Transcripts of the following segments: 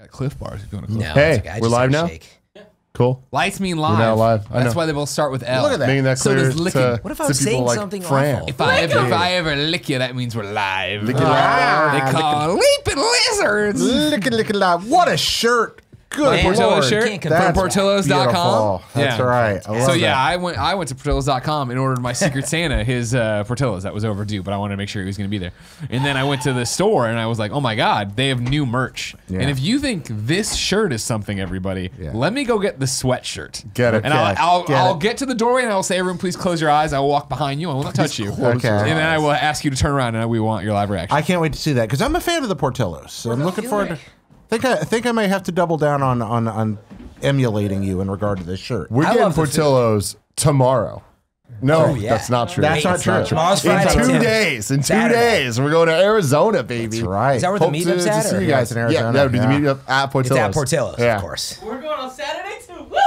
Got Cliff Bars going to Cliff. No, Hey, okay, we're live now? Cool. Lights mean live. We're now live. That's why they both start with L. Look at that. Making that So clear does licking. to, What if I to was people saying like something Fran. awful? If I ever lick you, that means we're live. Lick it live. They call leaping lizards. Lick it live. What a shirt. Good Man, Portillo Lord. shirt Can't from confirm Portillos.com. beautiful. That's right. I love So yeah, that. I went to Portillos.com and ordered my Secret Santa, his Portillos that was overdue, but I wanted to make sure he was going to be there. And then I went to the store and I was like, oh my god, they have new merch. Yeah. And if you think this shirt is something, everybody, let me go get the sweatshirt. Get it. And I'll get to the doorway and I'll say, everyone, please close your eyes. I will walk behind you. I will not touch you. Okay. And then I will ask you to turn around and we want your live reaction. I can't wait to see that because I'm a fan of the Portillos. So I'm looking forward to. I think I may have to double down on emulating you in regard to this shirt. We're getting Portillos tomorrow. No, yeah. that's not true. That's not true. Tomorrow's In Friday, 2 Tim. days. In 2 Saturday. days. We're going to Arizona, baby. That's right. Is that where the Hope meetup's to at? see or- you guys in Arizona. Yeah, that would be the Yeah. meetup at Portillos. It's at Portillo's, Yeah. of course. We're going on Saturday too. Woo!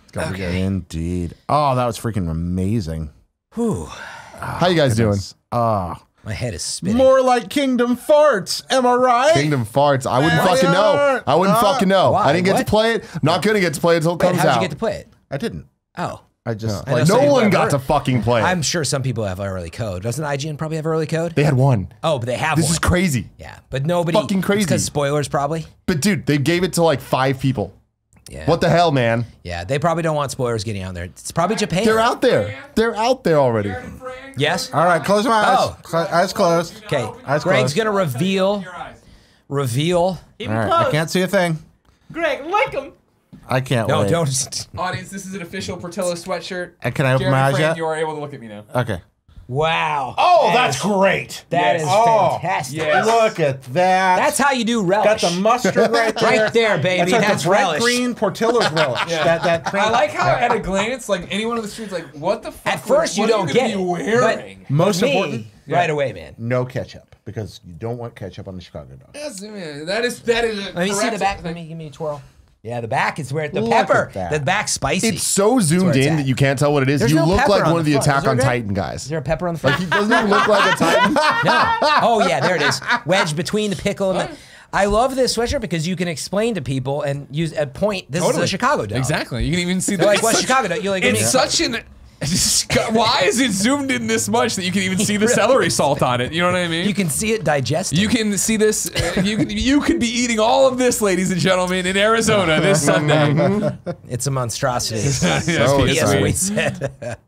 It's gotta be good. Indeed. Oh, that was freaking amazing. Whew. How you guys doing? My head is spinning. More like Kingdom Farts. Am I right? Kingdom Farts. I wouldn't Why fucking know. not? I wouldn't fucking know. Why? I didn't get to What? play it. Not gonna get to play it until it Wait, comes how'd out. you get to play it? I didn't. Oh. I just I know like some No people one have got ear- to fucking play it. I'm sure some people have early code. Doesn't IGN probably have early code? They had one. Oh, but they have This one. is crazy. Yeah, but nobody. Fucking crazy. Because spoilers, probably. But dude, they gave it to like 5 people. Yeah. What the hell, man? Yeah, they probably don't want spoilers getting out there. It's probably Japan. They're out there. They're out there already. Yes. all right. Close my eyes. Oh. Eyes closed. Okay. Eyes Greg's closed. gonna reveal. Keep All him right. close. I can't see a thing. Greg, lick him. I can't. No, wait. don't. Audience, this is an official Portillo sweatshirt. And can I open Jeremy my eyes Fran, yet? you are able to look at me now. Okay. Wow. Oh, that's great. That is fantastic. Yes. Look at that. That's how you do relish. got the mustard right there. right there, baby. That's, like That's the bright relish. green Portillo's relish. That cream. I like how at a glance, like anyone on the street's like, what the fuck? At first, you what are don't gonna get be it. wearing? But Most with me, important, right away, man. no ketchup because you don't want ketchup on the Chicago dog. Yes, man, that is a Let me see correct the back. Let me give me a twirl. Yeah, the back is where the Look pepper. at that. The back's spicy. It's so zoomed where it's in at. that you can't tell what it is. There's You no look pepper like on one of the the front. Attack Is there on a- Titan Is guys. there a pepper on the Like front? he doesn't even look like a Titan. No. Oh yeah, there it is. Wedged between the pickle and the. I love this sweatshirt because you can explain to people and use a point. This is a Chicago dog. Exactly. You can even see They're like, it's what's such- Chicago dog? You're like, It's such an. Why is it zoomed in this much that you can even see the celery salt on it? You know what I mean? you can see it digesting. You can see this. You could be eating all of this, ladies and gentlemen, in Arizona this Sunday. It's a monstrosity. Yes, So yes, Yes, exciting. we said.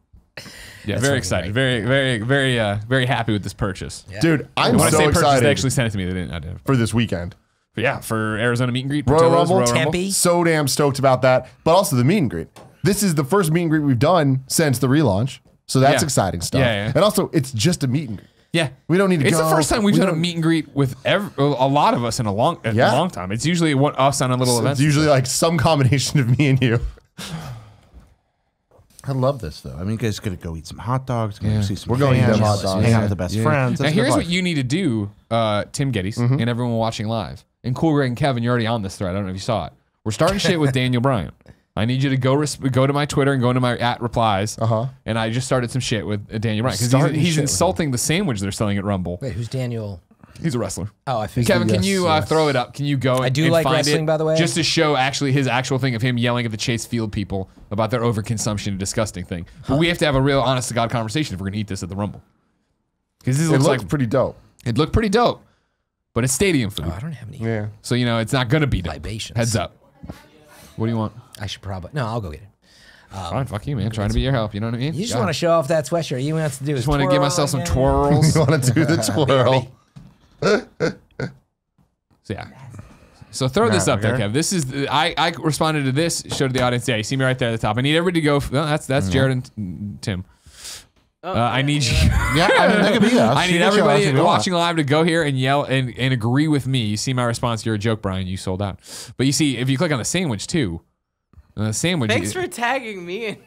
Yeah, very excited. Very happy with this purchase. Yeah. Dude, I'm When I say so purchase, they excited actually sent it to me. They didn't. I didn't. for this weekend. But yeah, for Arizona meet and greet, Royal Portillo's, Rumble, Royal Rumble. Tempe. So damn stoked about that. But also the meet and greet. This is the first meet and greet we've done since the relaunch. So that's Yeah. exciting stuff. Yeah, yeah. And also, it's just a meet and greet. Yeah, We don't need to It's go. the first time we've We done a don't- meet and greet with a lot of us in a long time. It's usually us on a little event. It's usually like some combination of me and you. I love this though. I mean, you guys gonna go eat some hot dogs. Go see some We're going to eat fans, them hot dogs. Hang out Yeah. with the best Yeah. friends. Now That's here's good what life. you need to do, Tim Gettys Mm-hmm. and everyone watching live. And Cool Greg and Kevin, you're already on this thread. I don't know if you saw it. We're starting shit with Daniel Bryan. I need you to go to my Twitter and go into my @replies. And I just started some shit with Daniel Bryan because Starting he's shit with insulting the sandwich they're selling at Rumble. Wait, who's Daniel? He's a wrestler. Oh, I figured. Kevin, can Yes, you yes. throw it up? Can you go? I do and like find wrestling, it, by the way. just to show actually his actual thing of him yelling at the Chase Field people about their overconsumption and disgusting thing. But we have to have a real, honest to God conversation if we're gonna eat this at the Rumble. Because this It looks looks like pretty dope. it looked pretty dope, but it's stadium food, Oh, I don't have any Yeah. so you know it's not gonna be dope. libations. Heads up. What do you want? I should probably. No, I'll go get it. Fine, fuck you, man. Trying to be your help. You know what I mean? You just God. want to show off that sweatshirt. You want to do. Just want to give myself some twirls. You want to do the twirl? So yeah. So throw this up there, okay. Kev. This is I responded to this, showed the audience. Yeah, you see me right there at the top. I need everybody to go. Well, that's Jared and Tim. I need you. Yeah, I mean, that could be us. I You need can show us everybody if you want. watching live to go here and yell and agree with me. You see my response. You're a joke, Brian. You sold out. But you see, if you click on the sandwich too, the sandwich. Thanks for tagging me. And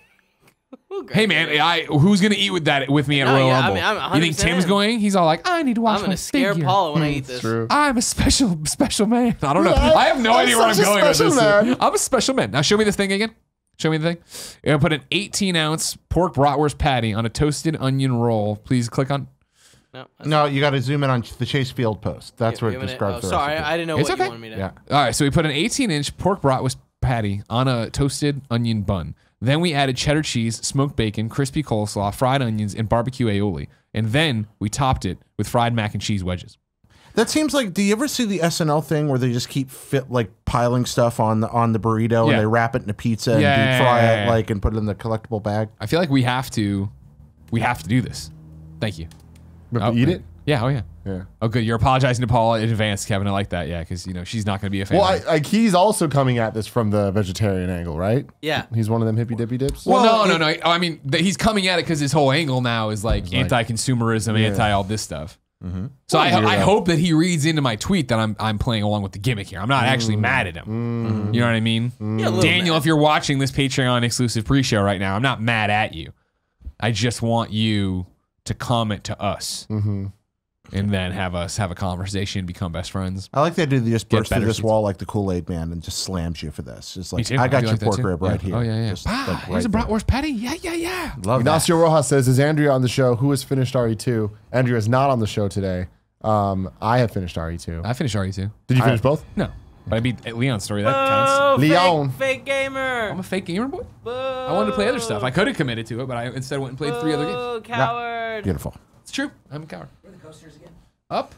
Hey man, who's gonna eat with me at No, Royal yeah, I Rumble? mean, I'm You think 100% Tim's in. going? He's all like, I need to watch I'm my gonna scare figure. Paula when I eat this. True. I'm a special man. I don't know. Yeah, I have no I'm idea where I'm such a going with special this. man. I'm a special man. Now show me this thing again. Show me the thing. You're gonna put an 18-ounce pork bratwurst patty on a toasted onion roll. Please click on. No, you got to zoom in on the Chase Field post. That's where it describes the sorry, recipe. I didn't know It's what okay. you wanted me to. Yeah. All right, so we put an 18-inch pork bratwurst patty on a toasted onion bun. Then we added cheddar cheese, smoked bacon, crispy coleslaw, fried onions, and barbecue aioli. And then we topped it with fried mac and cheese wedges. That seems like. Do you ever see the SNL thing where they just keep piling stuff on the burrito and they wrap it in a pizza and deep fry it and put it in the collectible bag? I feel like we have to do this. Thank you. Eat it? Yeah. Oh yeah. Yeah. Oh good. You're apologizing to Paula in advance, Kevin. I like that. Yeah, because she's not going to be a fan. Well, he's also coming at this from the vegetarian angle, right? Yeah. He's one of them hippy dippy dips. Well, no. I mean, he's coming at it because his whole angle now is like anti-consumerism, anti all this stuff. Mm-hmm. So I hope that he reads into my tweet that I'm playing along with the gimmick here. I'm not actually mad at him. You know what I mean? Yeah, Daniel, if you're watching this Patreon exclusive pre-show right now, I'm not mad at you. I just want you to comment to us. And then have us have a conversation, become best friends. I like that dude that just bursts through better this seats. wall like the Kool-Aid man and just slams you for this. Just like, Me too. I got do your like that pork too. rib right here. Oh yeah. Just, Here's a there. bratwurst patty. Yeah. Love that. Ignacio Rojas says, is Andrea on the show? Who has finished RE2? Andrea is not on the show today. I have finished RE2. I finished RE2. Did you finish both? No, but I beat Leon's story. That Oh, counts. Leon. fake gamer. I'm a fake gamer boy. I wanted to play other stuff. I could have committed to it, but I instead went and played 3 other games. Oh, coward. Beautiful. It's true. I'm a coward. Where are the coasters again? Up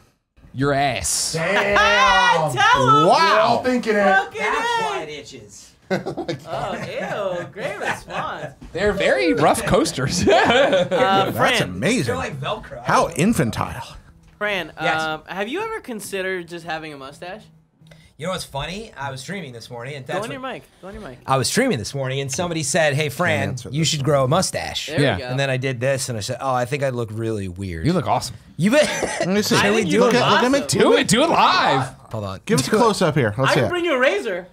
your ass. Tell him. Wow. Thinking it. Fucking That's A. why it itches. Oh, ew. Great response. They're very rough coasters. That's Fran, amazing. They're like Velcro. How infantile. Fran, Yes. have you ever considered just having a mustache? You know what's funny? I was streaming this morning, and Go that's on your what, mic. Go on your mic. I was streaming this morning, and somebody said, "Hey, Fran, answer you this should grow a mustache." There Yeah. we go. And then I did this, and I said, "Oh, I think I'd look really weird." You look awesome. You bet. Let me see. I think you look look at me. awesome. Do it. Do it live. Hold on. Give us a close up here. Let's I see can it. bring you a razor.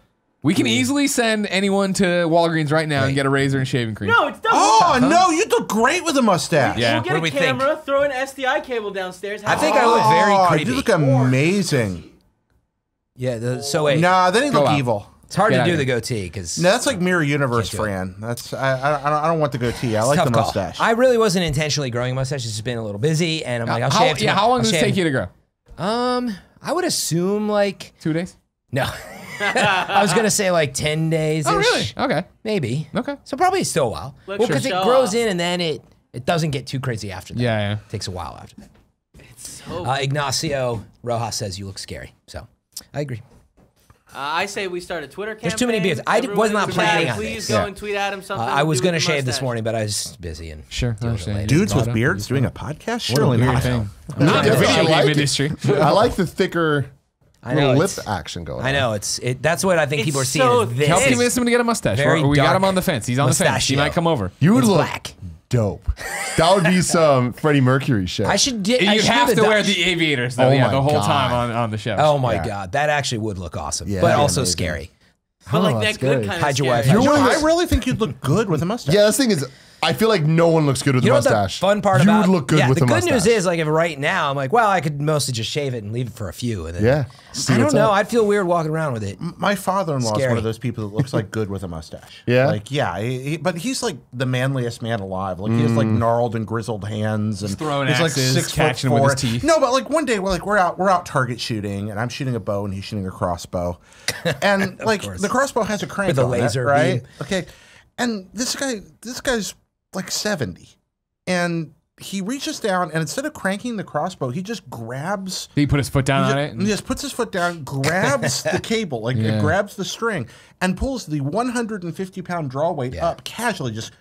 We can easily send anyone to Walgreens right now and get a razor and shaving cream. No, it's done. Oh, no, you look great with a mustache. Yeah. We'll What get do a we think? camera, throw an SDI cable downstairs. I think I look very Oh, creepy. you look amazing. Yeah. So wait, Nah, then you Go look out. evil. it's hard Get to out do of the here. goatee because No, that's like Mirror Universe, Can't do it. Fran. That's I don't want the goatee. I like the mustache. I really wasn't intentionally growing a mustache. It's just been a little busy, and I'm like, I'll shave. How long does it take you to grow? I would assume like 2 days? no. I was gonna say like 10 days. Oh, really? Okay. Maybe. Okay. So probably still a while. Let's Well, because show it grows off. in and then it doesn't get too crazy after that. Yeah. It takes a while after that. So, Ignacio Rojas says you look scary. So I agree. I say we start a Twitter campaign. There's too many beards. I was Everyone not in the planning chat, on Please this. go Yeah. and tweet at him something. I was to do gonna with the shave this mustache. morning, but I was busy and Sure. dealing with it later. Dudes with Brought up. beards doing a podcast? Surely Weird not. thing. Not in the Yeah, video I game like it. industry. I like the thicker I know little lip it's- action going on. I know that's what I think It's people are seeing. so is this. Help convince him to get a mustache. Very We got dark him on the fence. He's on the fence. He mustachio. might come over. You would It's look black. dope. That would be some Freddie Mercury shit. I should get. You I should have do to the wear Dutch. the aviators though. Oh Yeah, my the whole God. time on the show. Oh my Yeah. God, that actually would look awesome, Yeah, but that'd be also amazing. scary. But like Oh, that that's good good. kind of Hide your wife. scary. You're I really think you'd look good with a mustache. Yeah, this thing is. I feel like no one looks good with You a know what the mustache. fun part you about would look good with the a good mustache. news is like if right now I'm like, well, I could mostly just shave it and leave it for a few. And then, Yeah. See I don't what's know. up. I'd feel weird walking around with it. My father-in-law is Scary. one of those people that looks like good with a mustache. Yeah? Like, yeah. But he's like the manliest man alive. Like, he has like gnarled and grizzled hands. And throwing he's like axes, 6'4". catching them with his teeth. No, but like one day we're out target shooting and I'm shooting a bow and he's shooting a crossbow. And like course. the crossbow has a crank With a on it, laser right? beam. Okay. And this guy's like 70. And he reaches down and instead of cranking the crossbow, he just grabs He put his foot down on it. he just puts his foot down, grabs the cable, like Yeah. grabs the string, and pulls the 150-pound draw weight up casually, just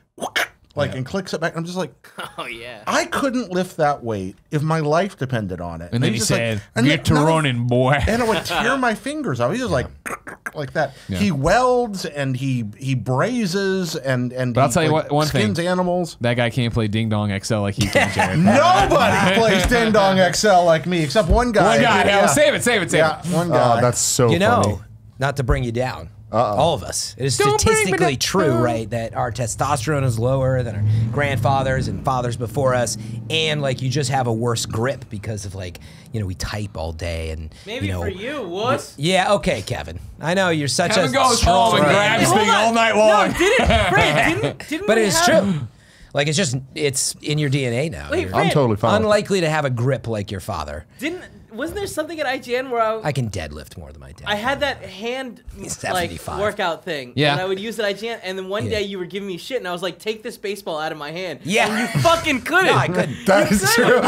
and clicks it back. I'm just like, Oh yeah. I couldn't lift that weight if my life depended on it. And then he he's just said, and "Get to then- running, boy." And it would tear my fingers off. He's just like that. Yeah. He welds and he brazes and But I'll he, tell you like, one thing. skins animals. That guy can't play Ding Dong XL like he can, Jared. Nobody plays Ding Dong XL like me, except one guy. One guy. Yeah. Save it. Yeah, one guy. Oh, that's so You know, funny. not to bring you down. All of us. It is Don't bring me statistically down. true, right, that our testosterone is lower than our grandfathers and fathers before us, and like you just have a worse grip because of like we type all day and Maybe you know. for you, wuss. Yeah, okay, Kevin. I know you're such Kevin a goes strong home and man. grabs thing all night long. Fran, didn't But we it's have- true. Like it's in your DNA now. Wait, You're Fran, I'm totally fine. unlikely to have a grip like your father. Wasn't there something at IGN where I can deadlift more than my dad. I had that hand He's like 75. workout thing, Yeah. and I would use it at IGN. And then one day you were giving me shit, and I was like, "Take this baseball out of my hand." Yeah. and you fucking couldn't. No, I couldn't. That is true.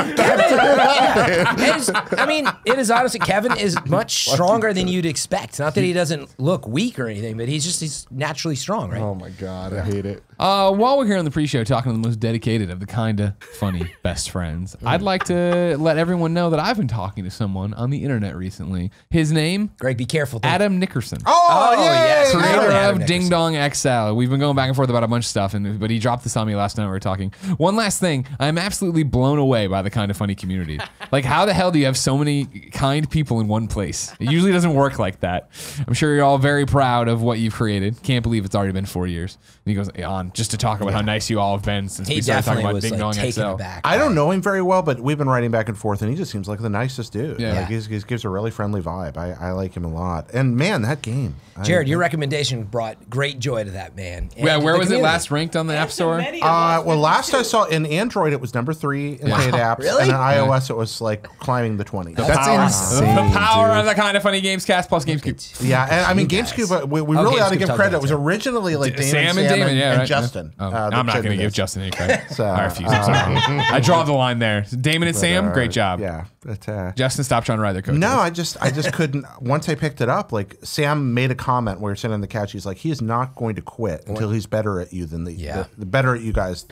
I mean, it is honestly, Kevin is much stronger than you'd expect. Not that he doesn't look weak or anything, but he's naturally strong, right? Oh my god, I hate it. While we're here on the pre-show talking to the most dedicated of the kinda funny best friends, I'd like to let everyone know that I've been talking to someone on the internet recently. His name, Greg, be careful. Adam Nickerson. Oh, yes. Creator Adam of Nickerson. Ding Dong XL. We've been going back and forth about a bunch of stuff, but he dropped this on me last night. We were talking. One last thing, I'm absolutely blown away by the Kinda Funny community. Like, how the hell do you have so many kind people in one place? It usually doesn't work like that. I'm sure you're all very proud of what you've created. Can't believe it's already been 4 years. And he goes on just to talk about how nice you all have been since He we started talking definitely about was Ding like Dong taken XL. aback. I don't know him very well, but we've been writing back and forth, and he just seems like the nicest dude. Yeah. Like he gives a really friendly vibe. I like him a lot. And man, that game. Jared, your recommendation brought great joy to that man. and Yeah, to where the was it community. last ranked on the App Store? Well, last I saw in Android, it was number 3 in paid apps, Really? and in iOS, it was like climbing the 20s. That's insane. The power dude. of the Kinda Funny Gamescast plus GameScoop. Yeah, and I mean, You guys. GameScoop, we Oh, really ought to GameScoop give talked credit. about It was it. originally like Damon, Sam and Damon, yeah, and right. Justin. Oh, that I'm not should going to do give this. Justin any credit. So, I refuse. I'm sorry. I draw the line there. Damon and Sam, great job. Yeah, but, Justin, stop trying to ride their coattails. no, I just couldn't. Once I picked it up, like Sam made a comment where we were sitting on the couch. He's like, he is not going to quit until he's better at you than the better at you guys.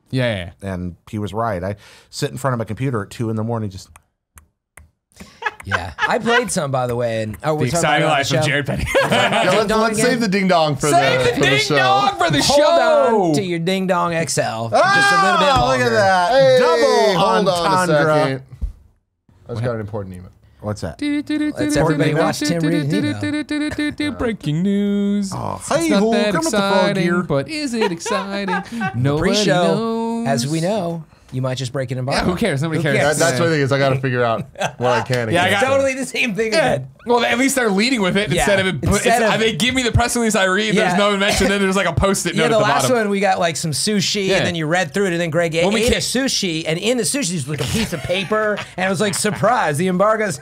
Yeah. And he was right. I sit in front of my computer at 2 a.m. just. Yeah, I played some, by the way. And The exciting life of Jared Petty. Yeah, let's save the ding dong for the Ding show. dong for the Hold show. on to your Ding Dong XL. Just a little bit Oh, longer. look at that! Hey, Double hold on a entendre. second. I just got an important email. What's that? Let's everybody watch Tim read his email. Breaking news. Hey, It's not ho, that come at the frog exciting, here. but is it exciting? Nobody Pre-show, knows. as we know, you might just break it in Yeah, who cares? Nobody cares. That's the thing is I got to figure out what I can. Yeah, I again. got- Totally the same thing again. Well, at least they're leading with it Yeah. instead of it. Instead of- They give me the press release I read. Yeah. There's no mention. Then there's like a post-it Yeah, note the at the last bottom. one we got like some sushi, Yeah. and then you read through it, and then Greg ate When we a ca- sushi, and in the sushi was like a piece of paper, and it was like surprise, the embargoes.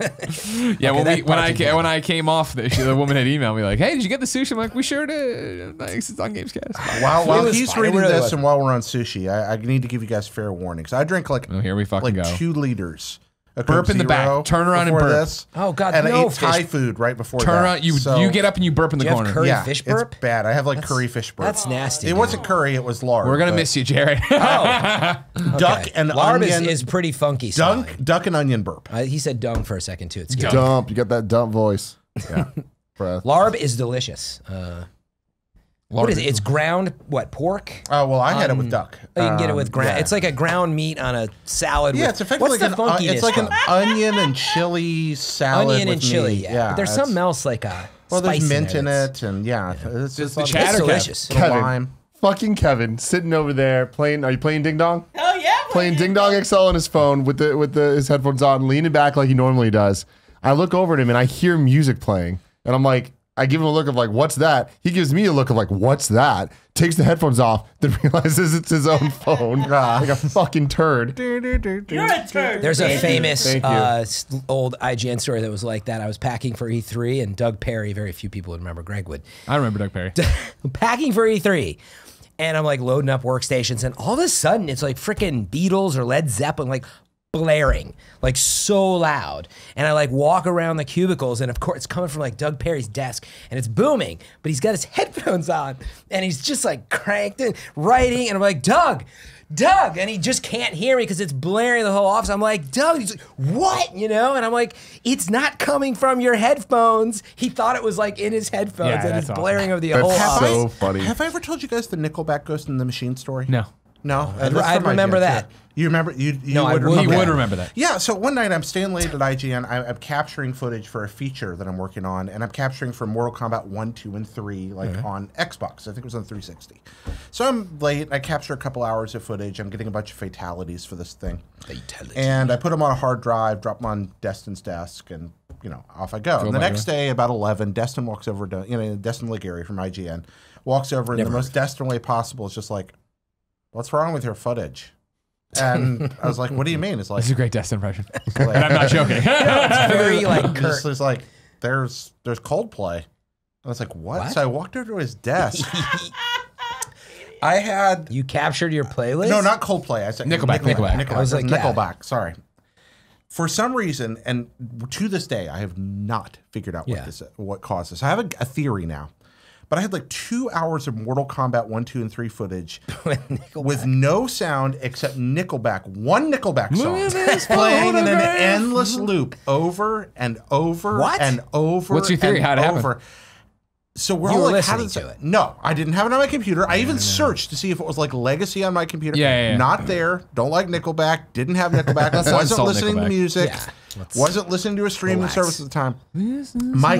Yeah, that when part together. I came off, the woman had emailed me like, "Hey, did you get the sushi?" I'm like, "We sure did. Thanks, it's on Gamescast." While was he's fine. It reading really this was. and while we're on sushi, I need to give you guys fair warning. So I drink like Oh, here we fucking go. 2 liters. of Burp Coke in the back. Zero Turn around and before burp. This, Oh, God, and I no ate Thai fish. food right before Turn that. around. You So, get up and you burp in the Do you have corner. curry yeah, fish burp? It's bad. I have like curry fish burp. That's nasty. It wasn't curry. It was lard. We're gonna but miss you, Jared. duck and Larb onion. is pretty funky. smelling. duck and onion burp. He said dung for a second too. It's scary. Dump. You got that dump voice. Yeah. Breath. Larb is delicious. What is it? It's ground pork? Oh well, I had it with duck. You can get it with ground. Yeah. It's like a ground meat on a salad. Yeah, with, it's effectively what's like the funkiness it's like an from? onion and chili salad. Onion and with chili. meat. Yeah, but there's it's- something else like a Well, there's spice mint in that's- it, and it's just the a lot of- chatter It's Kev. delicious. little Kevin. lime. Fucking Kevin sitting over there playing. Are you playing Ding Dong? Oh yeah. Playing Ding Dong XL on his phone with his headphones on, leaning back like he normally does. I look over at him and I hear music playing, and I'm like, I give him a look of like, what's that? He gives me a look of like, what's that? Takes the headphones off, then realizes it's his own phone, like a fucking turd. You're a turd. There's a famous Thank you. old IGN story that was like that. I was packing for E3, and Doug Perry, very few people would remember, Greg would. I remember Doug Perry. Packing for E3. And I'm like loading up workstations, and all of a sudden it's like freaking Beatles or Led Zeppelin, like blaring, like so loud. And I like walk around the cubicles, and of course it's coming from like Doug Perry's desk, and it's booming, but he's got his headphones on, and he's just like cranked in, writing, and I'm like, Doug, and he just can't hear me because it's blaring the whole office. I'm like, Doug, he's like, what? You know? And I'm like, it's not coming from your headphones. He thought it was like in his headphones, Yeah, and it's that's awesome. blaring over the That's whole office. so funny. Have I ever told you guys the Nickelback Ghost in the Machine story? No. No, I remember that. You remember? You No, I would would. He remember would that. remember that. Yeah, so one night I'm staying late at IGN. I'm capturing footage for a feature that I'm working on, and I'm capturing from Mortal Kombat 1, 2, and 3, like on Xbox. I think it was on 360. So I'm late. I capture a couple hours of footage. I'm getting a bunch of fatalities for this thing. And I put them on a hard drive, drop them on Destin's desk, and off I go. And the about next day, about 11, Destin walks over to, Destin Liguri from IGN, walks over in the most Destin way possible. It's just like, what's wrong with your footage? And I was like, what do you mean? It's like, This is a great Destin impression. And I'm not joking. It's very like it's like there's Coldplay. I was like, what? So I walked over to his desk. I had You captured your playlist? no, not Coldplay. I said Nickelback. I was like, yeah. Nickelback. Sorry. For some reason, and to this day, I have not figured out what caused this. I have a theory now, but I had like 2 hours of Mortal Kombat 1, 2, and 3 footage with no sound except Nickelback. One Nickelback song playing in an endless loop over and over and over. What's your theory? How'd it happen? So we're You all were like, how listening does to it? it. No, I didn't have it on my computer. I even searched to see if it was like Legacy on my computer. Yeah. Not there. Don't like Nickelback. Didn't have Nickelback. Wasn't insult listening to Nickelback. music. Yeah. Wasn't listening to a streaming Relax. service at the time. My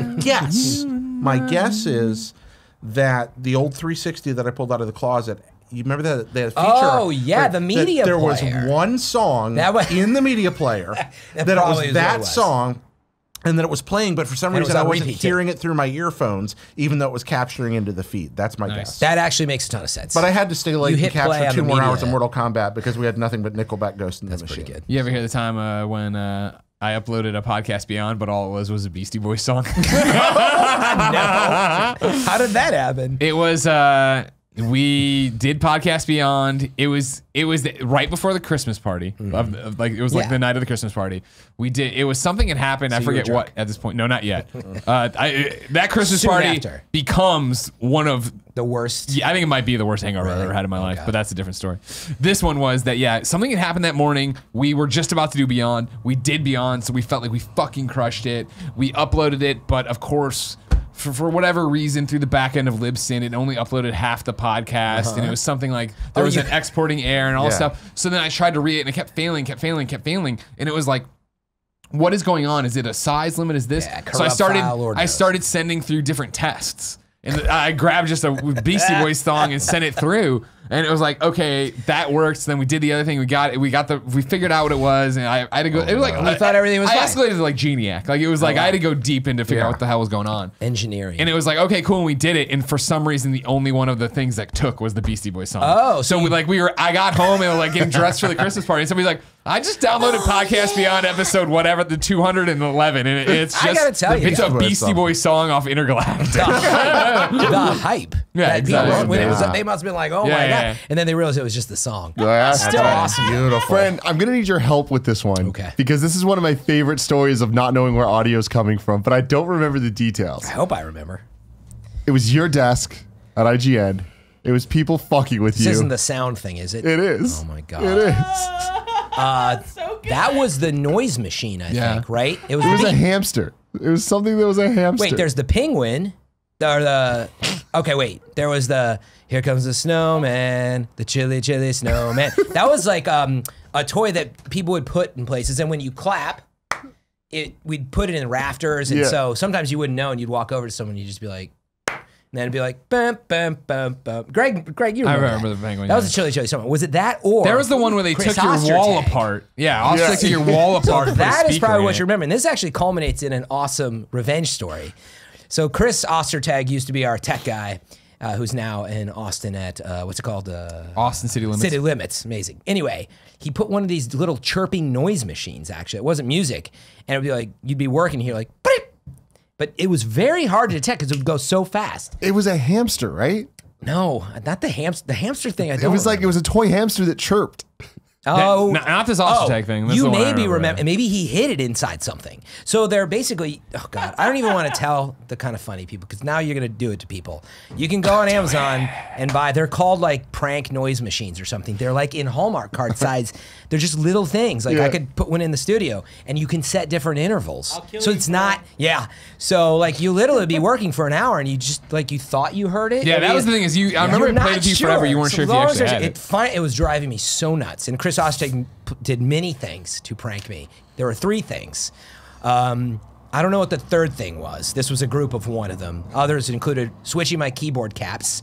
guess is that the old 360 that I pulled out of the closet. You remember that feature? Oh, yeah, the media There player. was one song That was- in the media player that it probably was is that what it was. song. And then it was playing, but for some And it reason was I on wasn't repeat, too. hearing it through my earphones, even though it was capturing into the feed. That's my guess. That actually makes a ton of sense. But I had to stay late You and hit play capture on 2 the more hours media. of Mortal Kombat because we had nothing but Nickelback Ghost in the machine. pretty good. You ever hear the time when I uploaded a podcast Beyond, but all it was a Beastie Boys song? No. How did that happen? It was we did podcast Beyond. It was right before the Christmas party. Like it was like Yeah. the night of the Christmas party. We did. It was something had happened. I you were forget what drunk. at this point. No, not yet. That Christmas Soon party after. becomes one of. The worst. Yeah, I think it might be the worst hangover I've ever had in my life, but that's a different story. This one was that, something had happened that morning. We were just about to do Beyond. We did Beyond, so we felt like we fucking crushed it. We uploaded it, but of course, for whatever reason, through the back end of Libsyn, it only uploaded half the podcast, and it was something like there was an exporting error and all this stuff. So then I tried to read it, and it kept failing, and it was like, what is going on? Is it a size limit? Is this? Yeah, So I corrupt file, Lord knows. started sending through different tests. And I grabbed just a Beastie Boys song and sent it through, and it was like, okay, that works. Then we did the other thing. We figured out what it was, and I had to go. It was like I thought everything was I fine. escalated to like Geniac. Like it was like I had to go deep in to figure out what the hell was going on. Engineering. And it was like, okay, cool. And we did it. And for some reason, the only one of the things that took was the Beastie Boys song. Oh, so I got home and like getting dressed for the Christmas party, and somebody's like, I just downloaded Podcast Beyond episode whatever, the 211, and it's just I gotta tell you, it's a Beastie Boys Beastie song. Boys song off Intergalactic. the hype. Yeah, that people- exactly. when it was, Yeah. they must have been like, oh Yeah, my yeah, God. yeah. And then they realized it was just the song. That's Still awesome. Beautiful. Friend, I'm gonna need your help with this one. Okay. Because this is one of my favorite stories of not knowing where audio is coming from, but I don't remember the details. I hope I remember. It was your desk at IGN. It was people fucking with This you. isn't the sound thing, is it? It is. Oh my God. It is. So good. That was the noise machine, I Yeah. think, right? It was, It was the a hamster. It was something that was a hamster. Wait, there's the penguin. Okay, wait. There was the here comes the snowman, the chilly, chilly snowman. That was like a toy that people would put in places, and when you clap, we'd put it in rafters, and Yeah. so sometimes you wouldn't know, and you'd walk over to someone, and you'd just be like, and then it'd be like, bum, bum, bum, bum. Greg, you remember remember that. the penguin, That was yeah. a chilly, chilly snowman. Was it that or There was the one where they Chris took your wall Ostertag? apart. Yeah, Ostertag took your wall apart. So and put a that is speaker probably in what it. you remember. And this actually culminates in an awesome revenge story. So Chris Ostertag used to be our tech guy, who's now in Austin at what's it called? Austin City Limits. City Limits. Amazing. Anyway, he put one of these little chirping noise machines. Actually, it wasn't music, and it'd be like you'd be working here like, beep. But it was very hard to detect because it would go so fast. It was a hamster, right? No, not the hamster. The hamster thing. I don't. It was like it was a toy hamster that chirped. Oh, Not this Ostertag thing. That's you the one I maybe remember. remember. Maybe he hid it inside something. So they're basically. Oh God, I don't even want to tell the kind of funny people because now you're gonna do it to people. You can go on Amazon and buy. They're called like prank noise machines or something. They're like in Hallmark card size. They're just little things. Like I Yeah. could put one in the studio, and you can set different intervals. I'll kill So you it's for not. that. Yeah. So like you literally be working for an hour, and you just like you thought you heard it. Yeah, and that was the thing is I remember you're it played not with you forever. You weren't So sure if you long as actually there's- had it. It was driving me so nuts. And Chris Ostertag did many things to prank me. There were 3 things. I don't know what the third thing was. This was a group of one of them. Others included switching my keyboard caps,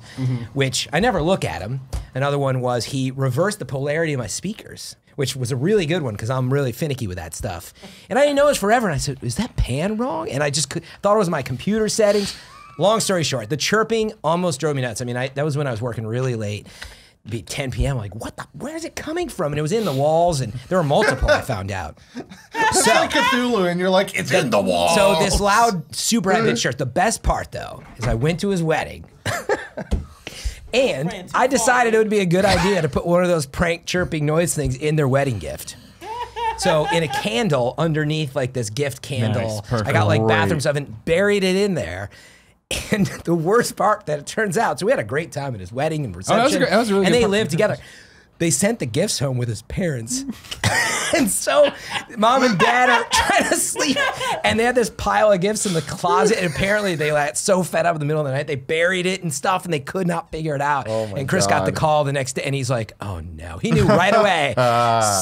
which I never look at them. Another one was he reversed the polarity of my speakers, which was a really good one because I'm really finicky with that stuff. And I didn't know it forever. And I said, is that pan wrong? And I just thought it was my computer settings. Long story short, the chirping almost drove me nuts. I mean, that was when I was working really late. be 10 p.m. Like, where is it coming from? And it was in the walls, and there were multiple, I found out. It's like Cthulhu, and you're like, it's in the wall. So this loud, super high-pitched chirp. The best part, though, is I went to his wedding. And I decided it would be a good idea to put one of those prank chirping noise things in their wedding gift. So in a candle underneath like this gift candle, Nice, I got like Great. bathroom stuff and buried it in there. And the worst part that it turns out, so we had a great time at his wedding and reception. that was a really and good they part. lived together. They sent the gifts home with his parents. And so mom and dad are trying to sleep. And they had this pile of gifts in the closet. And apparently they got so fed up in the middle of the night, they buried it and stuff and they could not figure it out. Oh my and Chris got the God. call the next day and he's like, oh no. He knew right away.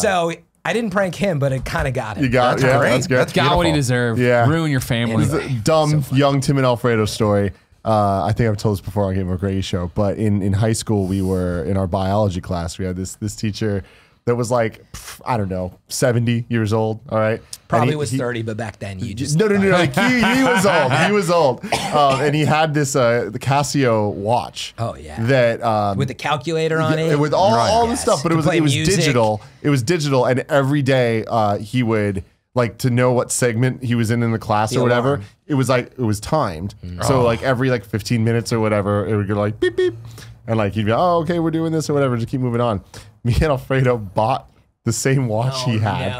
So I didn't prank him, but it kind of got him. You got That's great. That's good. That's Got what he beautiful. deserved. Yeah. Ruin your family. This is a dumb young Tim and Alfredo story. I think I've told this before on Game of Grady show, but in high school we were in our biology class. We had this teacher that was like, I don't know, 70 years old. All right, Probably And was 30, but back then you just... No. Like he was old. He was old, and he had this the Casio watch. Oh, yeah. That with the calculator on it. with all the Yes. stuff, but To it was play music. digital. It was digital, and every day he would like to know what segment he was in the class The or whatever. alarm. It was timed, so like every like 15 minutes or whatever, it would go like beep beep, and like he'd be oh okay we're doing this or whatever, just keep moving on. Me and Alfredo bought the same watch he had,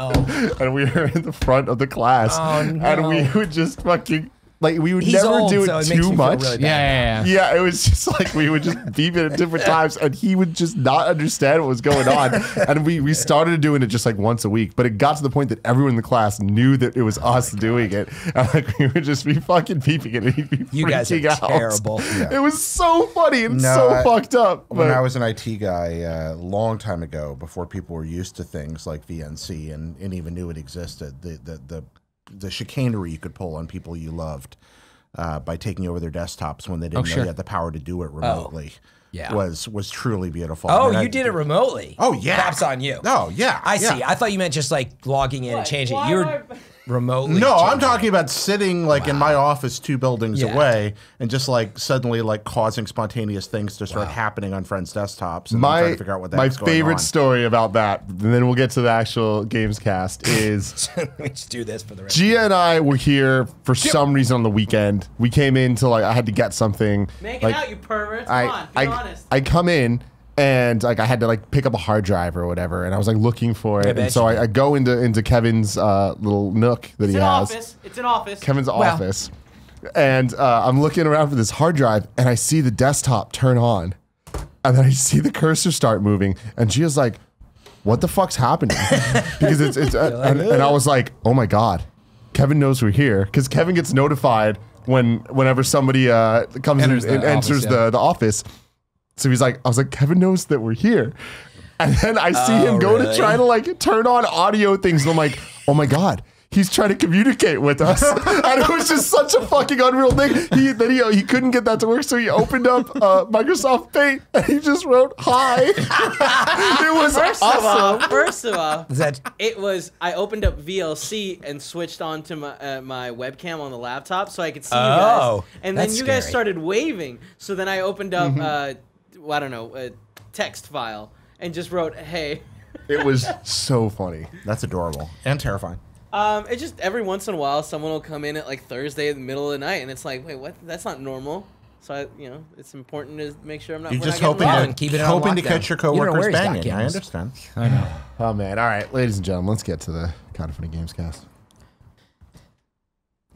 and we were in the front of the class, and we would just fucking like we would He's never old, do so it it makes too me feel much. really bad. yeah. Yeah, it was just like we would just beep it at different times, and he would just not understand what was going on. And we started doing it just like once a week, but it got to the point that everyone in the class knew that it was us doing it, and like we would just be fucking beeping it, and he'd be You guys are freaking out. terrible. It was so funny and No, so I- fucked up. When but- I was an IT guy a long time ago, before people were used to things like VNC and even knew it existed, the chicanery you could pull on people you loved by taking over their desktops when they didn't know sure. you had the power to do it remotely yeah. was truly beautiful. Oh, I mean, you did it remotely. Oh, yeah. Props on you. Oh, yeah. I yeah. see. I thought you meant just like logging in and changing it. Why You're am remotely. No, I'm changing it. talking about sitting like in my office 2 buildings Yeah. away and just like suddenly like causing spontaneous things to start happening on friends' desktops and then trying to figure out what the my heck's going favorite on. story about that, and then we'll get to the actual Gamescast, is We just do this for the rest. Gia and I were here for some reason on the weekend. We came in to like I had to get something. Make like, it out, you perverts. Come on, be honest. I come in and like I had to like pick up a hard drive or whatever, and I was like looking for it, bet and so you I go into Kevin's little nook that It's he an has. office. It's an office. Kevin's office, and I'm looking around for this hard drive, and I see the desktop turn on, and then I see the cursor start moving, and Gia's like, "What the fuck's happening?" Because it's and I was like, "Oh my god, Kevin knows we're here," because Kevin gets notified whenever somebody comes Enters in and the enters office, yeah. the office. So he's like, I was like, Kevin knows that we're here. And then I see him go to really? try to like turn on audio things. And I'm like, oh my God, he's trying to communicate with us. And it was just such a fucking unreal thing. He couldn't get that to work. So he opened up Microsoft Paint and he just wrote, hi. It was awesome. First of all, Is that it was. I opened up VLC and switched on to my webcam on the laptop so I could see you guys. Oh, And then that's you guys scary. started waving. So then I opened up, I don't know, a text file and just wrote, "Hey." It was so funny. That's adorable and terrifying. It just every once in a while someone will come in at like Thursday in the middle of the night and it's like, wait, what? That's not normal. So it's important to make sure I'm not. You're we're just not getting hoping robbed. and keep it on hoping to lockdown. catch your You don't know where coworkers he's got banging. I cameras. understand. I know. Oh man. All right, ladies and gentlemen, let's get to the Kind of Funny Gamescast.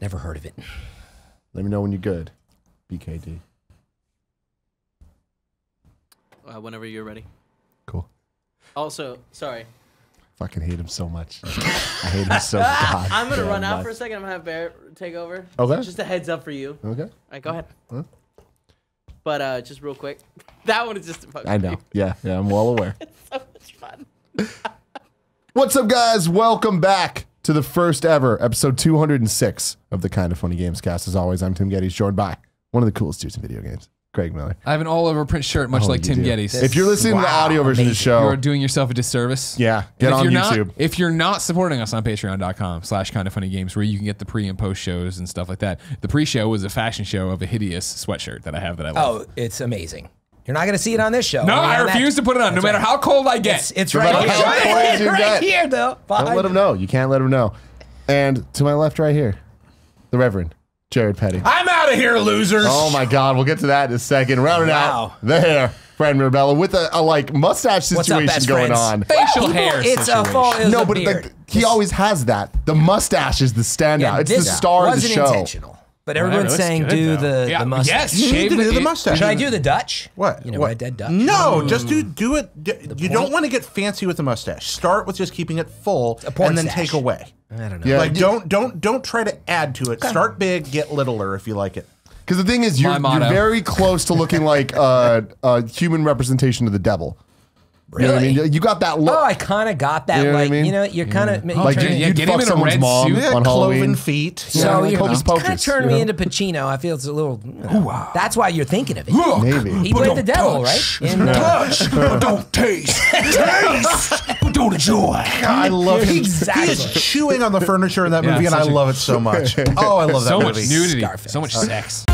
Never heard of it. Let me know when you're good. BKD. Whenever you're ready. Cool. Also, sorry. Fucking hate him so much. I hate him so god. I'm gonna run out much. for a second. I'm gonna have Bear take over. Okay. Just a heads up for you. Okay. All right, go ahead. Huh? But just real quick, that one is just about I know. Yeah, I'm well aware. so much fun. What's up, guys? Welcome back to the first ever episode 206 of the Kind of Funny Gamescast. As always, I'm Tim Gettys, joined by one of the coolest dudes in video games, Craig Miller. I have an all over print shirt, much Oh, like you Tim do. Gettys. If you're listening to the Wow, audio version of the You are show, doing yourself a disservice. yeah, get And on if you're YouTube. if you're not supporting us on patreon.com/kindoffunnygames, where you can get the pre and post shows and stuff like that. The pre-show was a fashion show of a hideous sweatshirt that I have that I love. Oh, it's amazing. You're not going to see it on this show. No, Only I on that- refuse to put it on, no That's matter right. how cold I get. It's No right matter here. how cold you Right get. here, though. Don't let him know. You can't let him know. And to my left right here, the Reverend Jared Petty. I'm out of here, losers. Oh my God, we'll get to that in a second. Rounding Wow. out the hair, Fran Mirabella with a like mustache What's up, situation best going friends? on. Facial People, hair it's situation. a full. No, but he always has that. The mustache is the standout. Yeah, it's the this star of the wasn't show. intentional. But everyone's looks saying good, do though. the mustache. Yes, You need shave to do the it- mustache. Should I do the Dutch? What? You know, What? Red Dead Dutch? No, just do it. You don't point? want to get fancy with the mustache. Start with just keeping it full, porn and then stash. take away. I don't know. Yeah, Like don't try to add to it. Start big, get littler if you like it. because the thing is, you're motto. very close to looking like a human representation of the devil. You know what I Really? mean? You got that look. Oh, I kind of got that. You know what I like, mean? you know, you're kind of like okay. you'd Yeah, get him fuck in a someone's red mom suit. Yeah, on cloven Halloween. feet. So Yeah, you're hocus kind of pocus, turning you me know? into Pacino. I feel it's a little. That's why you're thinking of it. Maybe. He played the devil, right? In, Touch, but don't taste. Taste, but don't enjoy. I love him. Exactly. He is chewing on the furniture in that Yeah, movie, and I such a- love it so much. Oh, I love that So much movie. nudity, Scarface. so much sex.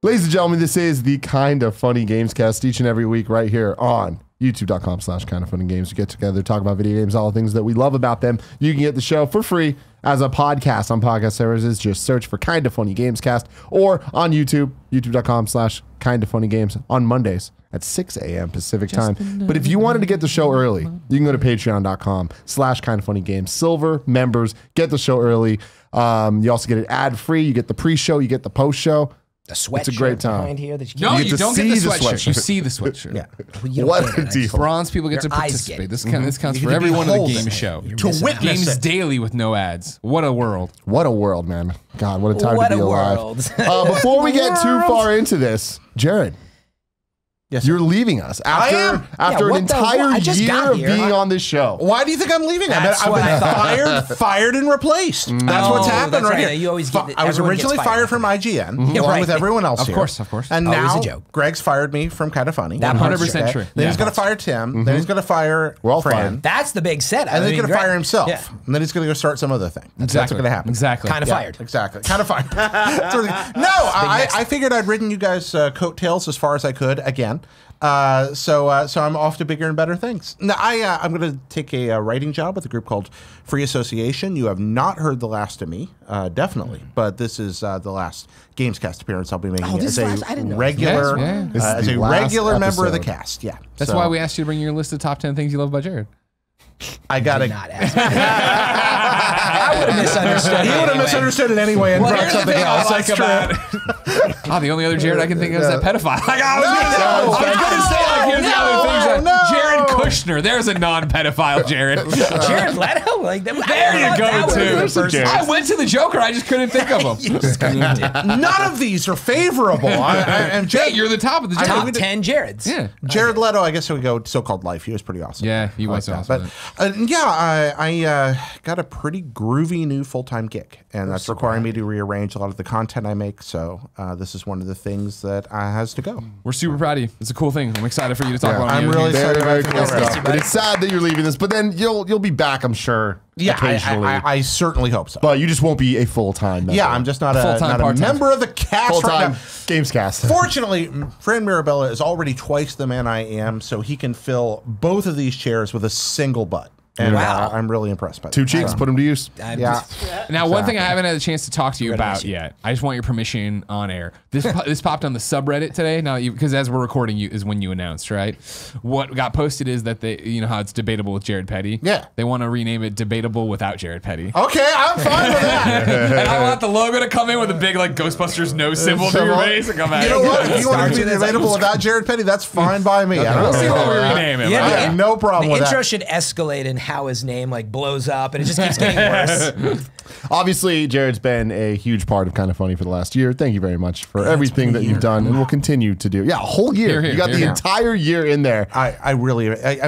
Ladies and gentlemen, this is the Kind of Funny Gamescast each and every week right here on youtube.com/kindoffunnygames. We get together, talk about video games, all the things that we love about them. You can get the show for free as a podcast on podcast services. Just search for Kind of Funny Gamescast or on YouTube, youtube.com/kindoffunnygames on Mondays at 6 a.m. Pacific time. But if you wanted to get the show early, you can go to patreon.com/kindoffunnygames. Silver members get the show early. You also get it ad free. You get the pre-show, you get the post-show. The sweatshirt It's a great time. behind here that you No, can't. get you to don't get the see the sweatshirt. You sweatshirt. see the sweatshirt. Well, you don't What get a it. deal. Bronze people get to Your eyes participate. get This counts You for get to everyone in the behold game it. show. To witness Games it. daily with no ads. What a world. What a world, man. God, what a time What to be a alive. world. Before we get too far into this, Jared, Yes, you're leaving us after am. after Yeah, an what the- entire I just year got of here. being on this show. Why do you think I'm leaving? That's I've what I been fired, and replaced. That's what's Oh, happened that's right right. here. You always get I was everyone gets originally fired. fired from IGN, Yeah, along right. with everyone else Of here. course, of course. And Always now a joke. Greg's fired me from Kind of Funny. That part's 100% okay. true. Then Yeah. he's going to fire Tim. Then he's going to fire We're all Fran. fired. That's the big setup. And then he's going to fire himself. Yeah. And then he's going to go start some other thing. That's what's going to happen. Exactly. Kind of Yeah, fired. Exactly. Kind of fired. No, I figured I'd ridden you guys' coattails as far as I could again. So I'm off to bigger and better things. Now I'm going to take a writing job with a group called Free Association. You have not heard the last of me, definitely, but this is the last Gamescast appearance I'll be making Oh, this as is a last- I didn't know. regular, Yes, yeah. This is as the a last regular member of the episode. cast. Yeah, That's So why we asked you to bring your list of top 10 things you love about Jared. I got to. Not ask me. I would have misunderstood. He would have anyway. misunderstood it anyway and brought Here's the something thing I else. like That's about true. Oh, the only other Jared I can think of is that pedophile. Like, I was No, gonna say, like, here's the no, other things. That no. Jared Kushner. There's a non-pedophile Jared. Jared Leto? Like, There you go, too. Jared. I went to the Joker. I just couldn't think of him. None of these are favorable. And Hey, you're the top of the Jared. Top 10 Jareds. Yeah. Jared Leto, I guess we go so-called life. He was pretty awesome. Yeah, he was I like awesome. that. But yeah, I got a pretty groovy new full-time gig, and that's requiring me to rearrange a lot of the content I make. So this is one of the things that has to go. We're super proud of you. It's a cool thing. I'm excited for you to talk about. I'm you. really Very, excited very about cool it. stuff. But it's sad that you're leaving this, but then you'll be back, I'm sure, Yeah, occasionally. I certainly hope so. But you just won't be a full-time member. Yeah, I'm just not a Full-time, part-time. member of the cast full-time right now. Gamescast. Fortunately, Fran Mirabella is already twice the man I am, so he can fill both of these chairs with a single butt. And Wow. I'm really impressed by that. Two cheeks, put them to use. Yeah. Now, one thing I haven't had a chance to talk to you gonna about miss you. yet. I just want your permission on air. This popped on the subreddit today. Now, because as we're recording, you is when you announced, right? What got posted is that they, you know how it's debatable with Jared Petty. Yeah. They want to rename it Debatable without Jared Petty. Okay, I'm fine with that. And I want the logo to come in with a big like Ghostbusters no symbol through your face and come back. You know what? If you want to Starts be with it's available like- without Jared Petty, that's fine by me. I We'll don't see know. what we rename it. Yeah, right? I have no problem the with intro that. should escalate in how his name like blows up, and it just keeps getting worse. Obviously, Jared's been a huge part of Kind of Funny for the last year. Thank you very much for everything that you've done and will continue to do. Yeah, a whole year. Here, You got the here. entire year in there. I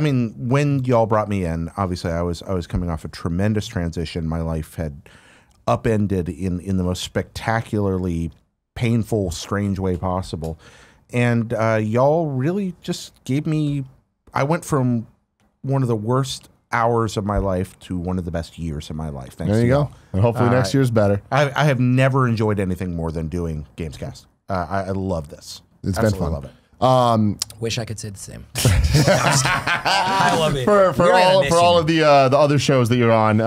mean, when y'all brought me in, obviously I was coming off a tremendous transition. My life had upended in the most spectacularly painful, strange way possible. And y'all really just gave me, I went from one of the worst hours of my life to one of the best years of my life. Thanks There to you go. y'all. And hopefully next year's better. I have never enjoyed anything more than doing Gamescast. I love this. It's Absolutely been love fun. it. Wish I could say the same. No, I'm just kidding. I love it. For We're gonna all miss for you, all man. of the other shows that you're on,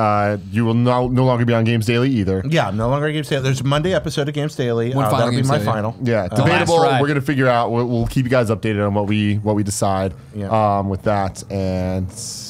you will no longer be on Games Daily either. Yeah, I'm no longer at Games Daily. There's a Monday episode of Games Daily. One final That'll be Games my Daily. final. Yeah, last debatable. ride. We're gonna figure out. We'll keep you guys updated on what we decide Yeah. with that. And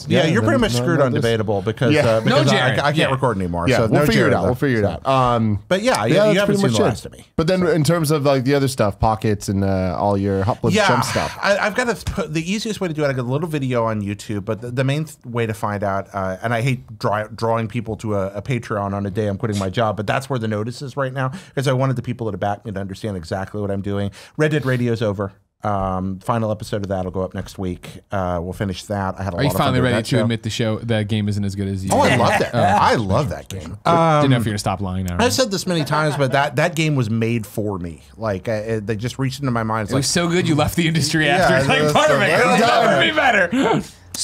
Yeah, you're then- pretty much no, screwed no, on this- debatable because, Yeah. No Jared. I can't Yeah. record anymore. Yeah, so we'll no figure it Jared out. though. We'll figure it So- out. But yeah, that's you haven't pretty seen much the it. last of me. But then in terms of like the other stuff, pockets and all your hot flip jump stuff. I've got to put the easiest way to do it. I got a little video on YouTube, but the main way to find out, and I hate drawing people to a Patreon on a day I'm quitting my job, but that's where the notice is right now because I wanted the people that back me to understand exactly what I'm doing. Red Dead Radio's over. Final episode of that will go up next week. We'll finish that. I had a Are lot you of fun finally doing ready that to show. admit the game isn't as good as you? Oh, I love that. I love that game. Didn't know if you're gonna stop lying now. Right? I've said this many times, but that game was made for me. Like they just reached into my mind. It's It like, was so good you left the industry after. It's like that's part of so it. good. That would be better.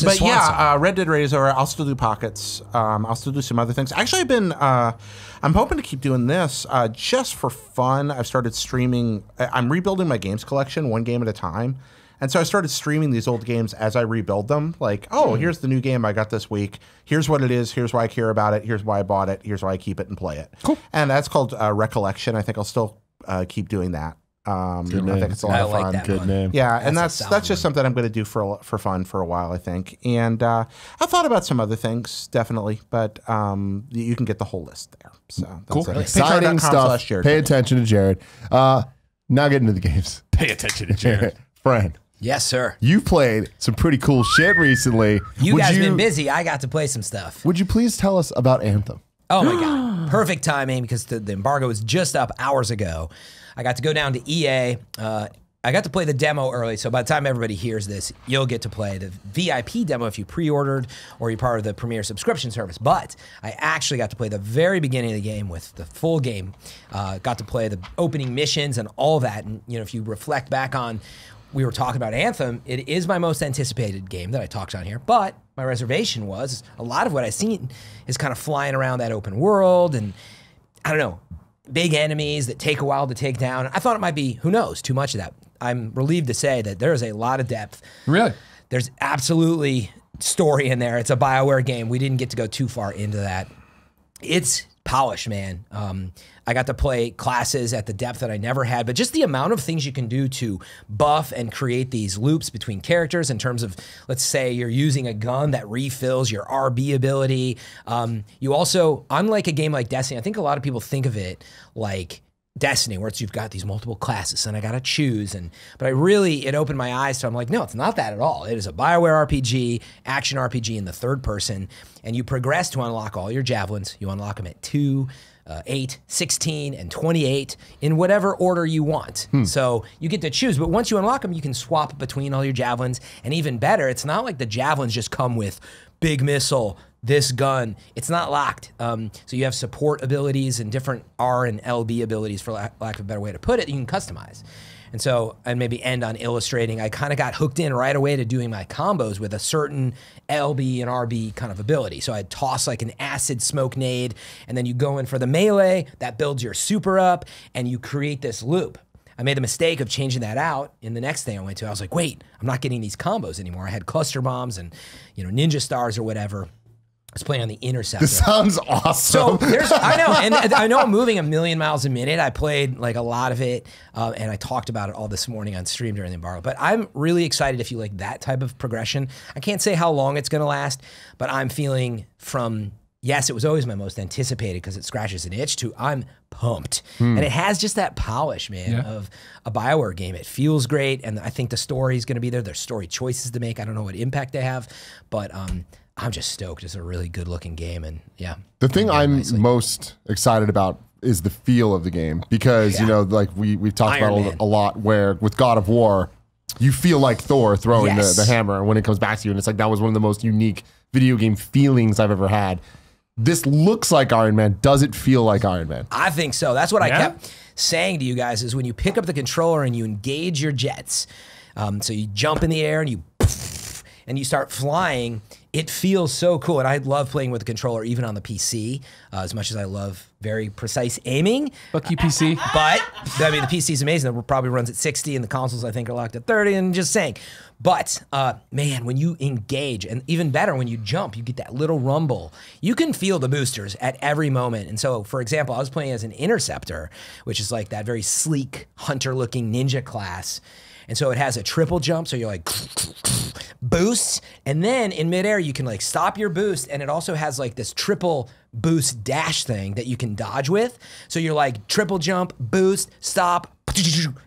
but Swan yeah, Red Dead Radio's over. I'll still do pockets. I'll still do some other things. Actually, I've been. I'm hoping to keep doing this just for fun. I've started streaming. I'm rebuilding my games collection one game at a time. And so I started streaming these old games as I rebuild them. Like, oh, here's the new game I got this week. Here's what it is. Here's why I care about it. Here's why I bought it. Here's why I keep it and play it. Cool. And that's called Recollection. I think I'll still keep doing that. I think it's a lot I of like fun. that Good one. name. Yeah, and That's a that's solid just something I'm going to do for fun for a while, I think. And I thought about some other things, definitely, but you can get the whole list there. So that's Cool. it. Exciting stuff. Patreon.com/Jared. Pay attention to Jared. Now get into the games. Pay attention to Jared. Fran, Yes, sir. you played some pretty cool shit recently. You guys been busy. I got to play some stuff. Would you please tell us about Anthem? Oh my God. Perfect timing because the embargo was just up hours ago. I got to go down to EA. I got to play the demo early, so by the time everybody hears this, you'll get to play the VIP demo if you pre-ordered or you're part of the Premier subscription service. But I actually got to play the very beginning of the game with the full game. Got to play the opening missions and all that. And you know, if you reflect back on, we were talking about Anthem, it is my most anticipated game that I talked on here. But my reservation was a lot of what I've seen is kind of flying around that open world and I don't know, big enemies that take a while to take down. I thought it might be, who knows, too much of that. I'm relieved to say that there is a lot of depth. Really? There's absolutely story in there. It's a BioWare game. We didn't get to go too far into that. It's polished, man. I got to play classes at the depth that I never had, but just the amount of things you can do to buff and create these loops between characters in terms of, let's say you're using a gun that refills your RB ability. You also, unlike a game like Destiny, I think a lot of people think of it like Destiny, where it's you've got these multiple classes and I gotta choose. But it opened my eyes to, I'm like, no, it's not that at all. It is a BioWare RPG, action RPG in the third person, and you progress to unlock all your javelins. You unlock them at 2, 8, 16, and 28 in whatever order you want. So you get to choose, but once you unlock them, you can swap between all your javelins. And even better, it's not like the javelins just come with big missile, this gun. It's not locked. So you have support abilities and different R and LB abilities, for lack of a better way to put it, you can customize. And so, and maybe end on illustrating, I kind of got hooked in right away to doing my combos with a certain LB and RB kind of ability. So I'd toss like an acid smoke nade, and then you go in for the melee, that builds your super up, and you create this loop. I made the mistake of changing that out in the next thing I went to. I was like, wait, I'm not getting these combos anymore. I had cluster bombs and ninja stars or whatever. I was playing on the Interceptor. This sounds So awesome. I know, and I know I'm moving a million miles a minute. I played like a lot of it, and I talked about it all this morning on stream during the embargo. But I'm really excited if you like that type of progression. I can't say how long it's going to last, but I'm feeling from, yes, it was always my most anticipated because it scratches an itch, to I'm pumped. And it has just that polish, man, of a BioWare game. It feels great, and I think the story is going to be there. There's story choices to make. I don't know what impact they have, but I'm just stoked. It's a really good looking game, and yeah. The thing I'm most excited about is the feel of the game because, like we've talked Iron about Man. a lot where with God of War, you feel like Thor throwing Yes. the hammer when it comes back to you. And it's like, that was one of the most unique video game feelings I've ever had. This looks like Iron Man. Does it feel like Iron Man? I think so. That's what I Yeah? kept saying to you guys is when you pick up the controller and you engage your jets, so you jump in the air and you and you start flying, it feels so cool. And I love playing with the controller, even on the PC, as much as I love very precise aiming. Fuck you, PC. But, I mean, the PC is amazing. It probably runs at 60, and the consoles, I think, are locked at 30, and just saying. But, man, when you engage, and even better, when you jump, you get that little rumble. You can feel the boosters at every moment. And so, for example, I was playing as an interceptor, which is like that very sleek, hunter-looking ninja class. And so it has a triple jump, so you're like boosts, and then in midair you can like stop your boost, and it also has like this triple boost dash thing that you can dodge with. So you're like triple jump, boost, stop,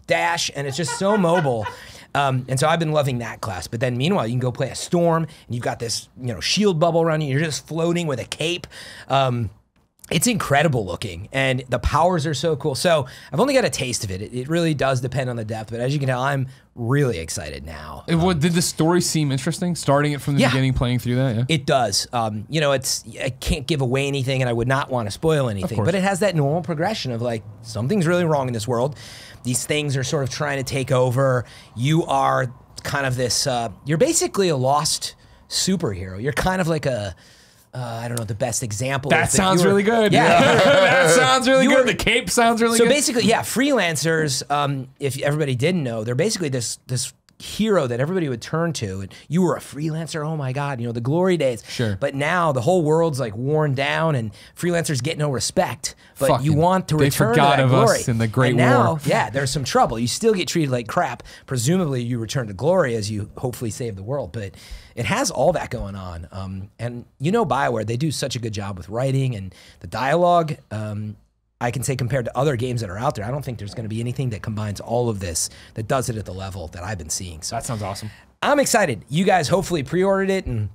dash, and it's just so mobile. And so I've been loving that class. But then meanwhile, you can go play a storm, and you've got this, you know, shield bubble around you. You're just floating with a cape. It's incredible looking, and the powers are so cool. So I've only got a taste of it. It really does depend on the depth, but as you can tell, I'm really excited now. Did the story seem interesting? Starting it from the beginning, playing through that? Yeah. It does. You know, I can't give away anything, and I would not want to spoil anything, but it has that normal progression of like, something's really wrong in this world. These things are sort of trying to take over. You are kind of this, you're basically a lost superhero. You're kind of like a, I don't know the best example. That sounds really good. Yeah. That sounds really good. The cape sounds really good. So basically, yeah, freelancers, if everybody didn't know, they're basically this hero that everybody would turn to. And you were a freelancer, oh my God, you know, the glory days. Sure. But now the whole world's like worn down and freelancers get no respect. But Fucking, you want to they return forgot to that of glory. us in the Great and now, War. yeah, there's some trouble. You still get treated like crap. Presumably you return to glory as you hopefully save the world. But it has all that going on. And you know BioWare, they do such a good job with writing and the dialogue. I can say compared to other games that are out there, I don't think there's going to be anything that combines all of this that does it at the level that I've been seeing. So That sounds awesome. I'm excited. You guys hopefully pre-ordered it, and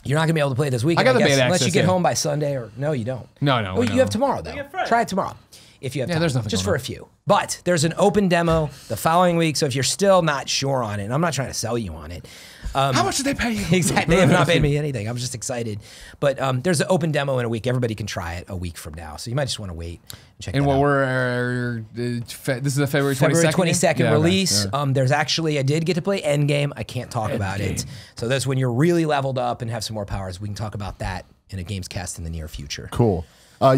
you're not going to be able to play it this weekend. I got the guess, beta unless you access, get yeah. home by Sunday, or no, you don't. No. Oh, you have tomorrow though. get Friday. Try it tomorrow if you have time. there's nothing just going for on. a few. But there's an open demo the following week, so if you're still not sure on it, and I'm not trying to sell you on it. How much did they pay you? Exactly. They have not paid me anything. I'm just excited. But there's an open demo in a week. Everybody can try it a week from now. So you might just want to wait and check And that what out. we're this is a February 22nd. February 22nd Yeah, release. okay. There's actually, I did get to play Endgame. I can't talk about it. So that's when you're really leveled up and have some more powers. We can talk about that in a Gamescast in the near future. Cool.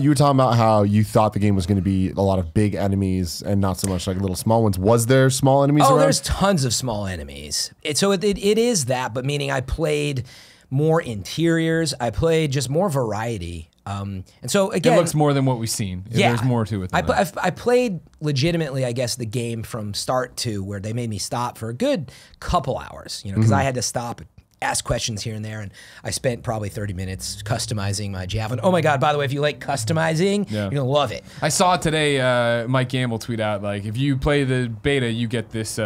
You were talking about how you thought the game was going to be a lot of big enemies and not so much like little small ones. Was there small enemies Oh, around? there's tons of small enemies. It is that, but meaning I played more interiors. I played just more variety. And so again, It looks more than what we've seen. yeah, There's more to it than that. I played legitimately, I guess, the game from start to where they made me stop for a good couple hours, you know, because I had to stop, ask questions here and there, and I spent probably 30 minutes customizing my javelin. Oh my God, by the way, if you like customizing, Yeah. you're gonna love it. I saw today Mike Gamble tweet out, like, if you play the beta, you get this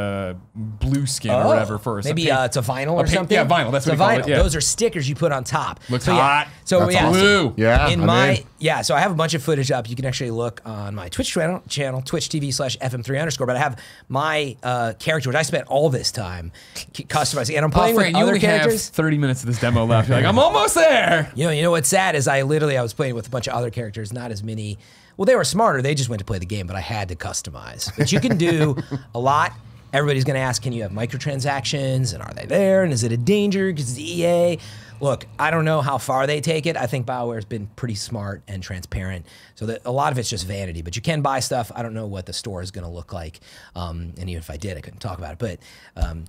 blue skin or whatever first. Maybe it's a vinyl or something. Yeah, vinyl. That's It's what a you call vinyl. it. Yeah. Those are stickers you put on top. Looks so, hot. Yeah. So That's yeah, awesome. Blue. Yeah, in I'm my in. yeah, so I have a bunch of footage up. You can actually look on my Twitch channel, twitch.tv/FM3_. But I have my character, which I spent all this time customizing, and I'm playing Fran, with you other only have characters. 30 minutes of this demo left. You're like, I'm almost there. You know what's sad is I was playing with a bunch of other characters, not as many. Well, they were smarter. They just went to play the game, but I had to customize. But you can do a lot. Everybody's going to ask, can you have microtransactions, and are they there, and is it a danger because it's EA? Look, I don't know how far they take it. I think BioWare's been pretty smart and transparent, so that a lot of it's just vanity. But you can buy stuff. I don't know what the store is going to look like, and even if I did, I couldn't talk about it. But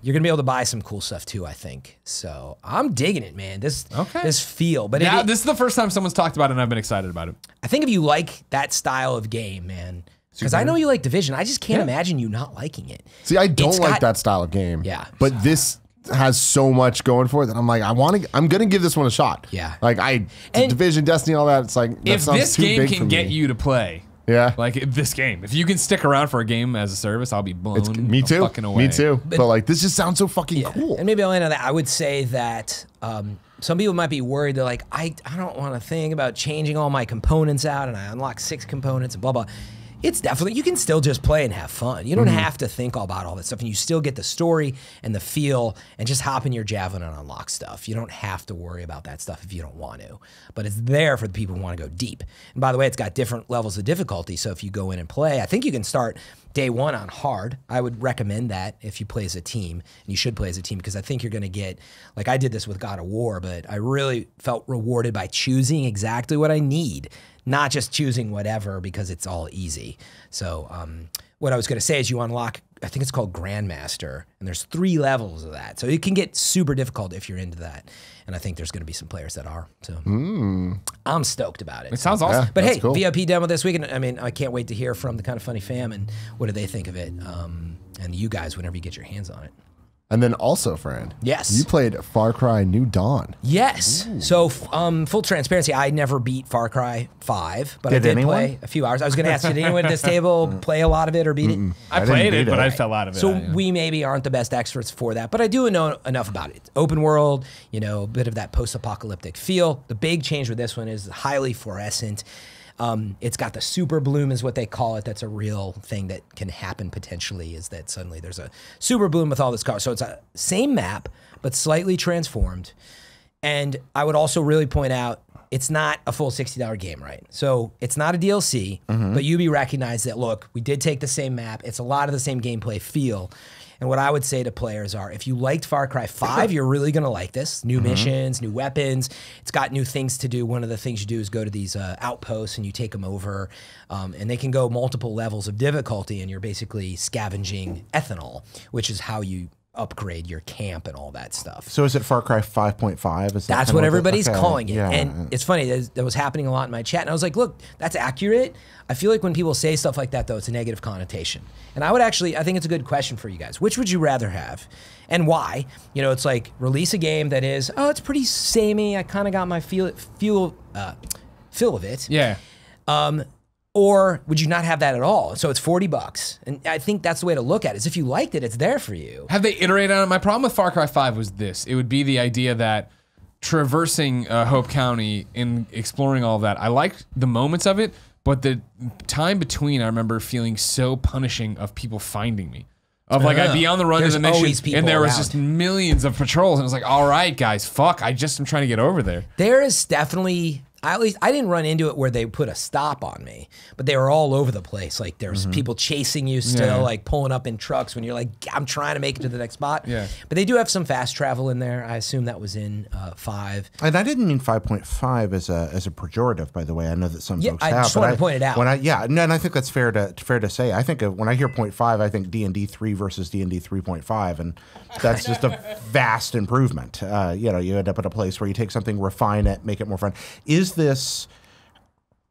you're going to be able to buy some cool stuff too, I think. So I'm digging it, man. This feel. But Now, this is the first time someone's talked about it, and I've been excited about it. I think if you like that style of game, man, because I know you like Division, I just can't imagine you not liking it. See, I don't It's like got- that style of game. Yeah. But this has so much going for it that I'm like, I'm gonna give this one a shot. Yeah. Like And- Division, Destiny, all that. It's like that If sounds this too game big for can get me. you to play, Yeah. like this game, if you can stick around for a game as a service, I'll be blown Me too. fucking away. Me too. But like, this just sounds so fucking cool. And maybe I'll end on that. I would say that some people might be worried. They're like, I don't want to think about changing all my components out, and I unlock 6 components and blah, blah. It's definitely, you can still just play and have fun. You don't have to think about all that stuff, and you still get the story and the feel and just hop in your javelin and unlock stuff. You don't have to worry about that stuff if you don't want to, but it's there for the people who want to go deep. And by the way, it's got different levels of difficulty, so if you go in and play, I think you can start day one on hard. I would recommend that if you play as a team, and you should play as a team, because I think you're going to get, like I did this with God of War, but I really felt rewarded by choosing exactly what I need, not just choosing whatever because it's all easy. So what I was going to say is you unlock, I think it's called Grandmaster, and there's 3 levels of that. So it can get super difficult if you're into that. And I think there's going to be some players that are. So I'm stoked about it. It sounds awesome. But hey, cool. VIP demo this week, and I mean, I can't wait to hear from the Kind of Funny fam and what do they think of it, and you guys whenever you get your hands on it. And then also, Fran, Yes. you played Far Cry New Dawn. Yes. So full transparency, I never beat Far Cry 5, but I Did did anyone? play a few hours. I was going to ask, did anyone at this table play a lot of it or beat it? I played beat it, but it. I fell out of it. So yeah. we maybe aren't the best experts for that, but I do know enough about it. It's open world, you know, a bit of that post-apocalyptic feel. The big change with this one is highly fluorescent. It's got the super bloom is what they call it. That's a real thing that can happen potentially, is that suddenly there's a super bloom with all this color. So it's a same map, but slightly transformed. And I would also really point out, it's not a full $60 game, right? So it's not a DLC, but you recognize that, look, we did take the same map. It's a lot of the same gameplay feel. And what I would say to players are, if you liked Far Cry 5, you're really going to like this. New missions, new weapons. It's got new things to do. One of the things you do is go to these outposts and you take them over. And they can go multiple levels of difficulty, and you're basically scavenging ethanol, which is how you upgrade your camp and all that stuff. So is it Far Cry 5.5? Is that That's kind what of everybody's okay, calling it. yeah. And it's funny, that was happening a lot in my chat. And I was like, look, that's accurate. I feel like when people say stuff like that, though, it's a negative connotation. And I think it's a good question for you guys. Which would you rather have? And why? You know, it's like, release a game that is, oh, it's pretty samey. I kind of got my feel of it. Yeah. Or would you not have that at all? So it's $40. And I think that's the way to look at it, is if you liked it, it's there for you. Have they iterated on it? My problem with Far Cry 5 was this. It would be the idea that traversing Hope County and exploring all of that, I liked the moments of it, but the time between, I remember feeling so punishing of people finding me. Of like, I'd be on the run to There's the mission, always people and there was around. just millions of patrols, and it was like, all right, guys, fuck, I just am trying to get over there. There is definitely, at least I didn't run into it where they put a stop on me, but they were all over the place. Like there's people chasing you still, Yeah. like pulling up in trucks when you're like, I'm trying to make it to the next spot. Yeah. But they do have some fast travel in there. I assume that was in 5. And I didn't mean 5.5 as a pejorative, by the way. I know that some Yeah, folks I have. just but wanted to point it out. And I think that's fair to say. I think when I hear 0.5, I think D&D 3 versus D&D 3.5, and that's just a vast improvement. You know, you end up at a place where you take something, refine it, make it more fun. Is this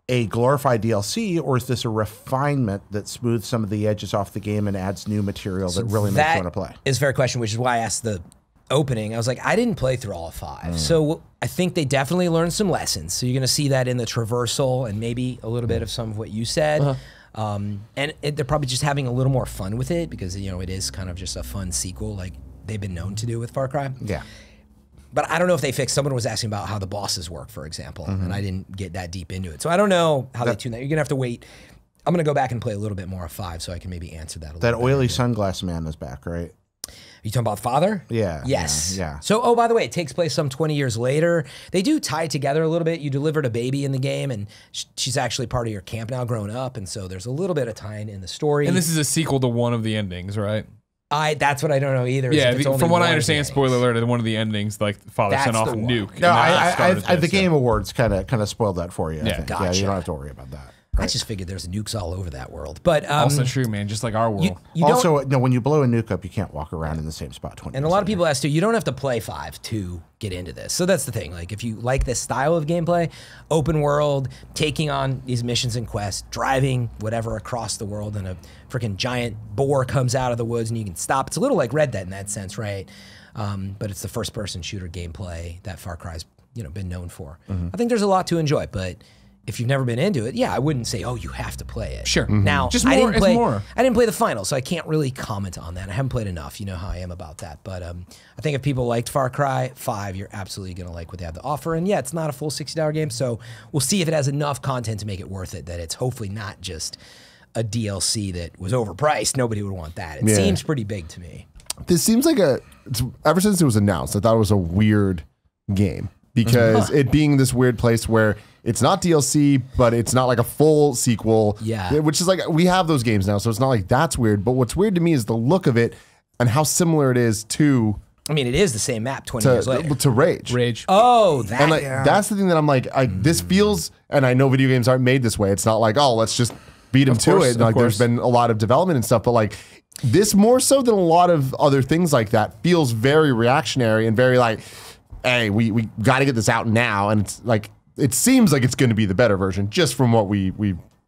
a glorified DLC, or is this a refinement that smooths some of the edges off the game and adds new material that really makes you want to play? Is a fair question, which is why I asked the opening. I was like, I didn't play through all of 5. So I think they definitely learned some lessons. So you're going to see that in the traversal and maybe a little bit of some of what you said. They're probably just having a little more fun with it because, you know, it is kind of just a fun sequel like they've been known to do with Far Cry. Yeah. But I don't know if they fixed. Someone was asking about how the bosses work, for example, and I didn't get that deep into it. So I don't know how they tune that. You're gonna have to wait. I'm gonna go back and play a little bit more of 5 so I can maybe answer that a little That bit. oily sunglass man is back, right? You talking about Father? Yeah. Yes. Yeah. So, oh, by the way, it takes place some 20 years later. They do tie it together a little bit. You delivered a baby in the game, and she's actually part of your camp now, grown up, and so there's a little bit of tying in the story. And this is a sequel to one of the endings, right? That's what I don't know either. is Yeah, if it's only from what one I of the understand, endings. spoiler alert, one of the endings, like father That's sent off the a one. nuke. and No, that started the this, Game Awards kind of spoiled that for you. I Yeah. think. Gotcha. Yeah, you don't have to worry about that. I just figured there's nukes all over that world. But Also true, man, just like our world. you don't, Also, no, when you blow a nuke up, you can't walk around in the same spot 20 and a lot of people ask too, you don't have to play 5 to get into this. So that's the thing. Like if you like this style of gameplay, open world, taking on these missions and quests, driving whatever across the world, and a freaking giant boar comes out of the woods and you can stop. It's a little like Red Dead in that sense, right? But it's the first person shooter gameplay that Far Cry's, you know, been known for. I think there's a lot to enjoy, but if you've never been into it, yeah, I wouldn't say, oh, you have to play it. Sure. Now, Just I more didn't is play, more. I didn't play the final, so I can't really comment on that. I haven't played enough. You know how I am about that. But I think if people liked Far Cry 5, you're absolutely going to like what they have to offer. And yeah, it's not a full $60 game, so we'll see if it has enough content to make it worth it, that it's hopefully not just a DLC that was overpriced. Nobody would want that. It Yeah. seems pretty big to me. This seems like ever since it was announced, I thought it was a weird game because it being this weird place where it's not DLC, but it's not like a full sequel. Yeah. Which is like, we have those games now, so it's not like that's weird. But what's weird to me is the look of it and how similar it is to I mean, it is the same map 20 years later. to Rage. Rage. Oh, that. And like that's the thing that I'm like, this feels, and I know video games aren't made this way. It's not like, oh, let's just beat them to it. Like there's been a lot of development and stuff, but like this more so than a lot of other things like that feels very reactionary and very like, hey, we got to get this out now, and it's like it seems like it's going to be the better version just from what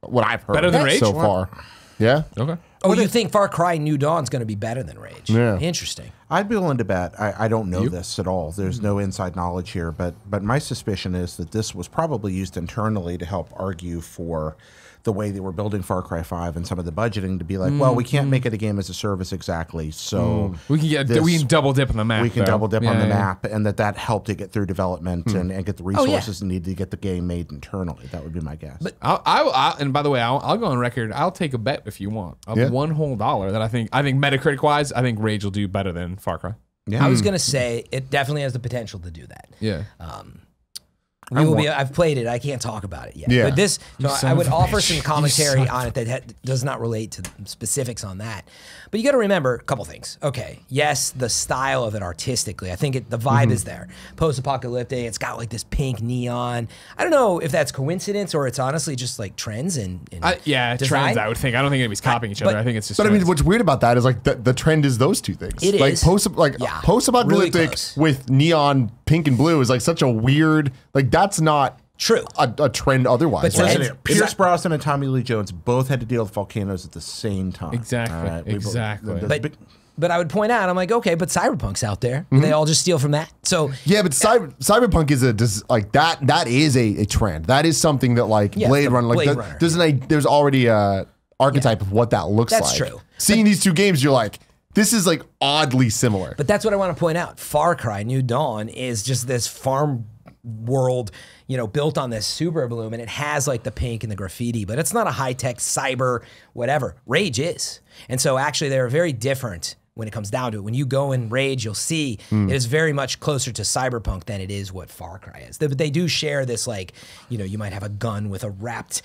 what I've heard Better than Rage? so far. Yeah. Okay. Oh, you think Far Cry New Dawn's going to be better than Rage? Yeah. Interesting. I'd be willing to bet. I don't know this at all. There's no inside knowledge here, but my suspicion is that this was probably used internally to help argue for the way they were building Far Cry 5 and some of the budgeting to be like, well, we can't make it a game as a service exactly, so we can double dip on the map. we can though. double dip Yeah, on the yeah. map, and that helped it get through development and get the resources needed to get the game made internally. That would be my guess. But And by the way, I'll go on record. I'll take a bet if you want of $1 whole that I think Metacritic wise, I think Rage will do better than Far Cry. I was going to say it definitely has the potential to do that. Yeah. I've played it. I can't talk about it yet. Yeah. But this, so son I would of a offer bitch. some You commentary son on it that does not relate to the specifics on that. But you got to remember a couple things. Okay, yes, the style of it artistically, I think the vibe is there. Post-apocalyptic. It's got like this pink neon. I don't know if that's coincidence or it's honestly just like trends and Yeah, design. trends. I would think. I don't think anybody's copying each other. but- I think it's just. But I mean, trends. what's weird about that is like the trend is those two things. It like is. Post-apocalyptic really close. with neon pink and blue is like such a weird, like that's not True. a trend otherwise. But right? trends- Pierce Brosnan and Tommy Lee Jones both had to deal with volcanoes at the same time. Exactly, All right? We both- exactly. the But big- But I would point out, I'm like, okay, but Cyberpunk's out there. They all just steal from that. So Yeah, but cyberpunk is that is a trend. That is something that like Yeah, Blade the Runner, like Blade Runner. there's already a archetype of what that looks That's like. true. Seeing these two games, you're like, this is like oddly similar. But that's what I want to point out. Far Cry New Dawn is just this farm world, built on this super bloom, and it has like the pink and the graffiti, but it's not a high-tech cyber whatever. Rage is. And so actually they're very different when it comes down to it. When you go in Rage, you'll see it is very much closer to cyberpunk than it is what Far Cry is. But they do share this like, you might have a gun with a wrapped,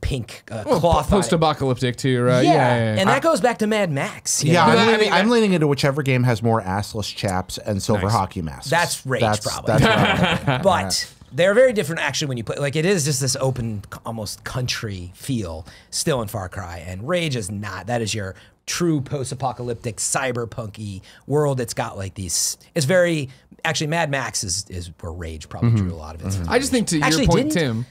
pink cloth on it. Post-apocalyptic too, right? Yeah. And that goes back to Mad Max. you Yeah, know? I'm leaning into whichever game has more assless chaps and silver hockey masks. That's Rage, probably. That's what I'm thinking. But they're very different actually when you put, like, it is just this open, almost country feel still in Far Cry. And Rage is not. That is your true post-apocalyptic, cyberpunky world. It's got like these, it's very, actually Mad Max is where Rage probably drew a lot of it. I just think to Actually, your point, didn't- Tim.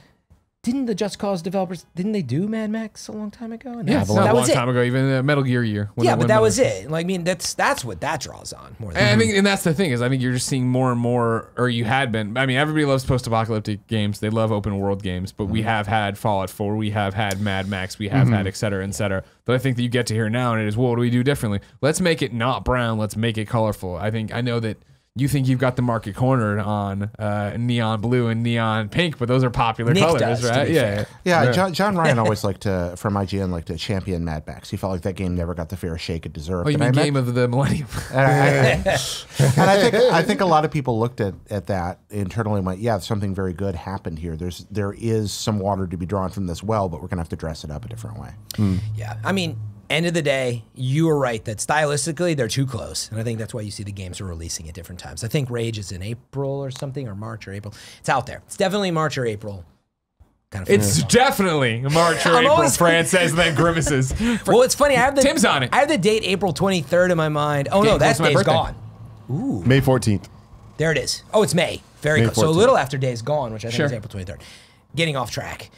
Didn't the Just Cause developers, didn't they do Mad Max a long time ago? And Yeah, that's- it's not that a long was it. time ago. Even Metal Gear year. Yeah, but when that was it. Like, I mean, that's what that draws on more than And I think, and that's the thing is, I think you're just seeing more and more, or you had been. I mean, everybody loves post-apocalyptic games. They love open world games, but we have had Fallout 4, we have had Mad Max, we have had et cetera, et cetera. But I think that you get to here now, and it is, well, what do we do differently? Let's make it not brown. Let's make it colorful. I know that you think you've got the market cornered on neon blue and neon pink, but those are popular Nick colors, does, to right? be Yeah, fair. Yeah, John Ryan always liked to, from IGN, liked to champion Mad Max. He felt like that game never got the fair shake it deserved. Oh, you And mean I Game of the Millennium? and I think a lot of people looked at that internally and went, yeah, something very good happened here. There is some water to be drawn from this well, but we're gonna have to dress it up a different way. Yeah, I mean, end of the day, you were right that stylistically they're too close, and I think that's why you see the games are releasing at different times. I think Rage is in April or something, or March or April. It's out there. It's definitely March or April. Kind of. It's definitely March or I'm April. always- Fran says, and then grimaces. Well, it's funny. I have the Tim's on it. I have the date April 23rd in my mind. Oh Getting no, that close to my day's birthday. gone. May 14th. There it is. Oh, it's May. Very May close. So a 14th. little after Days Gone, which I think Sure. is April 23rd. Getting off track.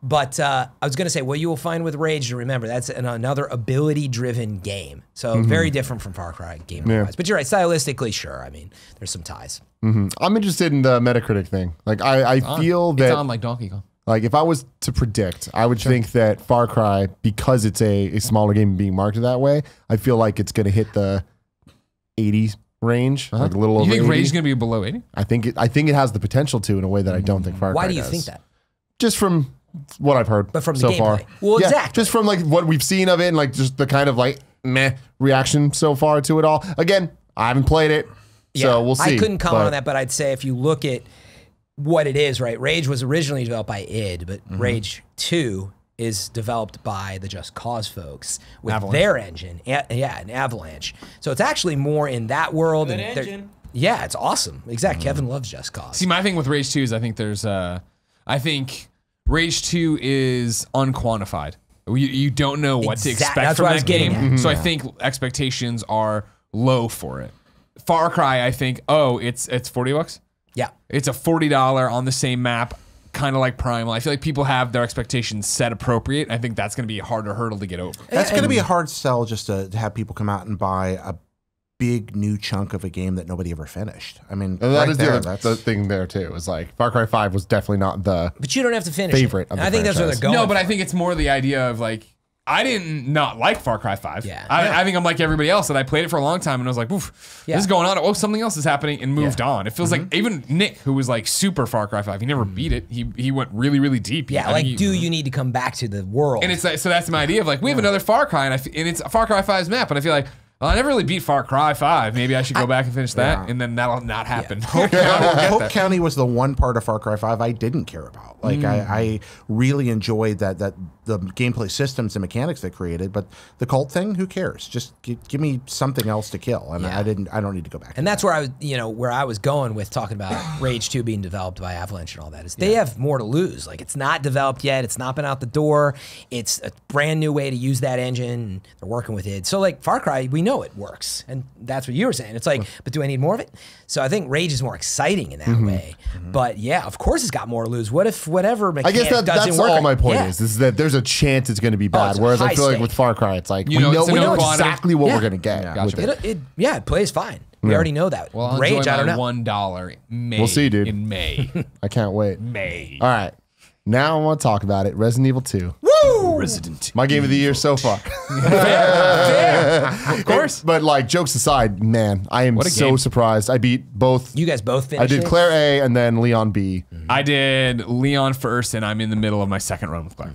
But I was going to say, what you will find with Rage, to remember, that's another ability-driven game. So very different from Far Cry game-wise. But you're right, stylistically, sure. I mean, there's some ties. I'm interested in the Metacritic thing. Like I feel that It's on like Donkey Kong. like if I was to predict, I would think that Far Cry, because it's a smaller game being marketed that way, I feel like it's going to hit the 80s range, like a little over You think 80. Rage is going to be below 80? I think it has the potential to in a way that I don't think Far Cry Why do you does. think that? Just from what I've heard, But from the so far. gameplay. Well, Yeah, exactly. just from like what we've seen of it, and like just the kind of like meh reaction so far to it all. Again, I haven't played it, so we'll see. I couldn't comment but- on that, but I'd say if you look at what it is, right? Rage was originally developed by id, but Rage 2 is developed by the Just Cause folks with Avalanche. their engine. An Avalanche. So it's actually more in that world. Good and they're- engine. Yeah, it's awesome. Exactly. Kevin loves Just Cause. See, my thing with Rage 2 is I think there's, I think Rage 2 is unquantified. You don't know what to Exact- expect that's from what I that was getting game. at. So I think expectations are low for it. Far Cry, I think, it's $40. yeah. It's a $40 on the same map, kind of like Primal. I feel like people have their expectations set appropriate. I think that's going to be a harder hurdle to get over. That's going to be a hard sell just to have people come out and buy a big new chunk of a game that nobody ever finished. I mean, And that right is there, the thing there too. Is like Far Cry 5 was definitely not the But you don't have to finish favorite it. of the I think that's where they're franchise. going. No, but I think it's more the idea of like, I didn't not like Far Cry 5. Yeah. I think I'm like everybody else that I played it for a long time and I was like, oof, Yeah. this is going on. Oh, something else is happening and moved on. It feels like even Nick, who was like super Far Cry 5, he never beat it. He went really, really deep. Yeah, I like, think do you need to come back to the world? And it's like, so that's my idea of like, we have another Far Cry and it's Far Cry 5's map. And I feel like, well, I never really beat Far Cry 5. Maybe I should go back and finish that. And then that'll not happen. Hope County was the one part of Far Cry 5 I didn't care about. Like I really enjoyed that the gameplay systems and mechanics they created, but the cult thing, who cares? Just give me something else to kill, and I don't need to go back. And that's where I was going with talking about Rage 2 being developed by Avalanche and all that is they have more to lose. Like it's not developed yet. It's not been out the door. It's a brand new way to use that engine. They're working with it. So like Far Cry, we know it works. And that's what you were saying. It's like, but do I need more of it? So I think Rage is more exciting in that way. But yeah, of course it's got more to lose. What if whatever I mechanic guess doesn't that's work? all my point Yeah. is that there's a chance it's going to be bad. it's a Whereas I high feel like stake. with Far Cry, it's like You we know, know, it's a we know no quantity. exactly what Yeah. we're going to get. Gotcha. With it. It plays fine. We already know that. Well, I'll Rage, enjoy I don't my know. $1 May. We'll see, dude. In May. I can't wait. May. All right. Now I want to talk about it. Resident Evil 2. Resident. My game of the year so far. Of course. But like jokes aside, man, I am What a so game. surprised. I beat both. You guys both I finished did it? Claire A and then Leon B. I did Leon first, and I'm in the middle of my second run with Claire.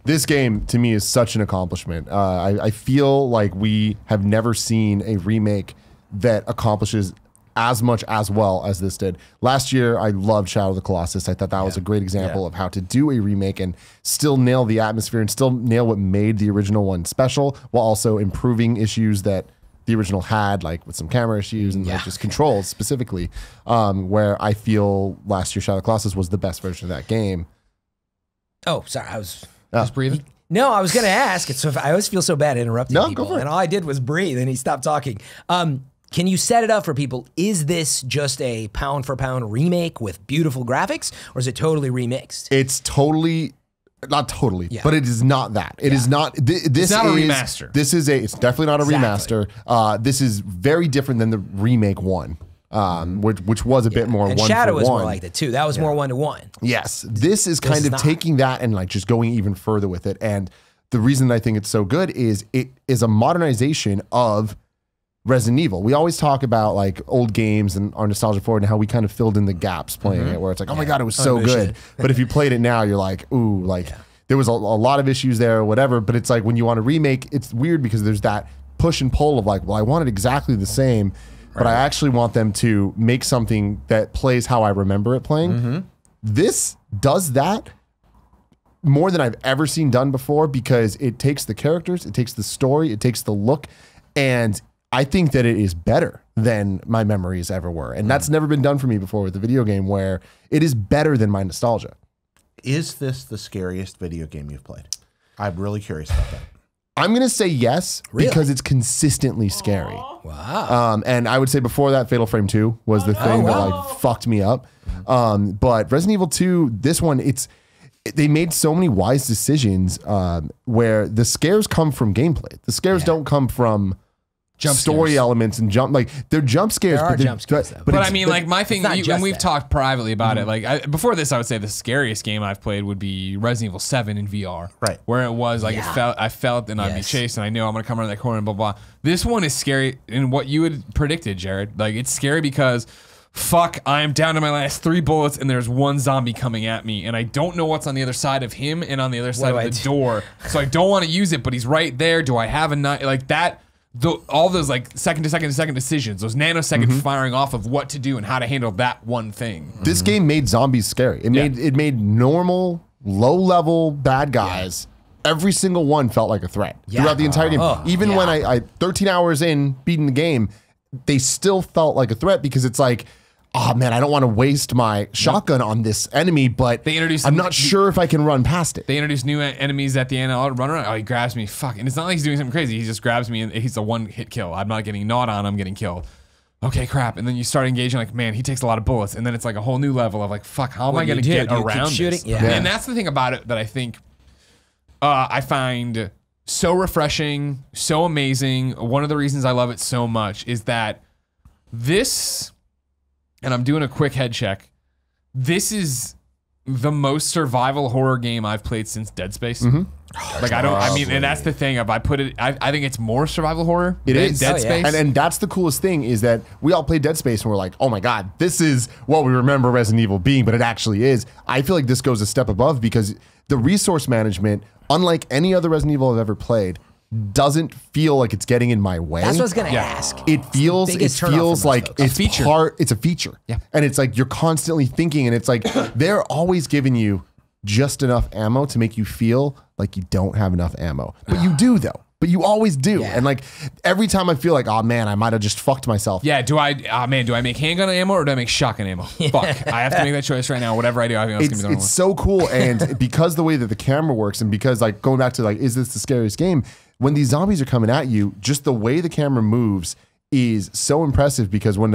This game to me is such an accomplishment. I feel like we have never seen a remake that accomplishes as much as well as this did. Last year, I loved Shadow of the Colossus. I thought that was a great example of how to do a remake and still nail the atmosphere and still nail what made the original one special while also improving issues that the original had, like with some camera issues and like just controls specifically, where I feel last year Shadow of the Colossus was the best version of that game. Oh, sorry. I was... Just breathing. No, I was going to ask. I always feel so bad interrupting No, people. go for it. And all I did was breathe and he stopped talking. Can you set it up for people? Is this just a pound for pound remake with beautiful graphics or is it totally remixed? It's totally, not totally, Yeah. but it is not that. It is not. This not a is remaster. This is it's definitely not a Exactly. remaster. This is very different than the remake one, which was a bit more And one Shadow for was one. more like that too. That was more 1-to-1. Yes, this is kind is of not. taking that and like just going even further with it. And the reason I think it's so good is it is a modernization of Resident Evil. We always talk about like old games and our nostalgia for it and how we kind of filled in the gaps playing it, where it's like, oh my God, it was so good. But if you played it now, you're like, ooh, like there was a lot of issues there or whatever. But it's like when you want to remake, it's weird because there's that push and pull of like, well, I want it exactly the same, but I actually want them to make something that plays how I remember it playing. This does that more than I've ever seen done before because it takes the characters, it takes the story, it takes the look, and I think that it is better than my memories ever were. And that's never been done for me before with a video game where it is better than my nostalgia. Is this the scariest video game you've played? I'm really curious about that. I'm going to say yes because it's consistently scary. Wow. And I would say before that, Fatal Frame 2 was the thing that like fucked me up. But Resident Evil 2, this one, they made so many wise decisions where the scares come from gameplay. The scares don't come from story scares. elements and they're jump scares. There are but they're- jump scares, though. But I it's- mean, like my thing, not when just we've that. talked privately about it, like before this, I would say the scariest game I've played would be Resident Evil 7 in VR. Right. Where it was like I felt and I'd be Yes. chased and I know I'm gonna come around that corner and blah blah. This one is scary in what you had predicted, Jared. Like it's scary because fuck, I am down to my last 3 bullets and there's one zombie coming at me and I don't know what's on the other side of him and on the other side do of I the do? door. So I don't want to use it, but he's right there. Do I have a knife? Like that. all those like second to second decisions, those nanosecond firing off of what to do and how to handle that one thing. This game made zombies scary. It made normal, low level bad guys. Every single one felt like a threat throughout the entire game. Even when I 13 hours in beating the game, they still felt like a threat because it's like, oh man, I don't want to waste my shotgun on this enemy, but I'm not sure if I can run past it. They introduce new enemies at the end. I'll run around. Oh, he grabs me. Fuck. And it's not like he's doing something crazy. He just grabs me and he's a one-hit kill. I'm not getting gnawed on. I'm getting killed. Okay, crap. And then you start engaging like, man, he takes a lot of bullets. And then it's like a whole new level of like, fuck, how am I going to get around this? Yeah. And that's the thing about it that I think I find so refreshing, so amazing. One of the reasons I love it so much is that this... And I'm doing a quick head check. This is the most survival horror game I've played since Dead Space. Like and that's the thing. If I put it, I think it's more survival horror. It is Dead Space, and that's the coolest thing is that we all played Dead Space and we're like, oh my god, this is what we remember Resident Evil being, but it actually is. I feel like this goes a step above because the resource management, unlike any other Resident Evil I've ever played, doesn't feel like it's getting in my way. That's what I was gonna ask. It feels like it's a feature. Yeah. And it's like you're constantly thinking, and it's like they're always giving you just enough ammo to make you feel like you don't have enough ammo. But you do though. But you always do. Yeah. And like every time I feel like, oh man, I might have just fucked myself. Yeah, do I make handgun ammo or do I make shotgun ammo? Fuck. I have to make that choice right now. Whatever I do, I think it's gonna be it's so cool. And because the way that the camera works, and because like going back to like, is this the scariest game? When these zombies are coming at you, just the way the camera moves is so impressive because when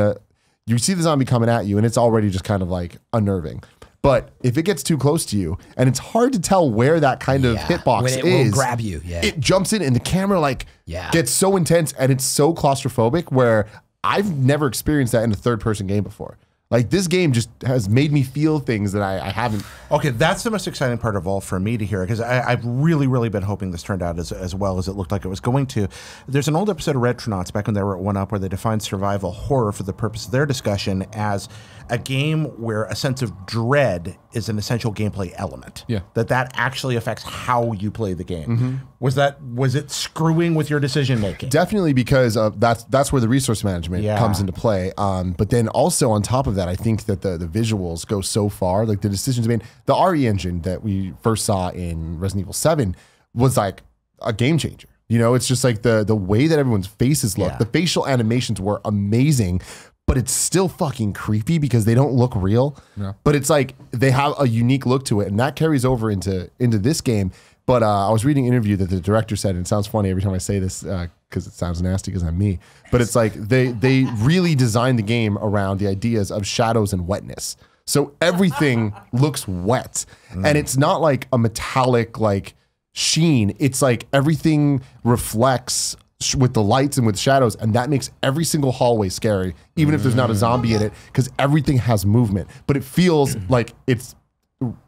you see the zombie coming at you and it's already just kind of like unnerving. But if it gets too close to you and it's hard to tell where that kind of hitbox when it is, will grab you. Yeah. It jumps in and the camera like gets so intense and it's so claustrophobic where I've never experienced that in a third person game before. Like this game just has made me feel things that I haven't. Okay, that's the most exciting part of all for me to hear because I've really, really been hoping this turned out as well as it looked like it was going to. There's an old episode of Retronauts back when they were at 1UP where they defined survival horror for the purpose of their discussion as a game where a sense of dread is an essential gameplay element. Yeah. That actually affects how you play the game. Was it screwing with your decision making? Definitely, because that's where the resource management comes into play. But then also on top of that, I think that the visuals go so far. Like the decisions made, the RE engine that we first saw in Resident Evil 7 was like a game changer. You know, it's just like the way that everyone's faces look. The facial animations were amazing. But it's still fucking creepy because they don't look real. Yeah. But it's like they have a unique look to it, and that carries over into this game. But I was reading an interview that the director said, and it sounds funny every time I say this because it sounds nasty because I'm me. But it's like they really designed the game around the ideas of shadows and wetness. So everything looks wet, and it's not like a metallic like sheen. It's like everything reflects with the lights and with shadows, and that makes every single hallway scary, even if there's not a zombie in it, because everything has movement, but it feels like it's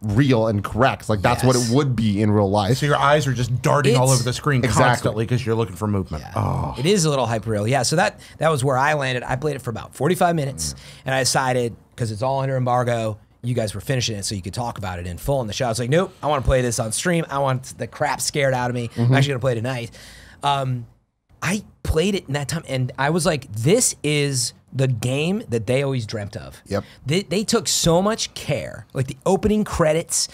real and correct. Like that's what it would be in real life. So your eyes are just darting all over the screen constantly because you're looking for movement. Yeah. Oh. It is a little hyper real. Yeah, so that was where I landed. I played it for about 45 minutes, and I decided, because it's all under embargo, you guys were finishing it so you could talk about it in full on the show. I was like, nope, I want to play this on stream. I want the crap scared out of me. I'm actually going to play tonight. I played it in that time, and I was like, this is the game that they always dreamt of. Yep. They took so much care. Like the opening credits,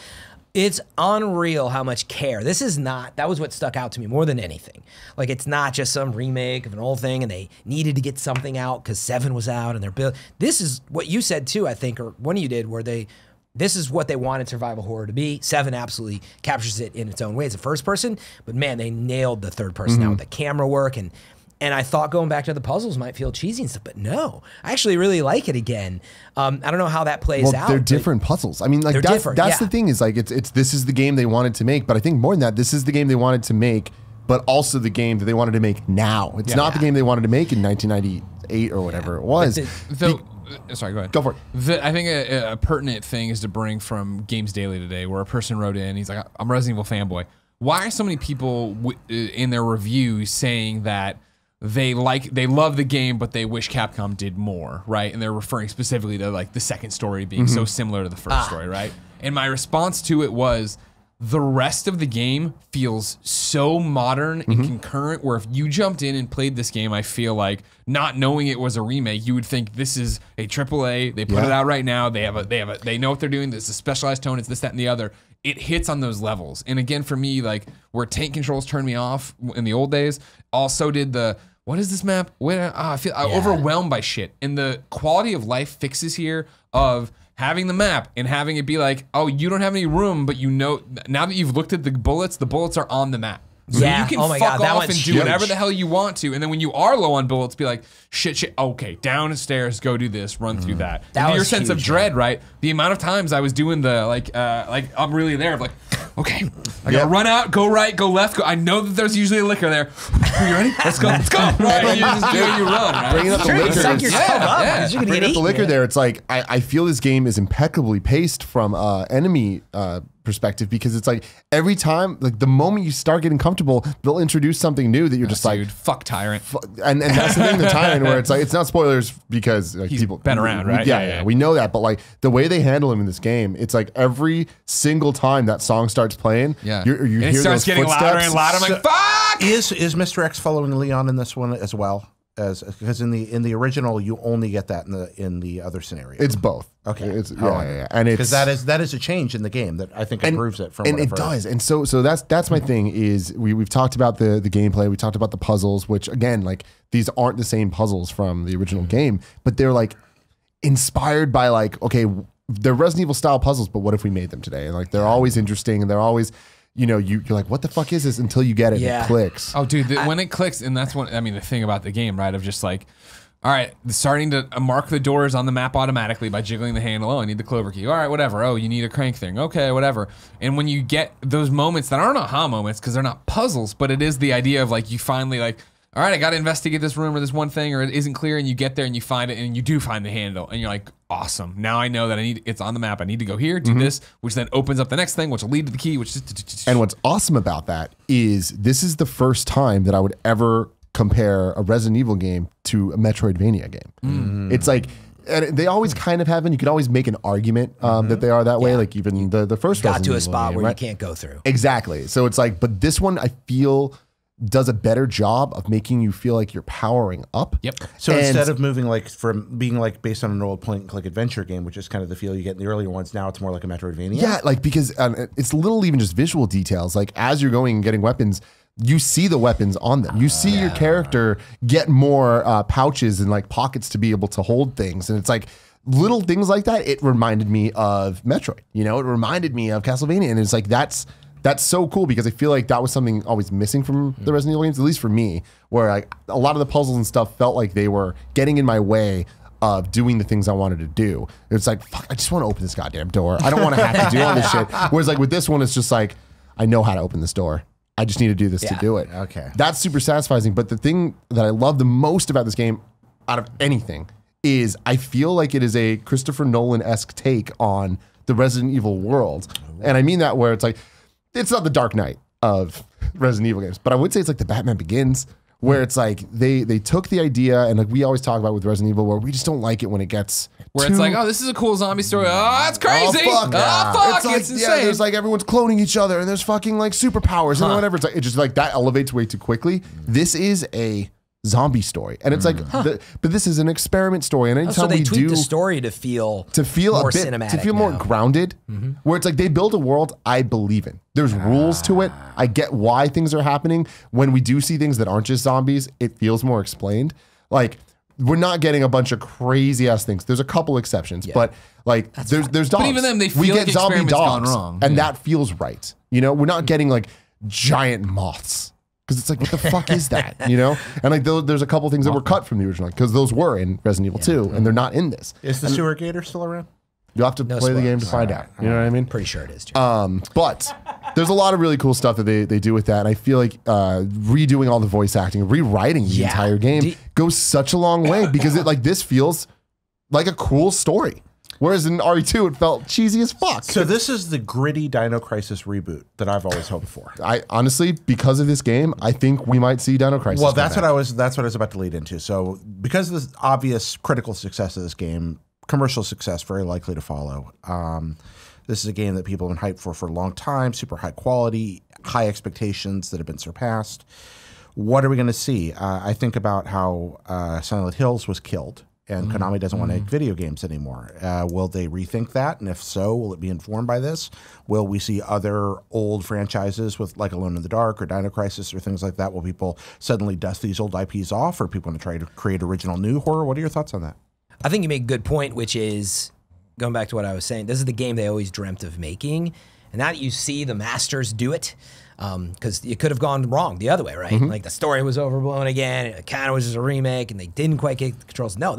it's unreal how much care. This is not, that was what stuck out to me more than anything. Like it's not just some remake of an old thing and they needed to get something out because 7 was out and they're built. This is what you said too, I think, or one of you did, where this is what they wanted survival horror to be. 7 absolutely captures it in its own way as a first person, but man, they nailed the third person out with the camera work. And I thought going back to the puzzles might feel cheesy and stuff, but no, I actually really like it again. I don't know how that plays out. They're different puzzles. I mean, like that's the thing is like, it's this is the game they wanted to make, but I think more than that, this is the game they wanted to make, but also the game that they wanted to make now. It's not the game they wanted to make in 1998 or whatever it was. Sorry, go ahead. Go for it. I think a pertinent thing is to bring from Games Daily today, where a person wrote in, he's like, I'm a Resident Evil fanboy. Why are so many people in their reviews saying that they love the game, but they wish Capcom did more, right? And they're referring specifically to like the second story being so similar to the first story, right? And my response to it was, the rest of the game feels so modern and concurrent, where if you jumped in and played this game, I feel like, not knowing it was a remake, you would think this is a AAA. They put it out right now. They know what they're doing. There's a specialized tone. It's this, that, and the other. It hits on those levels. And again, for me, like where tank controls turned me off in the old days, also did the, what is this map? I feel overwhelmed by shit. And the quality of life fixes here of having the map and having it be like, oh, you don't have any room, but you know, now that you've looked at the bullets are on the map. So you can fuck off and do whatever the hell you want to. And then when you are low on bullets, be like, shit, okay, downstairs, go do this, run through that. And your sense of dread, right? The amount of times I was doing the, like I'm really there, of like, okay, I gotta run out, go right, go left, go. I know that there's usually a liquor there. Are you ready? Let's go. Right? And you just do it, you run, right? Bringing up the liquor. Psych yourself up, 'cause you're gonna Bringing get up the eaten. liquor there, it's like, I feel this game is impeccably paced from enemy perspective, because it's like every time, like the moment you start getting comfortable, they'll introduce something new that you're just like, fuck Tyrant. and that's the thing, the Tyrant, where it's like, it's not spoilers because like, He's people been around, right? Yeah, we know that, but like the way they handle him in this game, it's like every single time that song starts playing, you and hear it starts those getting footsteps. louder and louder. I'm like, fuck! Is Mr. X following Leon in this one as well? Because in the original you only get that in the other scenario. It's both. Okay. It's and it's because that is a change in the game that I think improves it from and what it I've heard. does. And so that's my thing is we've talked about the gameplay, we talked about the puzzles, which again, like these aren't the same puzzles from the original game, but they're like inspired by like, okay, they're Resident Evil style puzzles, but what if we made them today? And like they're always interesting, and they're always, you know, you're like, what the fuck is this, until you get it and it clicks. Oh, dude, when it clicks, and that's what I mean, the thing about the game, right? Of just like, all right, starting to mark the doors on the map automatically by jiggling the handle. Oh, I need the clover key. All right, whatever. Oh, you need a crank thing. Okay, whatever. And when you get those moments that aren't aha moments because they're not puzzles, but it is the idea of like you finally like, all right, I got to investigate this room or this one thing, or it isn't clear, and you get there and you find it, and you do find the handle, and you're like, awesome. Now I know that it's on the map. I need to go here, do this, which then opens up the next thing, which will lead to the key. And what's awesome about that is this is the first time that I would ever compare a Resident Evil game to a Metroidvania game. It's like, and they always kind of have, and you could always make an argument that they are that way. Like even the first got Resident to a Evil spot game, where right? you can't go through. Exactly. So it's like, but this one I feel does a better job of making you feel like you're powering up. Yep. So And- instead of moving like from being like based on an old point and click adventure game, which is kind of the feel you get in the earlier ones, now it's more like a Metroidvania. Yeah, like because it's little even just visual details. Like as you're going and getting weapons, you see the weapons on them. You see your character get more pouches and like pockets to be able to hold things. And it's like little things like that. It reminded me of Metroid. You know, it reminded me of Castlevania. And it's like that's so cool, because I feel like that was something always missing from the Resident Evil games, at least for me, where like a lot of the puzzles and stuff felt like they were getting in my way of doing the things I wanted to do. It's like, fuck, I just want to open this goddamn door. I don't want to have to do all this shit. Whereas like with this one, it's just like, I know how to open this door. I just need to do this to do it. Okay. That's super satisfying. But the thing that I love the most about this game out of anything is I feel like it is a Christopher Nolan-esque take on the Resident Evil world. And I mean that where it's like, it's not the Dark Knight of Resident Evil games, but I would say it's like the Batman Begins, where it's like they took the idea, and like we always talk about with Resident Evil, where we just don't like it when it gets Where it's like, oh, this is a cool zombie story. Oh, that's crazy. Oh, fuck. It's like, insane. yeah, there's like everyone's cloning each other, and there's fucking like superpowers and whatever. It's like, it just like that elevates way too quickly. This is a zombie story, and it's like, but this is an experiment story, and anytime So they we tweaked do the story to feel more a bit cinematic, to feel more now. grounded, where it's like they build a world I believe in. There's rules to it. I get why things are happening. When we do see things that aren't just zombies, it feels more explained. Like we're not getting a bunch of crazy ass things. There's a couple exceptions, but like there's dogs. even then, they we feel get like zombie experiments gone dogs, wrong. and Yeah. that feels right. You know, we're not getting like giant moths. Because it's like, what the fuck is that? You know? And like there's a couple things that were cut from the original, because those were in Resident Evil 2, and they're not in this. Is the sewer gator still around? You'll have to play the game to find out. You know what I mean? Pretty sure it is. Too. But there's a lot of really cool stuff that they do with that. And I feel like redoing all the voice acting, rewriting the entire game goes such a long way, because it like this feels like a cool story. Whereas in RE2, it felt cheesy as fuck. So this is the gritty Dino Crisis reboot that I've always hoped for. I honestly, because of this game, I think we might see Dino Crisis. Well, that's what I was about to lead into. So because of the obvious critical success of this game, commercial success very likely to follow. This is a game that people have been hyped for a long time, super high quality, high expectations that have been surpassed. What are we going to see? I think about how Silent Hills was killed, and Konami doesn't want to make video games anymore. Will they rethink that? And if so, will it be informed by this? Will we see other old franchises with like Alone in the Dark or Dino Crisis or things like that? Will people suddenly dust these old IPs off, or people want to try to create original new horror? What are your thoughts on that? I think you make a good point, which is, going back to what I was saying, this is the game they always dreamt of making. And now that you see the masters do it, because it could have gone wrong the other way, right? Like the story was overblown again, it kind of was just a remake, and they didn't quite get the controls. No,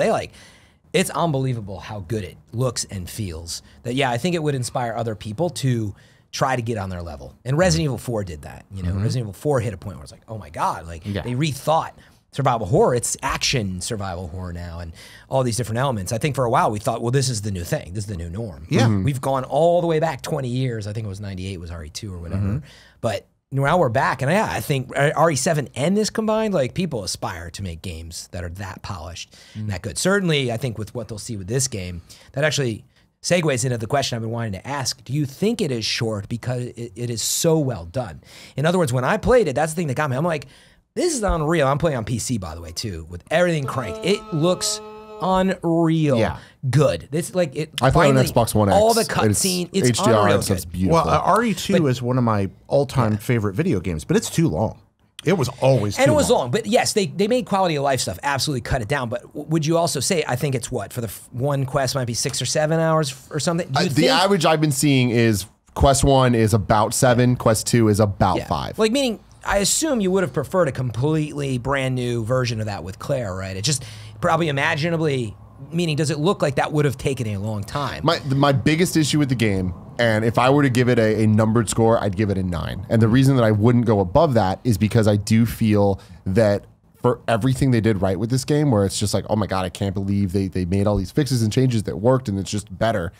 it's unbelievable how good it looks and feels. That, yeah, I think it would inspire other people to try to get on their level. And Resident Evil 4 did that. You know, Resident Evil 4 hit a point where it's like, oh my God, like they rethought survival horror. It's action survival horror now, and all these different elements. I think for a while we thought, well, this is the new thing. This is the new norm. Yeah. We've gone all the way back 20 years. I think it was 98 was RE2 or whatever. But now we're back, and I think RE7 and this combined, like, people aspire to make games that are that polished and that good. Certainly, I think with what they'll see with this game, that actually segues into the question I've been wanting to ask. Do you think it is short because it is so well done? In other words, when I played it, that's the thing that got me. I'm like, this is unreal. I'm playing on PC, by the way, too, with everything cranked. It looks unreal good. This like it. I play on Xbox One X. All the cutscene, it's HDR unreal and stuff's good. beautiful. Well, RE2 is one of my all-time favorite video games, but it's too long. It was always too long. And it was long, but yes, they made quality of life stuff, absolutely cut it down. But would you also say, I think it's what, for the one quest might be 6 or 7 hours or something? The average I've been seeing is Quest 1 is about 7, Quest 2 is about 5. Like, meaning, I assume you would have preferred a completely brand new version of that with Claire, right? It just probably imaginably, meaning, does it look like that would have taken a long time? My biggest issue with the game, and if I were to give it a numbered score, I'd give it a 9. And the reason that I wouldn't go above that is because I do feel that for everything they did right with this game, where it's just like, oh my God, I can't believe they made all these fixes and changes that worked, and it's just better.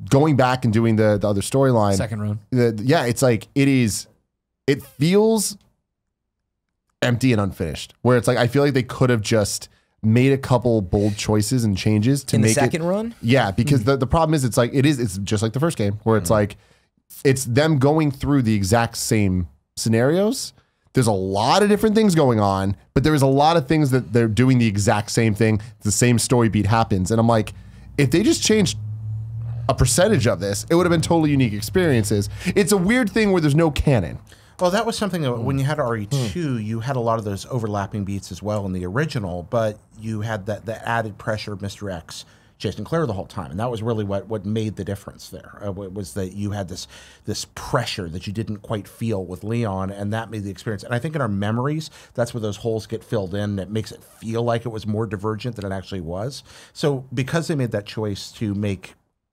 Going back and doing the other storyline. Second run. It's like, it feels empty and unfinished, where it's like, I feel like they could have just made a couple bold choices and changes to in make the second run. Yeah, because the problem is, it's just like the first game, where it's like, it's them going through the exact same scenarios. There's a lot of different things going on, but there's a lot of things that they're doing the exact same thing. The same story beat happens. And I'm like, if they just changed a percentage of this, it would have been totally unique experiences. It's a weird thing where there's no canon. Well, that was something that when you had RE2, you had a lot of those overlapping beats as well in the original, but you had the added pressure of Mr. X chasing Claire the whole time, and that was really what made the difference there. Was that you had this pressure that you didn't quite feel with Leon, and that made the experience. And I think in our memories, that's where those holes get filled in. That makes it feel like it was more divergent than it actually was. So because they made that choice to make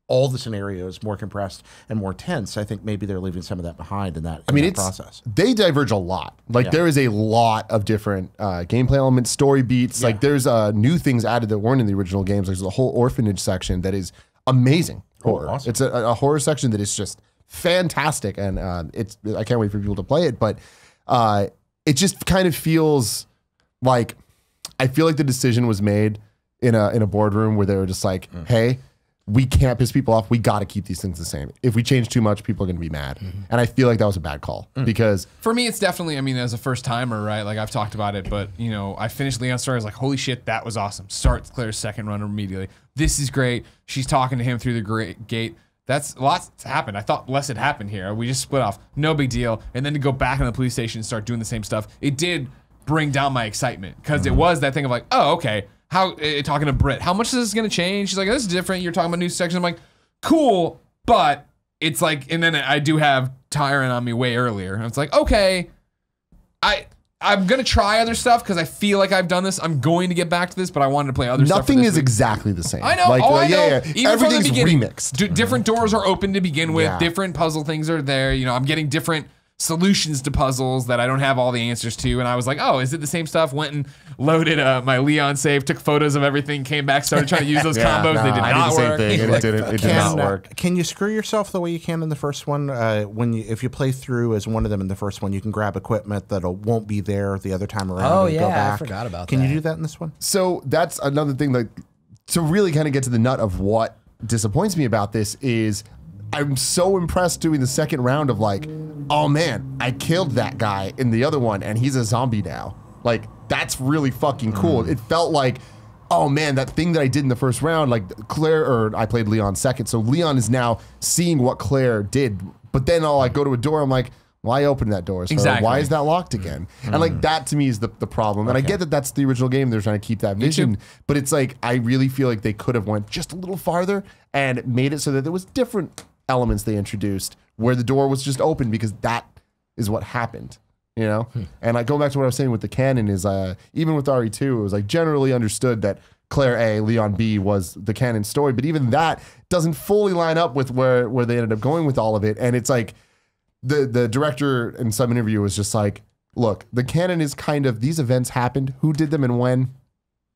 all the scenarios more compressed and more tense, I think maybe they're leaving some of that behind in that process. They diverge a lot. Like, there is a lot of different gameplay elements, story beats. Like, there's new things added that weren't in the original games. There's a whole orphanage section that is amazing horror. Awesome. It's a horror section that is just fantastic, and I can't wait for people to play it. But it just kind of feels like, I feel like the decision was made in a boardroom where they were just like, hey, we can't piss people off. We got to keep these things the same. If we change too much, people are going to be mad. And I feel like that was a bad call because for me, it's definitely, I mean, as a first timer, right? Like, I've talked about it, but you know, I finished Leon's story. I was like, holy shit, that was awesome. Start Claire's second run immediately. This is great. She's talking to him through the gate. That's lots happened. I thought less had happened here. We just split off. No big deal. And then to go back in the police station and start doing the same stuff, it did bring down my excitement because it was that thing of like, oh, okay. How talking to Britt, how much is this going to change? She's like, this is different. You're talking about new section. I'm like, cool, but it's like, and then I do have Tyrant on me way earlier. And it's like, okay, I'm going to try other stuff because I feel like I've done this. I'm going to get back to this, but I wanted to play other stuff. Nothing is exactly the same. Oh, I know. I know. Yeah. Even Everything's from the beginning, remixed. Different doors are open to begin with. Different puzzle things are there. You know, I'm getting different solutions to puzzles that I don't have all the answers to, and I was like, oh, is it the same stuff? Went and loaded my Leon save, took photos of everything, came back, started trying to use those combos. They did not work. Thing, and it did not work. Can you screw yourself the way you can in the first one? If you play through as one of them in the first one, you can grab equipment that won't be there the other time around. Oh, and go yeah, back. I forgot about that. Can you do that in this one? So that's another thing, like, to really kind of get to the nut of what disappoints me about this is I'm so impressed doing the second round of like, oh man, I killed that guy in the other one and he's a zombie now. Like, that's really fucking cool. It felt like, oh man, that thing that I did in the first round, like Claire, or I played Leon second, so Leon is now seeing what Claire did. But then I'll like go to a door, I'm like, why open that door? So Exactly. why is that locked again? And like that to me is the problem. And I get that that's the original game. They're trying to keep that vision, but it's like, I really feel like they could have went just a little farther and made it so that there was different elements they introduced where the door was just open because that is what happened. You know, and like going back to what I was saying with the canon is even with RE2, it was like generally understood that Claire A, Leon B was the canon story, but even that doesn't fully line up with where they ended up going with all of it. And it's like the director in some interview was just like, look, the canon is kind of these events happened, who did them and when.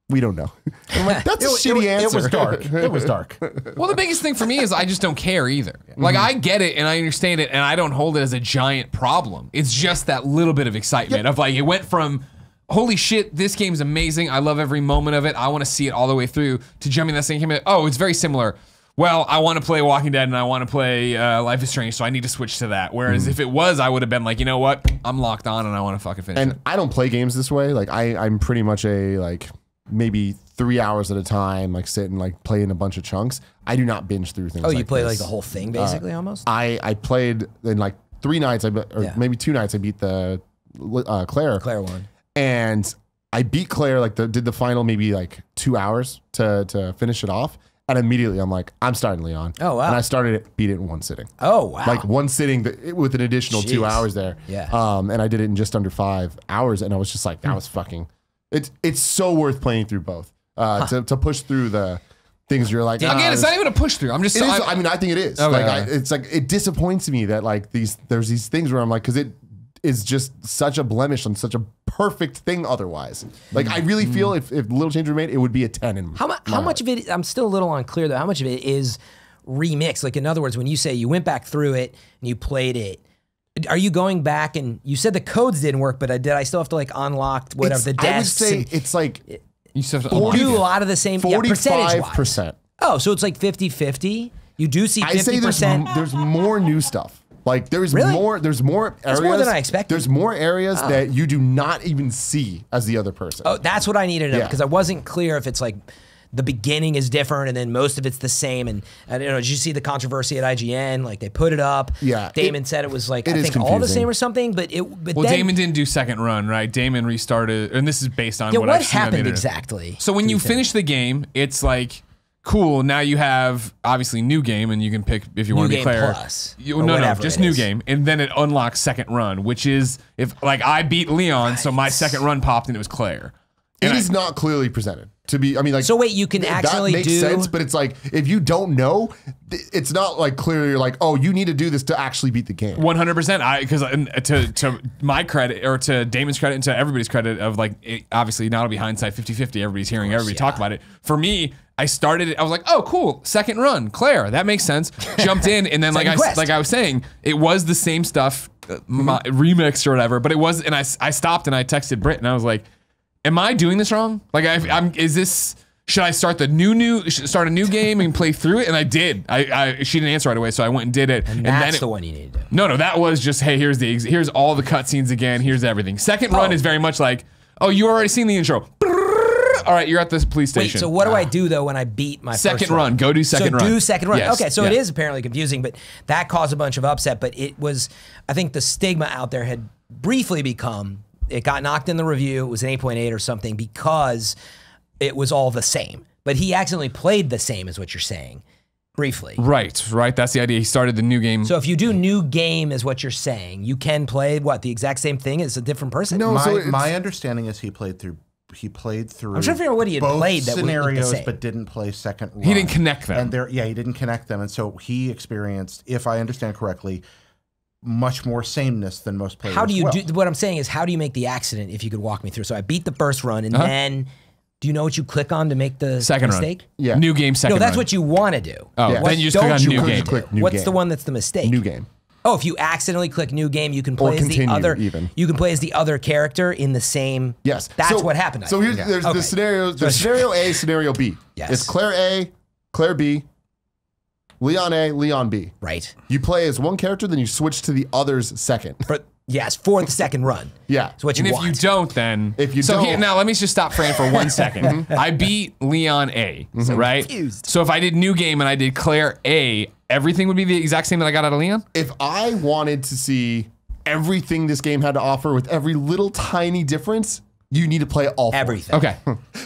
We don't know. I'm like, that's a shitty answer. It was dark. It was dark. Well, the biggest thing for me is I just don't care either. Like, I get it and I understand it and I don't hold it as a giant problem. It's just that little bit of excitement of like, it went from, holy shit, this game's amazing. I love every moment of it. I want to see it all the way through to jumping that same game. Oh, it's very similar. Well, I want to play Walking Dead and I want to play Life is Strange, so I need to switch to that. Whereas if it was, I would have been like, you know what? I'm locked on and I want to fucking finish it. And I don't play games this way. Like I'm pretty much a like maybe 3 hours at a time, like sit and like play in a bunch of chunks. I do not binge through things. Oh, you like play this. like the whole thing basically almost? I played in like 3 nights, maybe 2 nights. I beat the Claire one. and I beat Claire. Like did the final maybe like 2 hours to finish it off, and immediately I'm like, I'm starting Leon. Oh wow! And I started it, beat it in one sitting. Oh wow! Like one sitting with an additional 2 hours there. Yeah. And I did it in just under 5 hours, and I was just like, that was fucking. It's so worth playing through both. To push through the things you're like. Again, it's not even a push through. I'm just. It is, I mean, I think it is. Okay, like, it's like it disappoints me that like there's these things where I'm like, because it is just such a blemish on such a perfect thing otherwise. Like I really feel if little change were made, it would be a 10 in How much of it? I'm still a little unclear though. How much of it is remixed? Like in other words, when you say you went back through it and you played it. Are you going back and you said the codes didn't work, but did I still have to like unlock whatever the desks? I would say it's like You still have to You unlock do it. a lot of the same 45%. Oh, so it's like 50-50? You do see 50%? I say there's more new stuff. Like there's Really? more areas. That's more than I expected. There's more areas that you do not even see as the other person. Oh, that's what I needed to know Yeah. because I wasn't clear if it's like the beginning is different and then most of it's the same. And I don't know, did you see the controversy at IGN? Like they put it up. Yeah. Damon said it was like, it I is think all the confusing. same or something, but Well, then, Damon didn't do second run, right? Damon restarted, and this is based on yeah, what what I've seen on the happened internet. exactly? So when you finish the game, it's like, cool, now you have obviously new game, and you can pick if you want to be Game Claire. Plus, No, or whatever just it new is. game, and then it unlocks second run, which is if like I beat Leon, so my second run popped and it was Claire. It is not clearly presented to be. I mean, like So wait, you can actually that makes do sense, but it's like if you don't know, it's not like clearly you're like, oh, you need to do this to actually beat the game. 100%. Because to my credit, or to Damon's credit, and to everybody's credit of like, obviously now it'll be hindsight 50-50. Everybody's hearing everybody talk about it. For me, I started it. I was like, oh, cool, second run, Claire. That makes sense. Jumped in, and then like I was saying, it was the same stuff, remixed or whatever. But it was, and I stopped and I texted Britt and I was like, am I doing this wrong? Like, is this? Should I start start a new game and play through it? And I did. She didn't answer right away, so I went and did it. and then that's the one you need to do. No, that was just, hey, here's all the cutscenes again. Here's everything. Second run is very much like, oh, you already seen the intro. All right, you're at this police Wait, station. so what do I do though when I beat my Second first run. Go do second run. So do second run. Yes, Okay, so it yeah. is apparently confusing, but that caused a bunch of upset. But it was, I think the stigma out there had briefly become, it got knocked in the review, it was an 8.8 or something because it was all the same. But he accidentally played the same is what you're saying, briefly. Right. That's the idea. He started the new game. So if you do new game is what you're saying, you can play what, the exact same thing as a different person? No, so it's- My understanding is he played through. I'm trying to figure out what he had both played that would look the scenarios, same. but didn't play second run. He didn't connect them. And he didn't connect them, and so he experienced, if I understand correctly, much more sameness than most players. How do you will. do, what I'm saying is, how do you make the accident, if you could walk me through? So I beat the first run, and then, do you know what you click on to make the Second run. mistake? Yeah. New game, second No, that's run. what you want to do. Oh, Yeah. then you just click on Don't new you game. click new What's game. the one that's the mistake? New game. Oh, if you accidentally click new game, you can play as the continue, other. even. You can play as the other character in the same. Yes. That's So- what happened. I So think. here's there's Okay. the scenario. There's scenario A, scenario B. Yes. It's Claire A, Claire B, Leon A, Leon B. Right. You play as one character, then you switch to the other's second. But yes, for the second run. Yeah. That's what you And want. if you don't, then If you so don't- here, now let me just stop Fran for 1 second. I beat Leon A, right? Confused. So if I did new game and I did Claire A, everything would be the exact same that I got out of Leon. If I wanted to see everything this game had to offer with every little tiny difference, you need to play all four. Everything. Okay,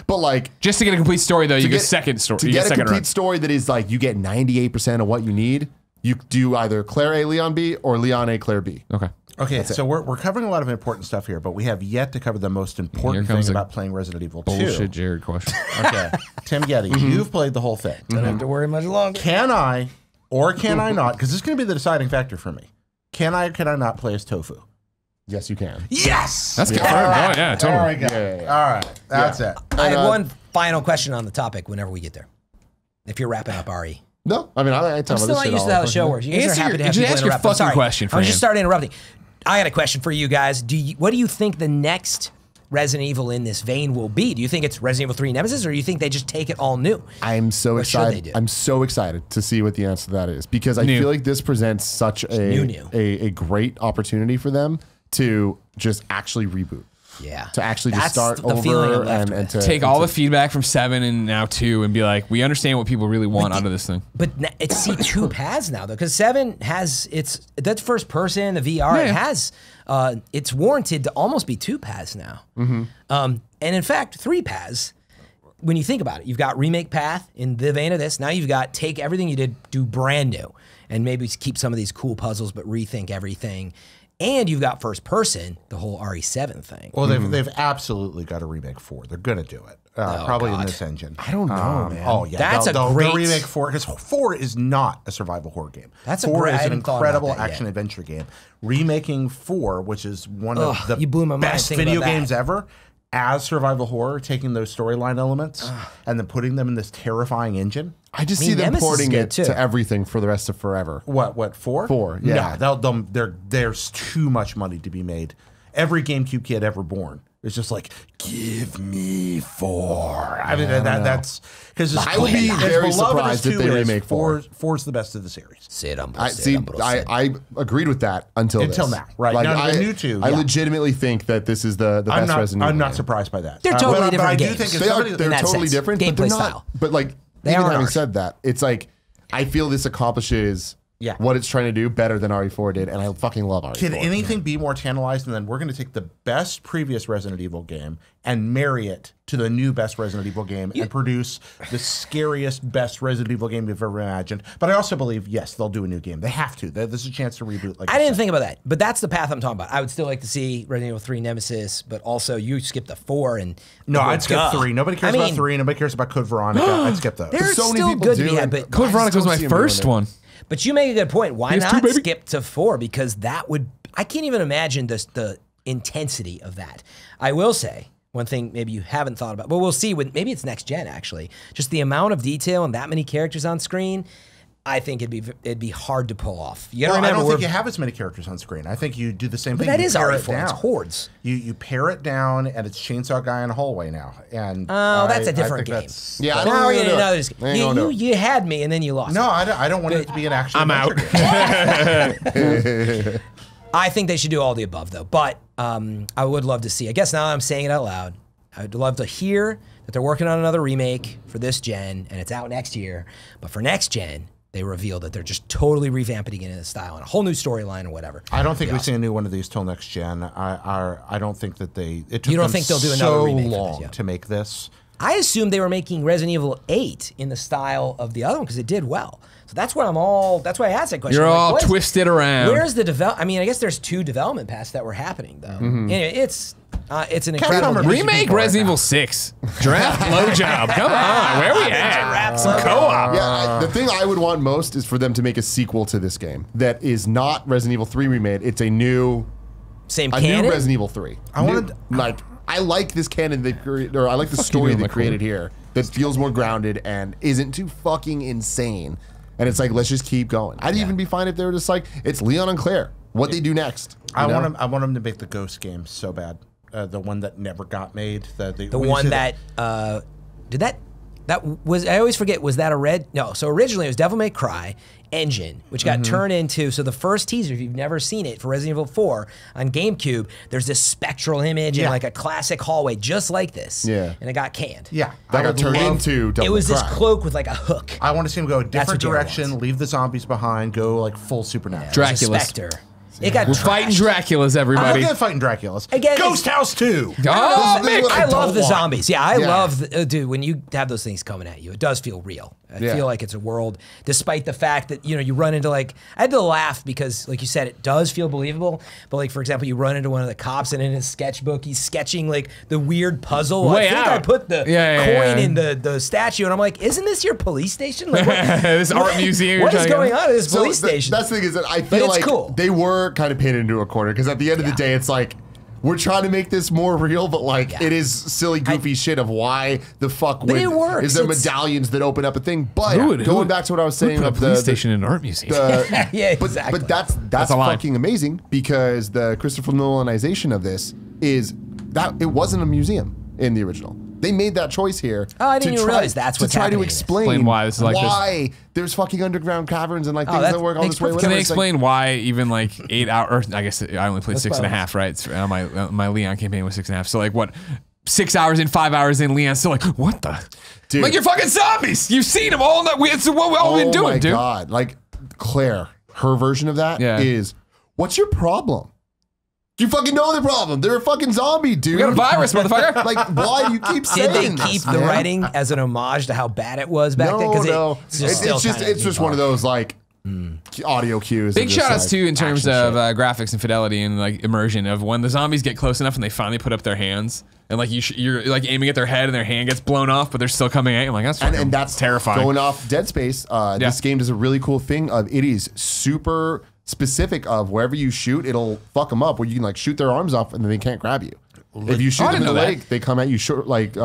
But like just to get a complete story though, you get get- second story. to You get get a second complete run. story that is like you get 98% of what you need, you do either Claire A, Leon B, or Leon A, Claire B. Okay. Okay, so we're covering a lot of important stuff here, but we have yet to cover the most important comes thing a about playing Resident Evil 2. Bullshit Jared question. Okay, Tim Getty, you've played the whole thing. Don't have to worry much longer. Can I or can I not? Because this is going to be the deciding factor for me. Can I or can I not play as Tofu? Yes, you can. Yes! That's confirmed. Oh, yeah, totally. There we go. Yeah, yeah, yeah. All right, that's it. I have And, one final question on the topic whenever we get there. If you're wrapping up, Ari. No, I mean I talk I'm about still this not shit used all to how the the show time. works. You guys Answer are happy your- to have just people ask your interrupt. I'm fucking sorry. question, I was Fran. just starting interrupting. I got a question for you guys. What do you think the next Resident Evil in this vein will be? Do you think it's Resident Evil 3 Nemesis, or do you think they just take it all new? I'm so What should they excited. do? I'm so excited to see what the answer to that is because I New. feel like this presents such new. a great opportunity for them to just actually reboot. Yeah. To actually That's just start the feeling I'm over left and with. to Take all the feedback from 7 and now 2 and be like, we understand what people really want out of this thing. But it's see two paths now though, because 7 has that's first person, the VR. It Yeah. has it's warranted to almost be 2 paths now, and in fact 3 paths. When you think about it, you've got remake path in the vein of this. Now you've got take everything you did, do brand new, and maybe keep some of these cool puzzles, but rethink everything. And you've got first person, the whole RE7 thing. Well, they've absolutely got to remake 4. They're going to do it. Probably in God. this engine. I don't know, man. Oh, yeah. That's they'll a great- remake 4, because 4 is not a survival horror game. That's a 4 great- I is an hadn't thought about incredible that yet. action adventure game. Remaking 4, which is one of Ugh, the you blew my mind best thinking video about that. games ever, as survival horror, taking those storyline elements and then putting them in this terrifying engine. I just I mean, see them Nemesis is porting good, it too. to everything for the rest of forever. What 4? 4, yeah. No, there's too much money to be made. Every GameCube kid ever born is just like, give me 4. I mean, that's because I would be very surprised if they remake 4. 4's the best of the series. I agreed with that until now, right? Like, Now, the I, new 2, I yeah. legitimately think that this is the best Resident Evil I'm not game. surprised by that. They're totally but different I do games. think if They are, somebody, they're that totally sense. different, but they're Gameplay not. style. But like, They even aren't having ours. said that, it's like I feel this accomplishes Yeah. what it's trying to do better than RE4 did, and I fucking love RE4. can anything be more tantalizing than we're going to take the best previous Resident Evil game and marry it to the new best Resident Evil game and produce the scariest best Resident Evil game you've ever imagined? But I also believe, yes, they'll do a new game. They have to. This is a chance to reboot. Like I didn't think about that, but that's the path I'm talking about. I would still like to see Resident Evil 3 Nemesis, but also you skipped the 4 and No, I'd skip duh. 3. Nobody cares I about mean, 3. Nobody cares about Code Veronica. I'd skip those. They're So many still people good to do, be had, and but Code I Veronica was don't my see 'em doing first it. one. But you make a good point. Why He has not 2, baby. skip to 4? Because that would, I can't even imagine the intensity of that. I will say one thing maybe you haven't thought about, but we'll see when maybe it's next gen actually. Just the amount of detail and that many characters on screen, I think it'd be hard to pull off. You gotta Well, I remember don't think we're- you have as many characters on screen. I think you do the same but thing. that You is pare already it for it's down. hordes. You pare it down, and it's Chainsaw Guy in a hallway now. And Oh, that's a a different game. Yeah, I don't Now know we're what getting to do. another disc- I ain't gonna do it. you had me and then you lost. No, me. I don't want it to be an action. I'm out. I think they should do all the above, though. But I would love to see. I guess now I'm saying it out loud. I'd love to hear that they're working on another remake for this gen, and it's out next year. But for next gen, they reveal that they're just totally revamping it in the style and a whole new storyline or whatever. I don't think we see a new one of these till next gen. I don't think that they. It took You don't them think they'll do another so remake for this, long yeah. to make this. I assumed they were making Resident Evil 8 in the style of the other one because it did well. So that's what that's why I asked that question. You're I'm like, all what is- twisted around. Where's the I mean, I guess there's 2 development paths that were happening though. Anyway, it's an incredible Capcom game. Remake Resident Evil 6. Draft blowjob. Come on. Where we at? Some co-op. Yeah, the thing I would want most is for them to make a sequel to this game that is not Resident Evil 3 remade. It's a new Same new canon. Resident Evil 3. I like this canon they created, or I like the story doing, they Michael? created here that feels more grounded and isn't too fucking insane. And it's like, let's just keep going. I'd even be fine if they were just like, it's Leon and Claire. What they do next? I you know? want them to make the Ghost game so bad. The one that never got made. The one that did that I always forget, was that a red? No. So originally it was Devil May Cry engine, which got turned into, so the first teaser, if you've never seen it, for Resident Evil 4 on GameCube, there's this spectral image and like a classic hallway just like this. Yeah. And it got canned. Yeah. That got turned into Devil It was May this Cry. cloak with like a hook. I want to see him go a different what Jared direction, wants. leave the zombies behind, go like full supernatural. It was a Dracula's. Spectre. It got We're fighting trashed. Draculas, I'm everybody. not fighting Draculas. Again, Ghost House 2. Oh, This is what I love don't the want. zombies. Yeah, I Yeah. love, dude, when you have those things coming at you, it does feel real. I Yeah. feel like it's a world, despite the fact that, you run into I had to laugh because, like you said, it does feel believable. But, like, for example, you run into one of the cops and in his sketchbook, he's sketching, like, the weird puzzle. Way I think out. I put the Yeah, coin yeah. in the statue, and I'm like, isn't this your police station? Like, This art museum you're What is trying to going go- on at this So police station? that's the thing is that I But feel it's like cool. they were kind of painted into a corner because at the end of the day, it's like we're trying to make this more real, but like it is silly, goofy shit of why the fuck But it works. is there It's- medallions that open up a thing? But Who would- going back to what I was saying Put a of police the station in an art museum. Yeah, but, exactly. But that's a line. fucking amazing because the Christopher Nolanization of this is that it wasn't a museum in the original. They made that choice here. Oh, I didn't to even try, realize that's what's to try happening to in this. explain Explain why this is like this. why there's fucking underground caverns and like things that that work all makes this way. perfect Can they whatever. It's like- explain why even like 8 hours? I guess I only played Let's 6.5, right? It's, my Leon campaign was 6.5. So like what? 6 hours in, 5 hours in, Leon's still like, what the? Dude. Like you're fucking zombies. You've seen them all night. It's what we've all been Oh doing, my dude. god! Like Claire, her version of that is, Yeah. what's your problem? You fucking know the problem. They're a fucking zombie, dude. We got a virus, motherfucker. Like, why do you keep saying Did they this, keep the man? writing as an homage to how bad it was back then? No, no. It's just One of those like audio cues. Big of just, shout outs like, too in terms action of shit. graphics and fidelity and like immersion of when the zombies get close enough and they finally put up their hands and like you're like aiming at their head and their hand gets blown off but they're still coming at you. I'm like and that's terrifying. Going off Dead Space, this game does a really cool thing of it is super specific of wherever you shoot, it'll fuck them up where you can like shoot their arms off and then they can't grab you. If you shoot I them in didn't the know that. leg, they come at you short, like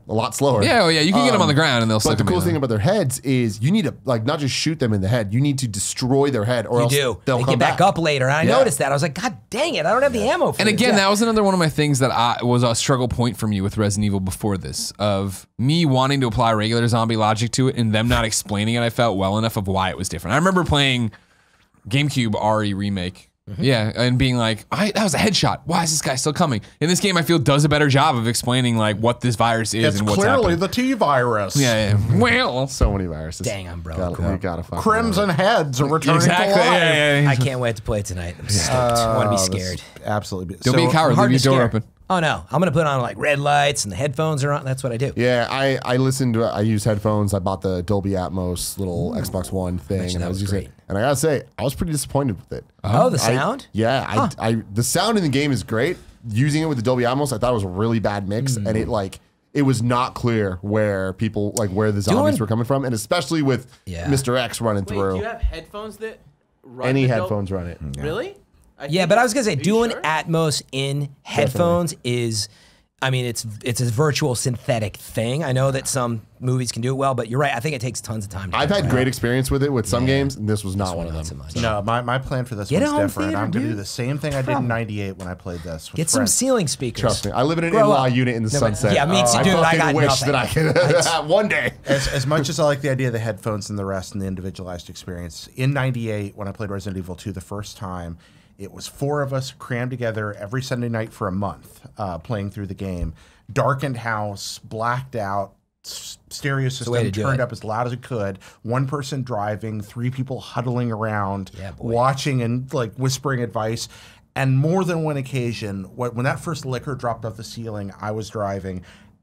a lot slower. Yeah, oh yeah, you can get them on the ground and they'll still But the come cool in. thing about their heads is you need to like not just shoot them in the head, you need to destroy their head or You else do. they'll They come get back up later. And I Yeah. noticed that. I was like, God dang it, I don't have the ammo for And this. again, Yeah. that was another one of my things that was a struggle point for me with Resident Evil before this, of me wanting to apply regular zombie logic to it and them not explaining it. I felt well enough of why it was different. I remember playing GameCube RE remake. Yeah, and being like, that was a headshot. Why is this guy still coming? In this game, I feel does a better job of explaining like what this virus is It's and what's clearly happening. the T virus. Yeah. Well, So many viruses. Dang, I'm broke. We gotta fucking Crimson heads are returning exactly. to life. Yeah. I can't wait to play it tonight. I'm stoked. I want to be this- scared. Absolutely. Don't be a coward. Hard Leave to your door scare. open. Oh no, I'm gonna put on like red lights and the headphones are on. That's what I do. Yeah, I listened to it. I use headphones. I bought the Dolby Atmos little Xbox One thing, and that I was was using great. it. And I gotta say, I was pretty disappointed with it. Oh, the sound? The sound in the game is great. Using it with the Dolby Atmos, I thought it was a really bad mix, and it was not clear where the zombies were coming from, and especially with Yeah. Mr. X running Wait, through. do you have headphones that run Any the headphones run it. Really? Yeah, think but I was gonna say are you doing sure? Atmos in headphones is, I mean, it's a virtual synthetic thing. I know that some movies can do it well, but you're right. I think it takes tons of time. To I've get had right. great experience with it with some games, and this was not one of them. Not so much. No, my plan for this Get one's a home different. theater, I'm going to do dude. the same thing I did in '98 when I played this. With Get some friends. ceiling speakers. Trust me, I live in an Grow in-law up. unit in the No, but- sunset. yeah, me too, dude. I fucking got wish nothing. that I could one day. As much as I like the idea of the headphones and the rest and the individualized experience, in '98 when I played Resident Evil 2 the first time, it was 4 of us crammed together every Sunday night for a month, playing through the game. Darkened house, blacked out, stereo way system to do turned it. up as loud as it could. 1 person driving, 3 people huddling around, Yeah, boy. watching and like whispering advice. And more than one occasion, when that first liquor dropped off the ceiling, I was driving,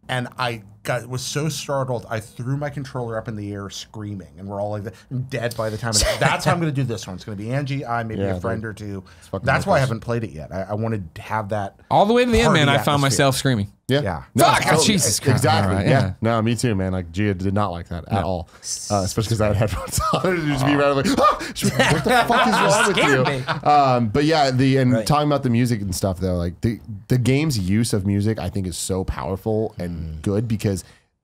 and I was so startled, I threw my controller up in the air screaming, and we're all like dead by the time. That's how I'm going to do this one. It's going to be Angie, maybe Yeah, a friend dude. or two. fucking That's why I reckless. haven't played it yet. I wanted to have that All the way to the end, party man. I found atmosphere. myself screaming. Yeah. Yeah. Fuck, Jesus Christ. Exactly. All right, yeah. yeah. No, me too, man. Like Gia did not like that at all. Especially because I had headphones on. It'd just be right like, what the fuck is wrong with Scared you? me. But yeah, Right. talking about the music and stuff though, like the game's use of music, I think is so powerful and good because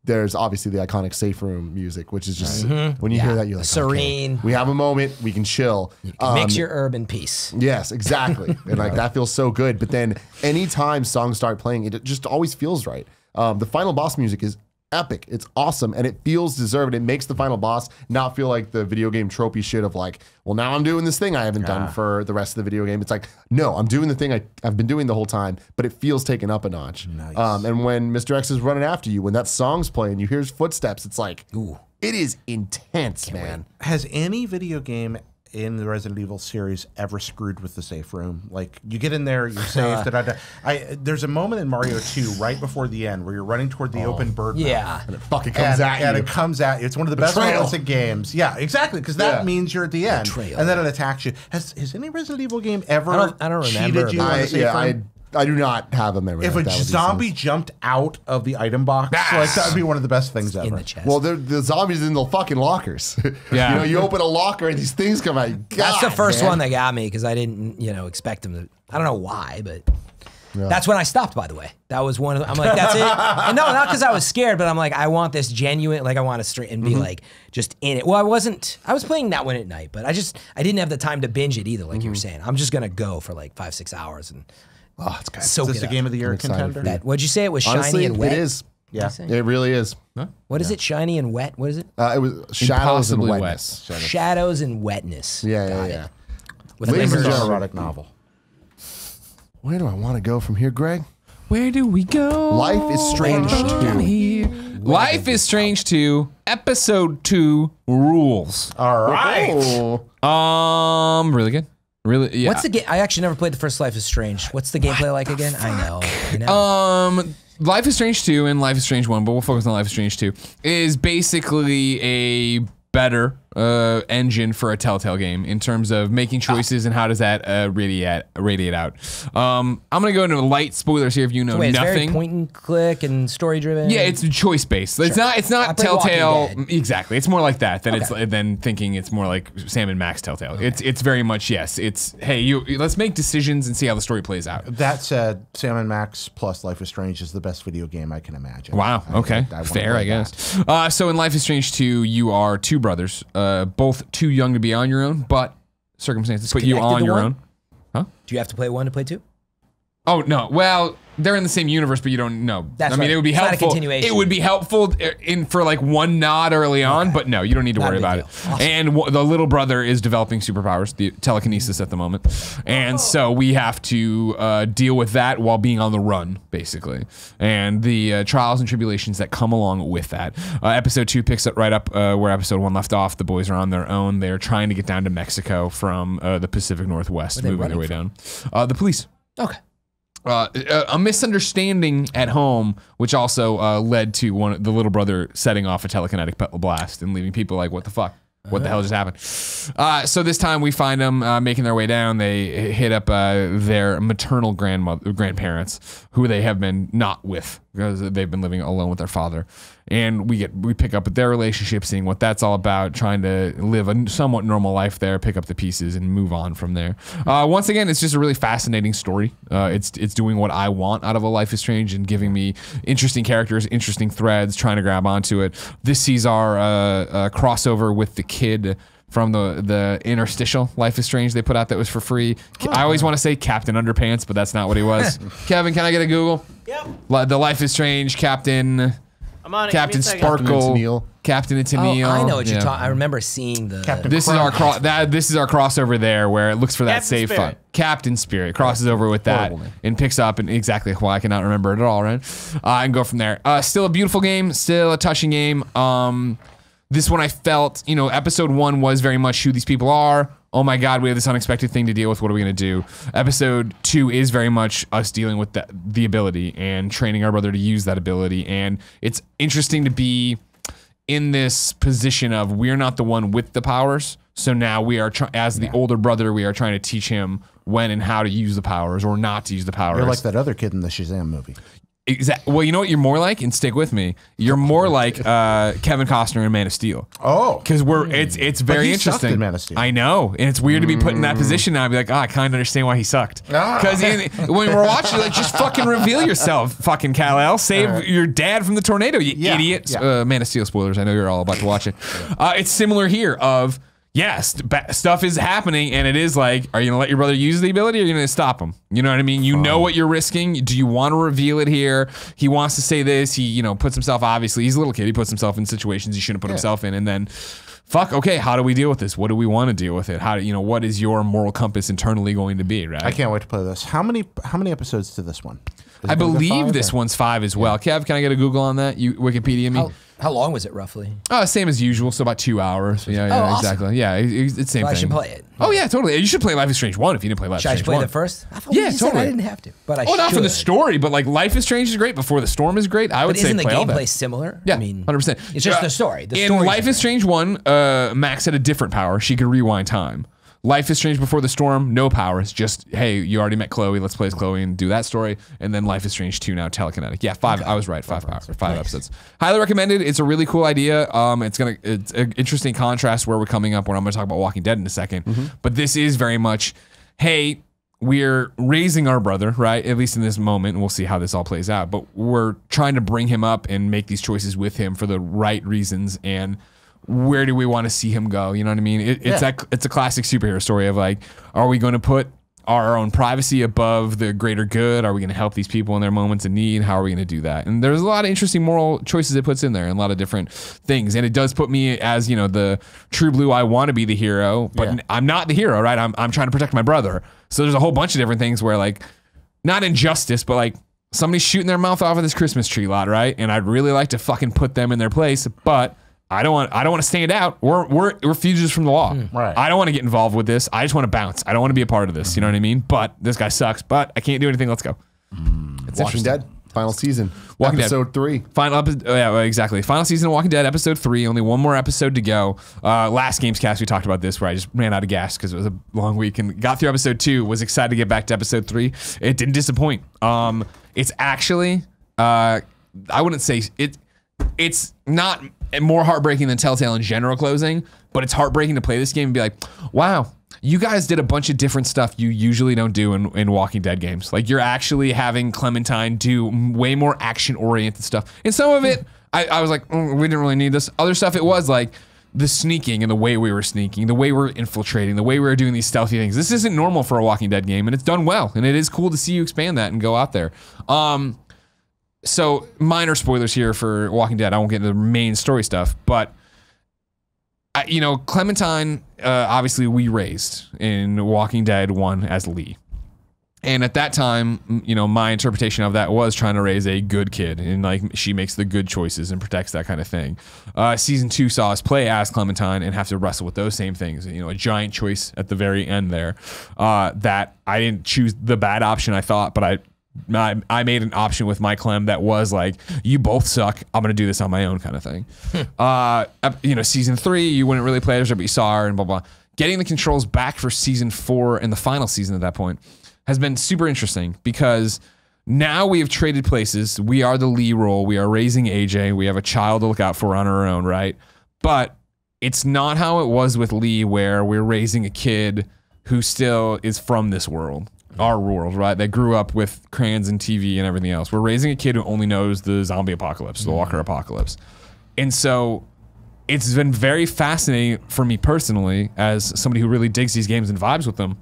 there's obviously the iconic safe room music, which is just when you hear that, you're like, Serene. okay, we have a moment, we can chill. Mix your urban peace. Yes, exactly. And like that feels so good. But then anytime songs start playing, it just always feels right. The final boss music is epic. It's awesome, and it feels deserved. It makes the final boss not feel like the video game tropey shit of like, well, now I'm doing this thing I haven't done for the rest of the video game. It's like, no, I'm doing the thing I've been doing the whole time, but it feels taken up a notch. Nice. And when Mr. X is running after you, when that song's playing, you hear his footsteps, it's like, ooh, it is intense, man. Has any video game in the Resident Evil series ever screwed with the safe room? Like, you get in there, you're safe. There's a moment in Mario 2 right before the end where you're running toward the open bird mouth, And it fucking comes at you. And it comes at you. It's one of the best Betrayal. moments in games. Yeah, exactly, because that means you're at the end. Betrayal. And then it attacks you. Has any Resident Evil game ever I don't remember, cheated you but- on the safe room? I do not have a memory. If like a that with these zombie things. jumped out of the item box, like that would be one of the best things in ever. the chest. Well, the zombies in the fucking lockers. Yeah. You know, you open a locker and these things come out. That's the God, first man. one that got me because I didn't, expect them to. I don't know why, but that's when I stopped. By the way, that was one of. I'm like, that's it. And no, not because I was scared, but I'm like, I want this genuine. Like, I want to straight and be like just in it. Well, I wasn't. I was playing that one at night, but I didn't have the time to binge it either. Like you were saying, I'm just gonna go for like 5-6 hours and. Oh, it's good. Soak Is this it the up. game of the year excited contender? for That what'd you say? It was Honestly, shiny and wet. it is. Yeah. It really is. What is it? Shiny and wet. What is it? It was shadows and Impossibly wet. wetness. Shadows and wetness. Yeah, Got yeah. it. With Ladies and lemurs. gentlemen. Erotic novel. Where do I want to go from here, Greg? Where do we go? Life is Strange from 2. here? Life is Strange 2, Episode 2 rules. All right. Oh. Really good. Really, yeah. What's the game? I actually never played the first Life is Strange. What's the gameplay like again? I know. Life is Strange 2 and Life is Strange 1, but we'll focus on Life is Strange 2, is basically a better engine for a Telltale game in terms of making choices and how does that radiate out. I'm gonna go into light spoilers here if you know Wait, it's very nothing. point and click and story driven. Yeah, it's choice based. It's I not played Walking Telltale. Dead. Exactly, it's more like that than Okay. it's than thinking it's more like Sam and Max Telltale. It's very much yes. It's hey, let's make decisions and see how the story plays out. That said, Sam and Max plus Life is Strange is the best video game I can imagine. Wow. Okay. I wanna Fair, play I guess. So in Life is Strange 2, you are two brothers, both too young to be on your own, but circumstances put you connected on to your one? own. Do you have to play one to play two? Oh no. Well, they're in the same universe, but you don't know. That's I mean, right. it would be It's not a helpful. continuation. It would be helpful for like one nod early on, but no, you don't need to Not a worry big about deal. it. Awesome. And the little brother is developing superpowers, the telekinesis at the moment, and so we have to deal with that while being on the run, basically, and the trials and tribulations that come along with that. Episode 2 picks it right up where Episode 1 left off. The boys are on their own. They're trying to get down to Mexico from the Pacific Northwest, they moving their way running down. The police. Okay. A misunderstanding at home, which also led to the little brother setting off a telekinetic blast and leaving people like, what the fuck? What the hell just happened? So this time we find them making their way down. They hit up their maternal grandparents, who they have been not with because they've been living alone with their father. And we pick up with their relationship, seeing what that's all about, trying to live a somewhat normal life there, pick up the pieces and move on from there. Once again, it's just a really fascinating story. It's doing what I want out of a Life is Strange and giving me interesting characters, interesting threads, trying to grab onto it. This sees our crossover with the kid from the interstitial Life is Strange they put out that was for free. I always want to say Captain Underpants, but that's not what he was. Kevin, can I get a Google? Yep. The Life is Strange Captain... I'm on it. Captain Give me a second. Sparkle, Captain and Oh, Tennille. I know what you're Yeah. talking. I remember seeing the. Captain This is our this is our crossover there, where it looks for that Captain save Spirit. fun. Captain Spirit crosses over with that Horrible name. and picks up and exactly why I cannot remember it at all, right? And go from there. Still a beautiful game, still a touching game. This one I felt, Episode 1 was very much who these people are. Oh my God, we have this unexpected thing to deal with. What are we going to do? Episode 2 is very much us dealing with the ability and training our brother to use that ability. And it's interesting to be in this position of we're not the one with the powers. So now we are, as the older brother, we are trying to teach him when and how to use the powers or not to use the powers. You're like that other kid in the Shazam movie. Exactly. Well, you know what you're more like, and stick with me. You're more like Kevin Costner in Man of Steel. Oh. Because it's very he sucked interesting. in Man of Steel. I know, and it's weird to be put in that position now. And be like, I kind of understand why he sucked. Because when we're watching, like, just fucking reveal yourself, fucking Kal-El. Save your dad from the tornado, you idiot. Yeah. Man of Steel spoilers. I know you're all about to watch it. It's similar here. yes, stuff is happening, and it is like, are you gonna let your brother use the ability, or are you gonna stop him? You know what I mean? You know what you're risking. Do you want to reveal it here? He wants to say this. He, puts himself, obviously, he's a little kid. He puts himself in situations he shouldn't put himself in, and then, fuck, okay, how do we deal with this? What do we want to deal with it? How do what is your moral compass internally going to be, right? I can't wait to play this. How many episodes to this one? I believe this one's 5 as well. Kev, can I get a Google on that? You Wikipedia me? How long was it roughly? Oh, same as usual, so about 2 hours. Yeah, awesome. exactly. Yeah, it's same Well, thing. I should play it. Oh yeah, totally. You should play Life is Strange 1 if you didn't play Life Should I is Strange play 1. it first? I thought Yeah, you said totally. I didn't have to, but I should. Oh, not for the story, but like Life is Strange is great. Before the Storm is great. I would But say isn't the play all that. gameplay similar? Yeah, I mean, 100%. It's just the story. The in story's Life is different. Strange 1, Max had a different power. She could rewind time. Life is Strange Before the Storm, no powers. Just, hey, you already met Chloe. Let's play as Chloe and do that story. And then Life is Strange 2 now, telekinetic. Yeah, 5. I was right. 5 episodes. Highly recommended. It's a really cool idea. It's an interesting contrast where we're coming up when I'm going to talk about Walking Dead in a second. But this is very much, hey, we're raising our brother, right? At least in this moment, and we'll see how this all plays out. But we're trying to bring him up and make these choices with him for the right reasons. And where do we want to see him go? You know what I mean? It's a classic superhero story of like, are we going to put our own privacy above the greater good? Are we going to help these people in their moments of need? How are we going to do that? And there's a lot of interesting moral choices it puts in there and a lot of different things. And it does put me as, the true blue, I want to be the hero, but I'm not the hero, right? I'm trying to protect my brother. So there's a whole bunch of different things where like, not injustice, but like somebody's shooting their mouth off of this Christmas tree lot, right? And I'd really like to fucking put them in their place, but I don't want to stand out. We're fugitives from the law. Right. I don't want to get involved with this. I just want to bounce. I don't want to be a part of this. You know what I mean? But this guy sucks. But I can't do anything. Let's go. It's Walking Dead, final season, Walking episode 3. Final episode. Yeah, exactly. Final season of Walking Dead, episode 3. Only one more episode to go. Last Gamescast we talked about this where I just ran out of gas because it was a long week and got through episode 2. Was excited to get back to episode 3. It didn't disappoint. It's actually I wouldn't say it. It's not more heartbreaking than Telltale in general closing, but it's heartbreaking to play this game and be like, wow, you guys did a bunch of different stuff you usually don't do in Walking Dead games. Like you're actually having Clementine do way more action-oriented stuff. And some of it, I was like, we didn't really need this. Other stuff, it was like the sneaking and the way we were sneaking, the way we're infiltrating, the way we were doing these stealthy things. This isn't normal for a Walking Dead game, and it's done well. And it is cool to see you expand that and go out there. So minor spoilers here for Walking Dead. I won't get into the main story stuff, but Clementine, obviously we raised in Walking Dead 1 as Lee. And at that time, my interpretation of that was trying to raise a good kid and like she makes the good choices and protects that kind of thing. Season 2 saw us play as Clementine and have to wrestle with those same things. A giant choice at the very end there that I didn't choose the bad option, I thought, but I made an option with my Clem that was like, you both suck. I'm going to do this on my own kind of thing. Season 3, you wouldn't really play as her, but you saw her and blah, blah. Getting the controls back for season 4 and the final season at that point has been super interesting because now we have traded places. We are the Lee role. We are raising AJ. We have a child to look out for on our own, right? But it's not how it was with Lee where we're raising a kid who still is from this world. Our world, right? That grew up with crayons and TV and everything else. We're raising a kid who only knows the zombie apocalypse, the Walker apocalypse. And so it's been very fascinating for me personally, as somebody who really digs these games and vibes with them,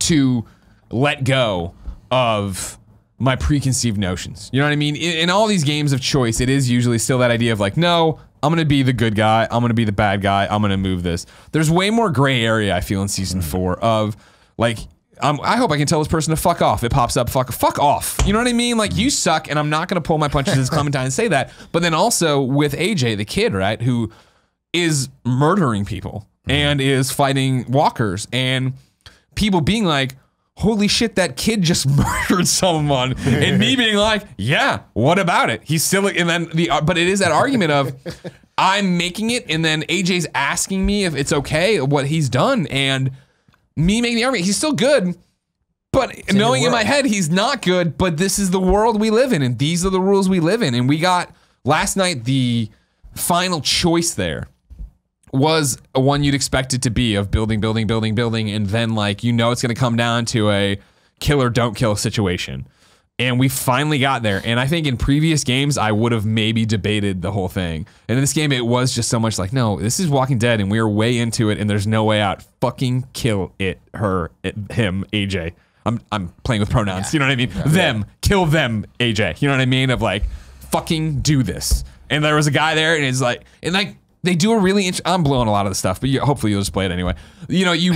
to let go of my preconceived notions. You know what I mean? In all these games of choice, it is usually still that idea of like, no, I'm going to be the good guy. I'm going to be the bad guy. I'm going to move this. There's way more gray area, I feel, in season 4 of like, I hope I can tell this person to fuck off. It pops up, fuck off. You know what I mean? Like, you suck, and I'm not going to pull my punches as Clementine and say that. But then also with AJ, the kid, right, who is murdering people and is fighting walkers, and people being like, holy shit, that kid just murdered someone. And me being like, yeah, what about it? He's still, and then but it is that argument of, I'm making it, and then AJ's asking me if it's okay, what he's done, and me making the argument, he's still good, but knowing in my head he's not good, but this is the world we live in, and these are the rules we live in. And we got, last night, the final choice there was a one you'd expect it to be of building, and then like, it's going to come down to a kill or don't kill situation. And we finally got there. And I think in previous games, I would have maybe debated the whole thing. And in this game, it was just so much like, no, this is Walking Dead and we're way into it and there's no way out. Fucking kill it, her, him, AJ. I'm playing with pronouns. You know what I mean? Them. Kill them, AJ. You know what I mean? Of like, fucking do this. And there was a guy there and it's like, they do a really I'm blowing a lot of the stuff, but hopefully you'll just play it anyway. You know, you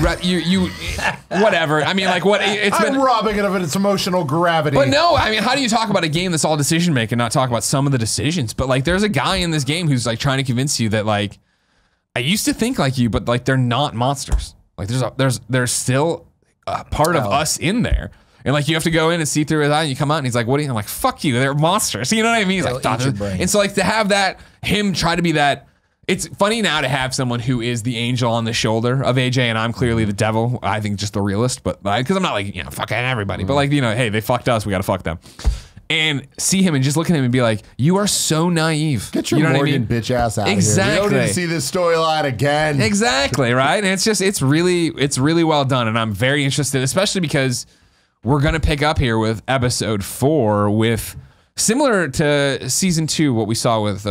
whatever. I mean, like what I'm robbing it of its emotional gravity. But no, I mean, how do you talk about a game that's all decision making, not talk about some of the decisions? But like, there's a guy in this game who's like trying to convince you that like, I used to think like you, but like they're not monsters. Like there's still a part of us in there. And like you have to go in and see through his eye and you come out and he's like, what are you? I'm like, fuck you, they're monsters. You know what I mean? He's like, and so like to have that, him try to be that. It's funny now to have someone who is the angel on the shoulder of AJ, and I'm clearly the devil. I think just the realist, but because I'm not like, you know, fucking everybody, but like, you know, hey, they fucked us, we gotta fuck them. And see him and just look at him and be like, you are so naive. Get your you know Morgan bitch ass out exactly. Here. We don't need to see this storyline again. Exactly, right? And it's really well done, and I'm very interested, especially because we're gonna pick up here with episode 4 with. Similar to season 2, what we saw with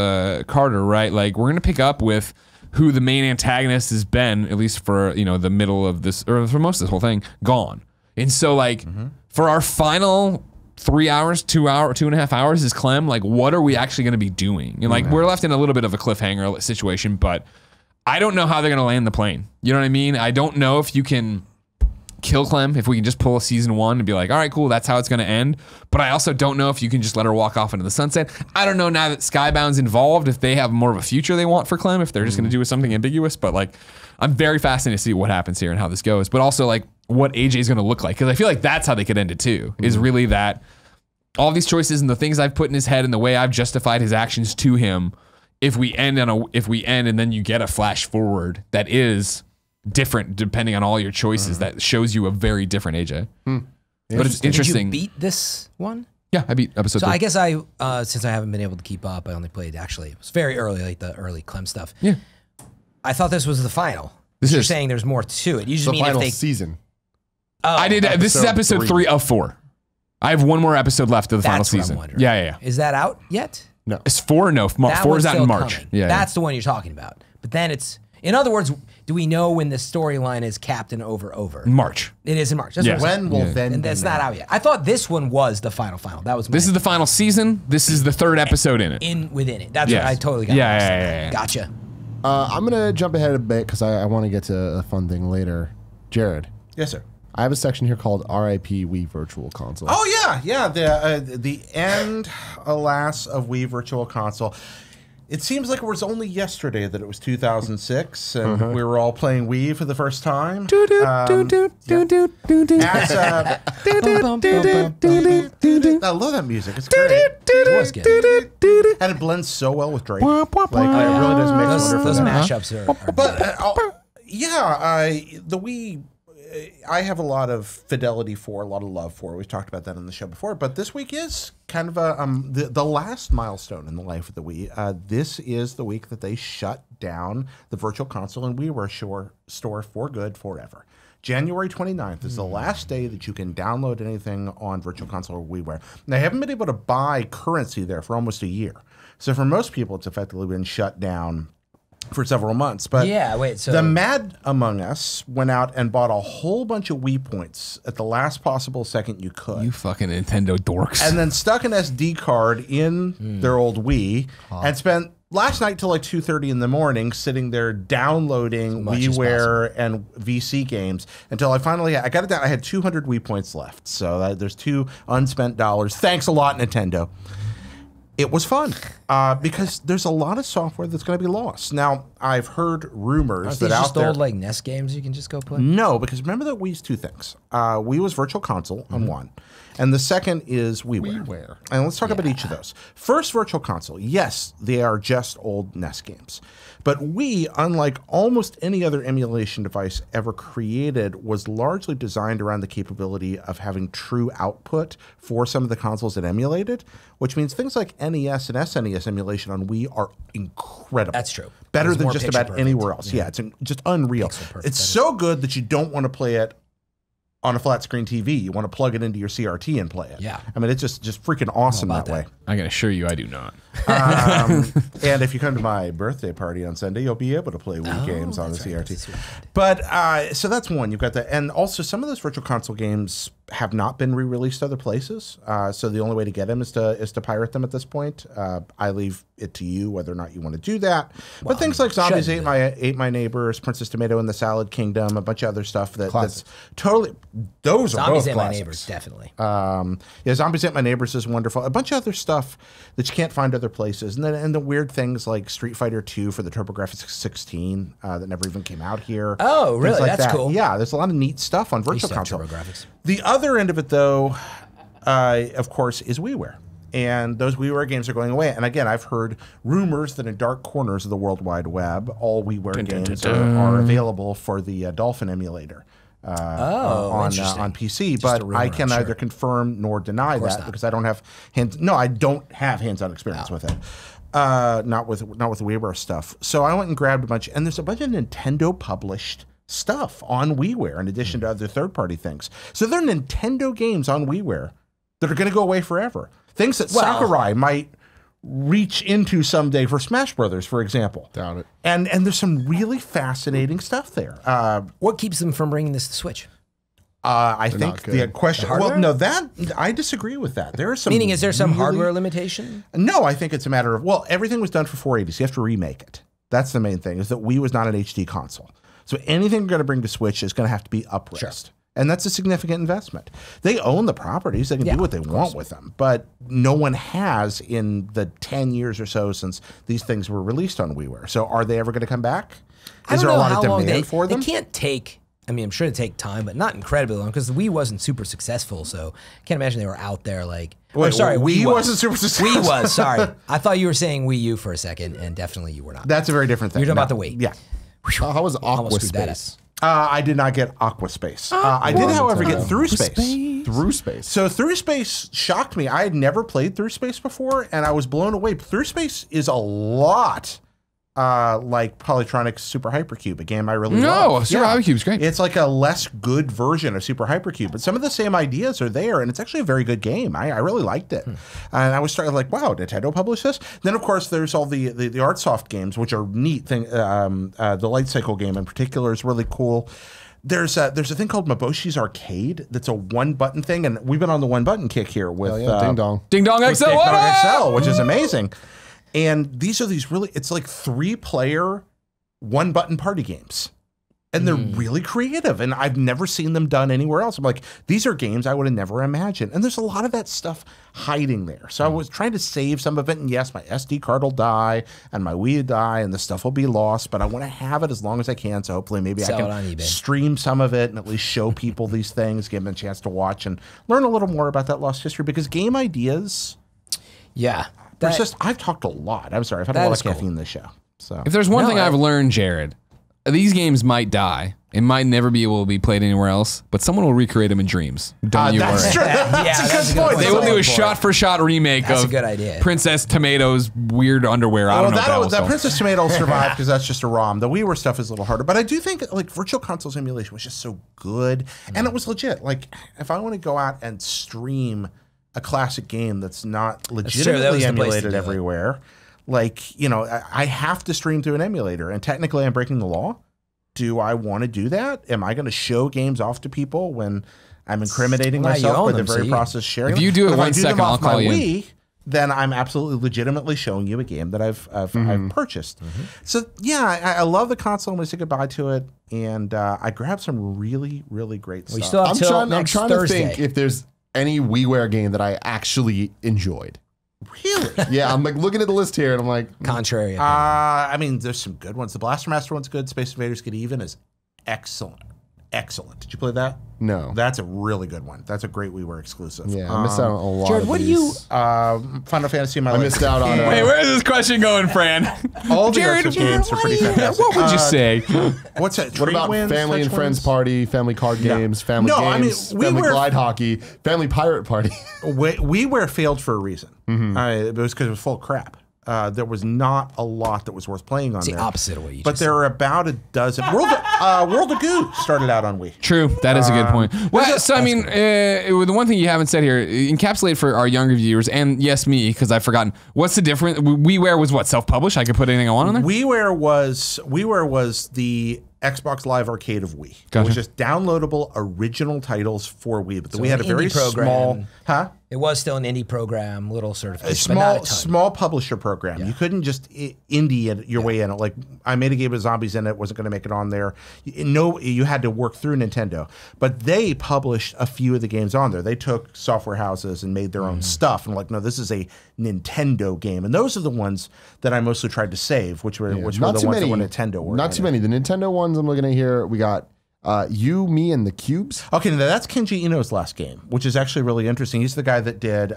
Carter, right? Like we're gonna pick up with who the main antagonist has been, at least for the middle of this, or for most of this whole thing, gone. And so like for our final 3 hours, 2.5 hours is Clem. Like what are we actually gonna be doing? And like we're left in a little bit of a cliffhanger situation, but I don't know how they're gonna land the plane. You know what I mean? I don't know if you can kill Clem, if we can just pull a season 1 and be like, all right, cool, that's how it's going to end. But I also don't know if you can just let her walk off into the sunset. I don't know now that Skybound's involved, if they have more of a future they want for Clem, if they're just going to do something ambiguous. But like, I'm very fascinated to see what happens here and how this goes. But also like what AJ's going to look like. Because I feel like that's how they could end it too, is really that all these choices and the things I've put in his head and the way I've justified his actions to him, if we end and then you get a flash forward that is different depending on all your choices, that shows you a very different AJ. But it's interesting. Did you beat this one? Yeah, I beat episode 3. So I guess since I haven't been able to keep up, I only played it was very early, like the early Clem stuff. Yeah. I thought this was the final. You're saying there's more to it. You just the mean final if they season. I did. This is episode 3 of 4. I have one more episode left of the final season. Yeah. Is that out yet? No. It's 4. No, 4 is out in March. Coming. Yeah. That's the one you're talking about. But then it's, in other words, do we know when the storyline is Captain over? March. It is in March. That's what When will then? and that's not out yet. I thought this one was the final. That was This is the final season. This is the 3rd episode in it. Within it. That's what I totally got. Yeah. Gotcha. I'm gonna jump ahead a bit because I want to get to a fun thing later. Jared. Yes, sir. I have a section here called R.I.P. Wii Virtual Console. Oh yeah. The end, alas, of Wii Virtual Console. It seems like it was only yesterday that it was 2006, and we were all playing Wii for the first time. I love that music. It's great. It was good. And it blends so well with Drake. Like, it really does make wonderful. Those mashups are But the Wii, I have a lot of fidelity for, a lot of love for. We've talked about that on the show before. But this week is kind of the last milestone in the life of the Wii. This is the week that they shut down the Virtual Console and WiiWare store for good forever. January 29th is the last day that you can download anything on Virtual Console or WiiWare. Now, I haven't been able to buy currency there for almost a year. So for most people, it's effectively been shut down for several months. But the mad among us went out and bought a whole bunch of Wii points at the last possible second you could. You fucking Nintendo dorks. And then stuck an SD card in their old Wii and spent last night till like 2:30 in the morning sitting there downloading WiiWare and VC games until I finally I got it down. I had 200 Wii points left. So there's 2 unspent dollars. Thanks a lot, Nintendo. It was fun because there's a lot of software that's going to be lost. Now, I've heard rumors that out there... old like NES games you can just go play? No, because remember that Wii's 2 things. Wii was Virtual Console on one, and the second is WiiWare. And let's talk about each of those. First, Virtual Console. Yes, they are just old NES games. But Wii, unlike almost any other emulation device ever created, was largely designed around the capability of having true output for some of the consoles it emulated, which means things like NES and SNES emulation on Wii are incredible. That's true. Better than just about anywhere else. Yeah, it's just unreal. It's so good that you don't want to play it on a flat screen TV. You want to plug it into your CRT and play it. Yeah. I mean, it's just freaking awesome that way. I can assure you I do not. And if you come to my birthday party on Sunday, you'll be able to play Wii games on the CRT. But so that's one. You've got that. And also some of those Virtual Console games have not been re-released other places. So the only way to get them is to pirate them at this point. I leave it to you whether or not you want to do that. But things like Zombies Ate My Neighbors, Princess Tomato and the Salad Kingdom, a bunch of other stuff that's totally, those are both Zombies Ate My classics. Neighbors, definitely. Yeah, Zombies Ate My Neighbors is wonderful. A bunch of other stuff that you can't find other places. And the weird things like Street Fighter 2 for the TurboGrafx 16 that never even came out here. Oh, really? Things like That's that. cool. Yeah, there's a lot of neat stuff on Virtual Console. TurboGrafx. The other end of it, though, of course, is WiiWare. And those WiiWare games are going away. And again, I've heard rumors that in dark corners of the World Wide Web, all WiiWare games are available for the Dolphin emulator. On PC, but I can neither confirm nor deny that because I don't have I don't have hands-on experience with it. Not with the WiiWare stuff. So I went and grabbed a bunch, and there's a bunch of Nintendo published stuff on WiiWare in addition to other third-party things. So there are Nintendo games on WiiWare that are going to go away forever. Things that Sakurai might reach into someday for Smash Brothers, for example. Doubt it. And there's some really fascinating stuff there. What keeps them from bringing this to Switch? I think the question. Well, no, that I disagree with that. There are some. Meaning, is there some hardware limitation? No, I think it's a matter of everything was done for 480, so you have to remake it. That's the main thing. Is that Wii was not an HD console, so anything you're going to bring to Switch is going to have to be up-resed. Sure. And that's a significant investment. They own the properties. They can do what they want with them. But no one has in the 10 years or so since these things were released on WiiWare. So are they ever going to come back? Is there a lot of demand for them? They can't take, I mean, I'm sure they take time, but not incredibly long because the Wii wasn't super successful. So I can't imagine they were out there like, Wait, sorry, Wii wasn't super successful. Wii was, sorry. I thought you were saying Wii U for a second, and definitely you were not. That's a very different thing. You're talking about the Wii. Yeah. How was Almost screwed that up. Aquaspace? I did not get Aquaspace. I did, however, get Through Space. Through Space. So Through Space shocked me. I had never played Through Space before, and I was blown away. Through Space is a lot like Polytronic's Super Hypercube, a game I really love. Super Hypercube's great. It's like a less good version of Super Hypercube, but some of the same ideas are there, and it's actually a very good game. I really liked it. And I was starting like, wow, Nintendo published this? Then, of course, there's all the Artsoft games, which are neat. The Light Cycle game in particular is really cool. There's a thing called Maboshi's Arcade that's a one-button thing, and we've been on the one-button kick here with Ding Dong. Ding Dong XL. Ding Dong XL, which is amazing. And these are it's like 3-player, one-button party games. And they're really creative, and I've never seen them done anywhere else. I'm like, these are games I would have never imagined. And there's a lot of that stuff hiding there. So I was trying to save some of it, and yes, my SD card will die, and my Wii will die, and the stuff will be lost, but I want to have it as long as I can, so hopefully maybe I can stream some of it and at least show people these things, give them a chance to watch, and learn a little more about that lost history, because game ideas... Yeah. I've talked a lot. I'm sorry. I've had a lot of caffeine in this show. So if there's one thing I've learned, Jared, these games might die. It might never be able to be played anywhere else, but someone will recreate them in dreams. Don't you worry. True. That's a good point. They will do a shot-for-shot remake of a good idea. Princess Tomato's weird underwear. I don't know that Princess Tomato will survive because that's just a ROM. The WiiWare stuff is a little harder, but I do think like Virtual Console emulation was just so good, and it was legit. Like if I want to go out and stream a classic game that's not legitimately emulated everywhere, like, I have to stream through an emulator, and technically I'm breaking the law. Do I want to do that? Am I going to show games off to people when I'm incriminating myself by the very process of sharing them? If you do it 1 second, I'll call you in. Then I'm absolutely legitimately showing you a game that I've purchased. So yeah, I love the console. I'm going to say goodbye to it, and I grabbed some really, really great stuff. Still have I'm trying to think if there's any WiiWare game that I actually enjoyed. Really? Yeah, I'm like looking at the list here, and I'm like, contrary. I mean, there's some good ones. The Blaster Master one's good. Space Invaders Get Even is excellent. Excellent. Did you play that? No. That's a really good one. That's a great WiiWare exclusive. Yeah, I missed out on a lot Jared, of what these. do you... Final Fantasy. I missed out on... Wait, where's this question going, Fran? All the Jared, games are pretty fantastic. What would you say? What's that? What about Family and Friends Party, Family Card Games, Family Games, Family Glide Hockey, Family Pirate Party? WiiWare failed for a reason. It was because it was full of crap. there was not a lot that was worth playing on It's the there. opposite of what you But just there are about a dozen. World of Goo started out on Wii. True, that is a good point. Well, so I mean, the one thing you haven't said here, encapsulate for our younger viewers, and yes, me, because I've forgotten. What's the difference? WiiWare was what, self-published? I could put anything I want on there. WiiWare was the Xbox Live Arcade of Wii. It Gotcha. was just downloadable original titles for Wii, but we had a an very indie program. small, It was still an indie program, little certification, but not a ton. small publisher program. You couldn't just indie your way in it. Like I made a game with zombies in it, wasn't going to make it on there. You had to work through Nintendo, but they published a few of the games on there. They took software houses and made their own stuff, and like, no, this is a Nintendo game, and those are the ones that I mostly tried to save, which were the ones that were Nintendo. Not too many. The Nintendo ones I'm looking at here, we got You, Me, and the Cubes. Okay, now that's Kenji Ino's last game, which is actually really interesting. He's the guy that did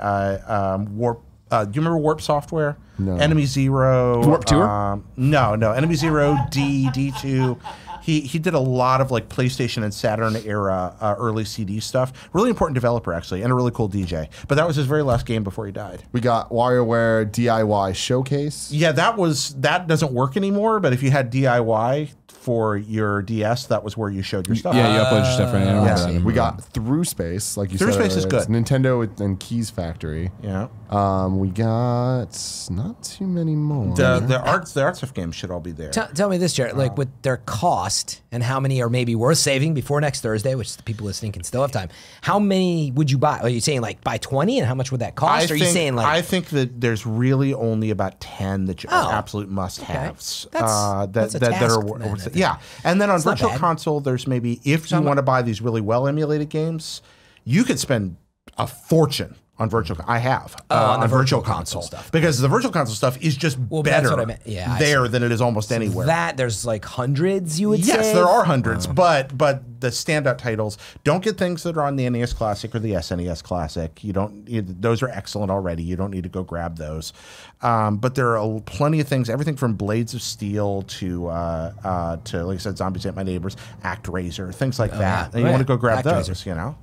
Warp. Do you remember Warp Software? No. Enemy Zero. Warp Tour? No. Enemy Zero, D2. He did a lot of like PlayStation and Saturn era early CD stuff. Really important developer actually, and a really cool DJ. But that was his very last game before he died. We got WarioWare DIY Showcase. Yeah, that doesn't work anymore. But if you had DIY for your DS, that was where you showed your stuff. Yeah, you upload your stuff right now. yeah. Yeah. We got Through Space, like you Through said. Space is earlier. good. It's Nintendo and Keys Factory. Yeah. We got not too many more. The arts of games should all be there. Tell me this, Jared, like with their cost and how many are maybe worth saving before next Thursday, which the people listening can still have time. How many would you buy? Are you saying like buy 20 and how much would that cost? Or are you saying like... I think that there's really only about 10 that are absolute must-haves. That's a that task are then, I worth it. think. Yeah. And then on It's not Virtual bad. Console, there's maybe, if you want to buy these really well-emulated games, you could spend a fortune on Virtual. I have on the Virtual Virtual Console stuff. because the Virtual Console stuff is just Well, better that's what I meant. Yeah, I there than it is almost anywhere. That there's like hundreds, you would say? Yes, there are hundreds, but the standout titles, don't get things that are on the NES Classic or the SNES Classic. Those are excellent already. You don't need to go grab those. But there are plenty of things, everything from Blades of Steel to like I said, Zombies Ate My Neighbors, ActRaiser, things like that. And you want to go grab ActRaiser. those, you know?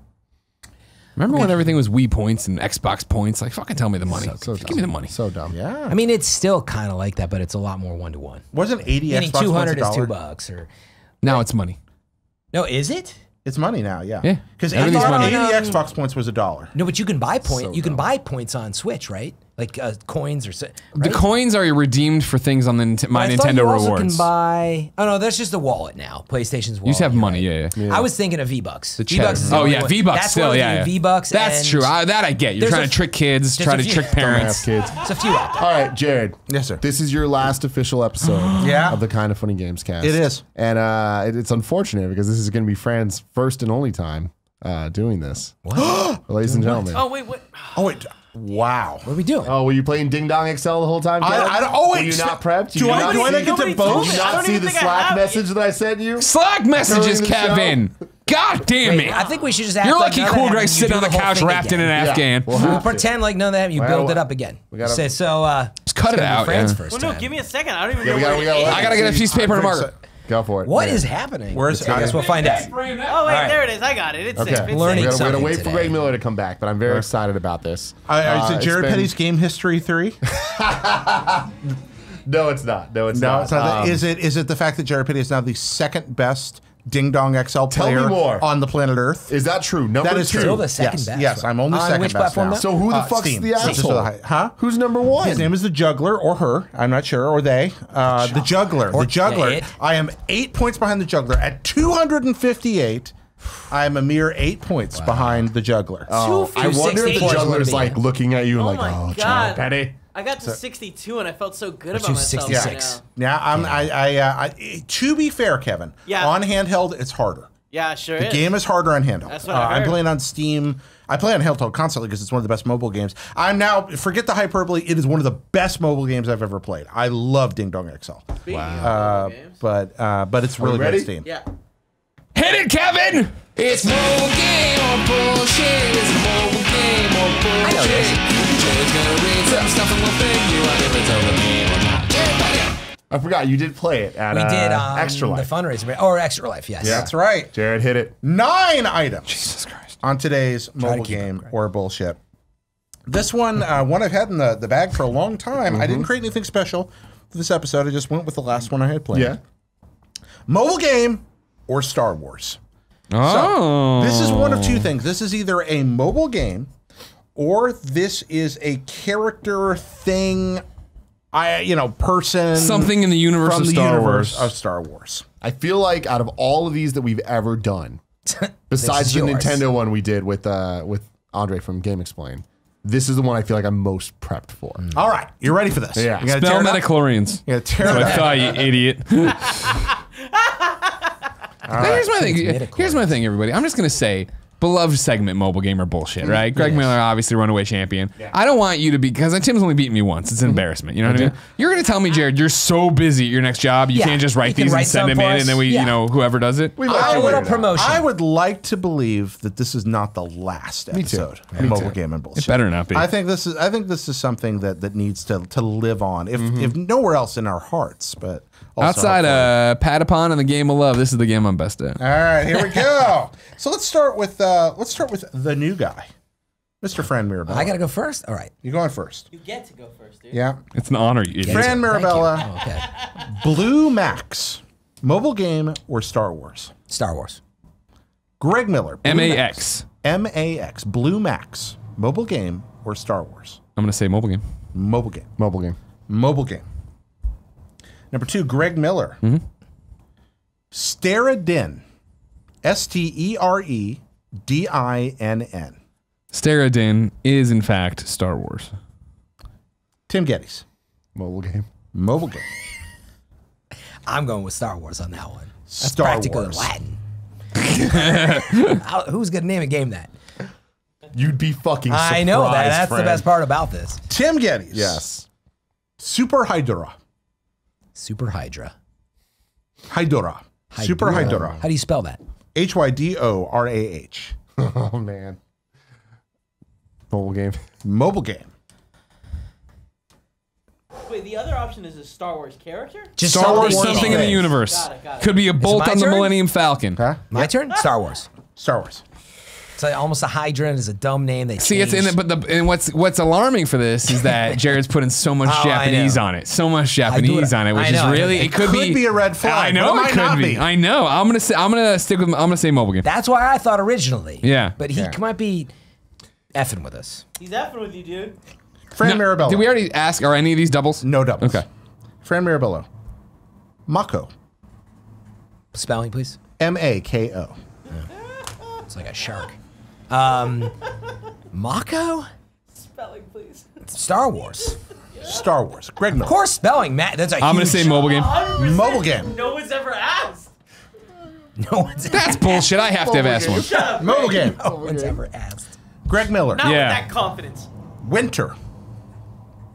Remember when everything was Wii points and Xbox points? Like, fucking tell me the money. So Give me the money. So dumb. Yeah. I mean, it's still kind of like that, but it's a lot more one-to-one. Wasn't 80 Meaning Xbox 200 is points $2 or... Now it's money. No, is it? It's money now, yeah. Yeah. Because 80 Everything's money. Xbox points was $1. No, but you can buy buy points on Switch, right? Like coins or right? The coins are redeemed for things on the My I thought Nintendo you also Rewards. can buy. Oh no, that's just the wallet now. PlayStation's wallet. You just have you're money, right. yeah. I was thinking of V-Bucks. The V-Bucks is cheddar. the only one. V-Bucks That's still, one of yeah. the V-Bucks. That's and true. That I get. You're there's trying a- to trick kids, there's trying a to few- trick parents. Kids. There's a few out there. All right, Jared. Yes, sir. This is your last official episode Yeah. of the Kind of Funny Gamescast. It is. And it's unfortunate because this is going to be Fran's first and only time doing this. What? Ladies and gentlemen. Oh wait, what? Oh, wait. Wow. What are we doing? Oh, were you playing Ding Dong XL the whole time? Jared? oh, wait. Were you not prepped? Do I not get to Nobody both? told Did me. you I not don't see even the think I Slack have- message that I sent you? Slack messages, During the Kevin. God damn Wait, it. I think we should just act You're like lucky none of Cool that Greg happened. sitting You on do the whole couch thing wrapped in an again. Afghan. We'll have to. Pretend like none of that happened. You Well, build it up again. gotta- Say so. Just cut it out. Fran's Yeah. first Well, no, time. give me a second. I don't even Yeah, know we gotta- where we it gotta- is. I gotta get a piece of paper and a marker. Go for it. What is happening? Where's- I guess we'll find out. Oh wait, right. there it is. I got it. It's Okay. safe. It's Learning safe. We're something gonna wait for today. Greg Miller to come back, but I'm very excited about this. Is It's it Jared been- Petty's Game History 3? No, it's not. No, it's No, not. it's not. Is it the fact that Jared Petty is now the second best Ding Dong XL Tell me player more. on the planet Earth? Is that true? Number That is two. true. Still the second yes, best, yes, right? I'm only On second which best platform now. now? So who the fuck's Steam. the Just asshole? Huh? Who's number one? His name is the Juggler or her. I'm not sure. Or they. The Juggler. The Juggler. yeah, it. I am 8 points behind the Juggler. At 258, I am a mere 8 points behind the Juggler. Oh, I wonder if the 268 juggler's would be. like looking at you and Oh like, my oh, God. Jared Petty. I got to 62 and I felt so good Let's about do myself. 66. Right Yeah, to be fair, Kevin, Yeah. on handheld, it's harder. yeah, sure The is. game is harder on handheld. That's what I I'm heard. playing on Steam. I play on handheld constantly because it's one of the best mobile games. I'm now, forget the hyperbole, it is one of the best mobile games I've ever played. I love Ding Dong XL. Speaking of video games. But it's really good ready? at Steam. Yeah. Hit it, Kevin! It's mobile game or bullshit. It's mobile game or bullshit. Jared's gonna read some stuff and we'll figure you out if it's over me or not. Jared Petty. I forgot you did play it at We did Extra Life. the fundraiser or Extra Life. Yes. That's right. Jared hit it. 9 items Jesus Christ. on today's mobile keep game up, or bullshit. This one I've had in the bag for a long time. I didn't create anything special for this episode. I just went with the last one I had played. Yeah. Mobile game or Star Wars. Oh. So, this is one of two things. This is either a mobile game or this is a character thing, person. Something in the universe from of the Star universe Wars. of Star Wars. I feel like out of all of these that we've ever done, besides the yours. Nintendo one we did with Andre from Game Explain, this is the one I feel like I'm most prepped for. All right, you ready for this? Yeah. You gotta Spell tear it up? metachlorians. You gotta tear it I up. thought, you idiot. Now, here's my thing. Midichlorians. Here's my thing, everybody. I'm just gonna say, beloved segment mobile gamer bullshit, right? Greg Miller, obviously runaway champion. I don't want you to be, because Tim's only beaten me once. It's an embarrassment. You know what I mean? You're gonna tell me, Jared, you're so busy at your next job, you Yeah, can't just you write can these and write send some them for in, us. and then we, Yeah. whoever does it. A little promotion. I would like to believe that this is not the last episode of Mobile Game and Bullshit. It better not be. I think this is something that needs to live on, if nowhere else in our hearts, but also Outside Patapon and the game of love, this is the game I'm best at. All right, here we go. So let's start with the new guy, Mr. Fran Mirabella. I gotta go first. All right. You're going first. You get to go first, dude. Yeah. It's an honor, you idiot. Fran Thank you. Mirabella, Oh, okay. Blue Max, mobile game or Star Wars? Star Wars. Greg Miller, Blue MAX. Max. MAX, Blue Max, mobile game or Star Wars? I'm gonna say mobile game. Mobile game. Mobile game. Mobile game. Number 2, Greg Miller. Steradin. Steredinn. Steradin is in fact Star Wars. Tim Gettys. Mobile game. Mobile game. I'm going with Star Wars on that one. That's Star practical Wars. Latin. Who's gonna name a game that? You'd be fucking surprised, I know that. That's Fran. the best part about this. Tim Gettys. Yes. Super Hydra. Super Hydra. Hydra. Super Hydra. How do you spell that? HYDORAH. Oh, man. Mobile game. Mobile game. Wait, the other option is a Star Wars character? Just Star Wars, something something in the thing. universe. Got it. Could be a bolt my on the turn? Millennium Falcon. Huh? My turn? Star Wars. Star Wars. It's like almost a Hydra is a dumb name. They See, it's in it, changed. and what's alarming for this is that Jared's putting so much Oh, I Japanese know. on it, so much Japanese on it, which I know, is really I know. it could be a red flag. I know but it might could not be. I know. I'm gonna say mobile game. That's why I thought originally. Yeah. But he might be effing with us. He's effing with you, dude. Fran Mirabella. Did we already ask? Are any of these doubles? No doubles. Okay. Fran Mirabella. Mako. Spelling, please. MAKO. It's like a shark. Mako? Spelling, please. Star Wars. Star Wars. Greg Miller. Of course, spelling, Matt. That's a I'm gonna huge say mobile game. 100% Mobile game. No one's ever asked. No one's, That's bullshit. I have to have asked one. Shut up. Mobile game. no one's ever asked. Greg Miller. Not Yeah. with that confidence. Winter.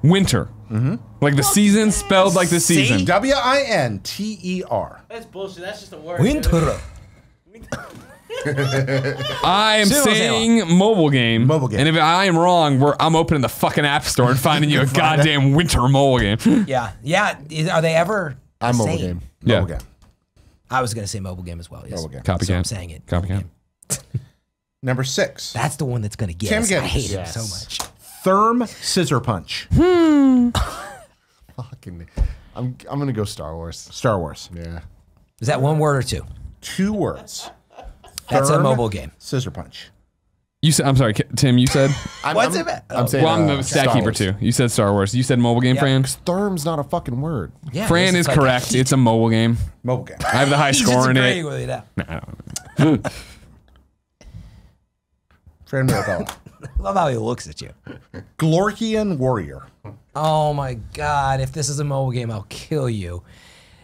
Winter. Like the season spelled like the season. WINTER. That's bullshit. That's just a word. Winter. I am Zero, saying mobile game. Mobile game. And if I am wrong, I'm opening the fucking app store and finding you a goddamn winter mobile game. Yeah. Yeah. Are they ever the I'm mobile same? game. Yeah. Mobile game. I was going to say mobile game as well. Yes. Mobile game. Copycat. So I'm saying it. Copycat. Number 6. That's the one that's going to get Tim us. I Gettys. hate him Yes. so much. Therm Scissor Punch. Fucking. I'm gonna go Star Wars. Star Wars. Yeah. Is that one word or two? 2 words. That's a Therm mobile game. Scissor Punch. You said. I'm sorry, Tim. You said. What's it? I'm saying. Well, I'm the stat Star keeper Wars. too. You said Star Wars. You said mobile game, Yeah. Fran. Therm's not a fucking word. Yeah, Fran it's is like a correct. heat. It's a mobile game. Mobile game. I have the high He's score in disagreeing it. with you now. I don't know. Fran Mirabella. I love how he looks at you. Glorkian Warrior. Oh my God. If this is a mobile game, I'll kill you.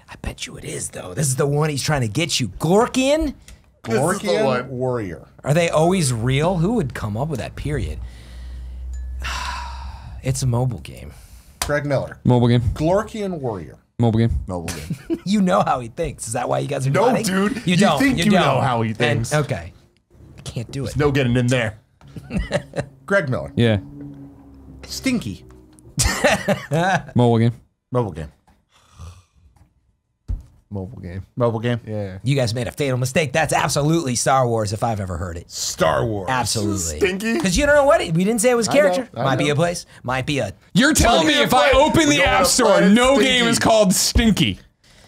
I bet you it is, though. This is the one he's trying to get you. Glorkian? Glorkian Warrior. Are they always real? Who would come up with that period? It's a mobile game. Greg Miller. Mobile game. Glorkian Warrior. Mobile game. Mobile game. You know how he thinks. Is that why you guys are No, nodding? dude. You You don't. think you don't. know how he And- thinks. okay. I can't do it. No getting in there. Greg Miller. Yeah. Stinky. Mobile game. Mobile game. Mobile game. Mobile game. Yeah. You guys made a fatal mistake. That's absolutely Star Wars if I've ever heard it. Star Wars. Absolutely. Stinky? Because you don't know what we didn't say it was character. I Might be know. a place. Might be a. You're telling me if I open the App Store, no game is called Stinky.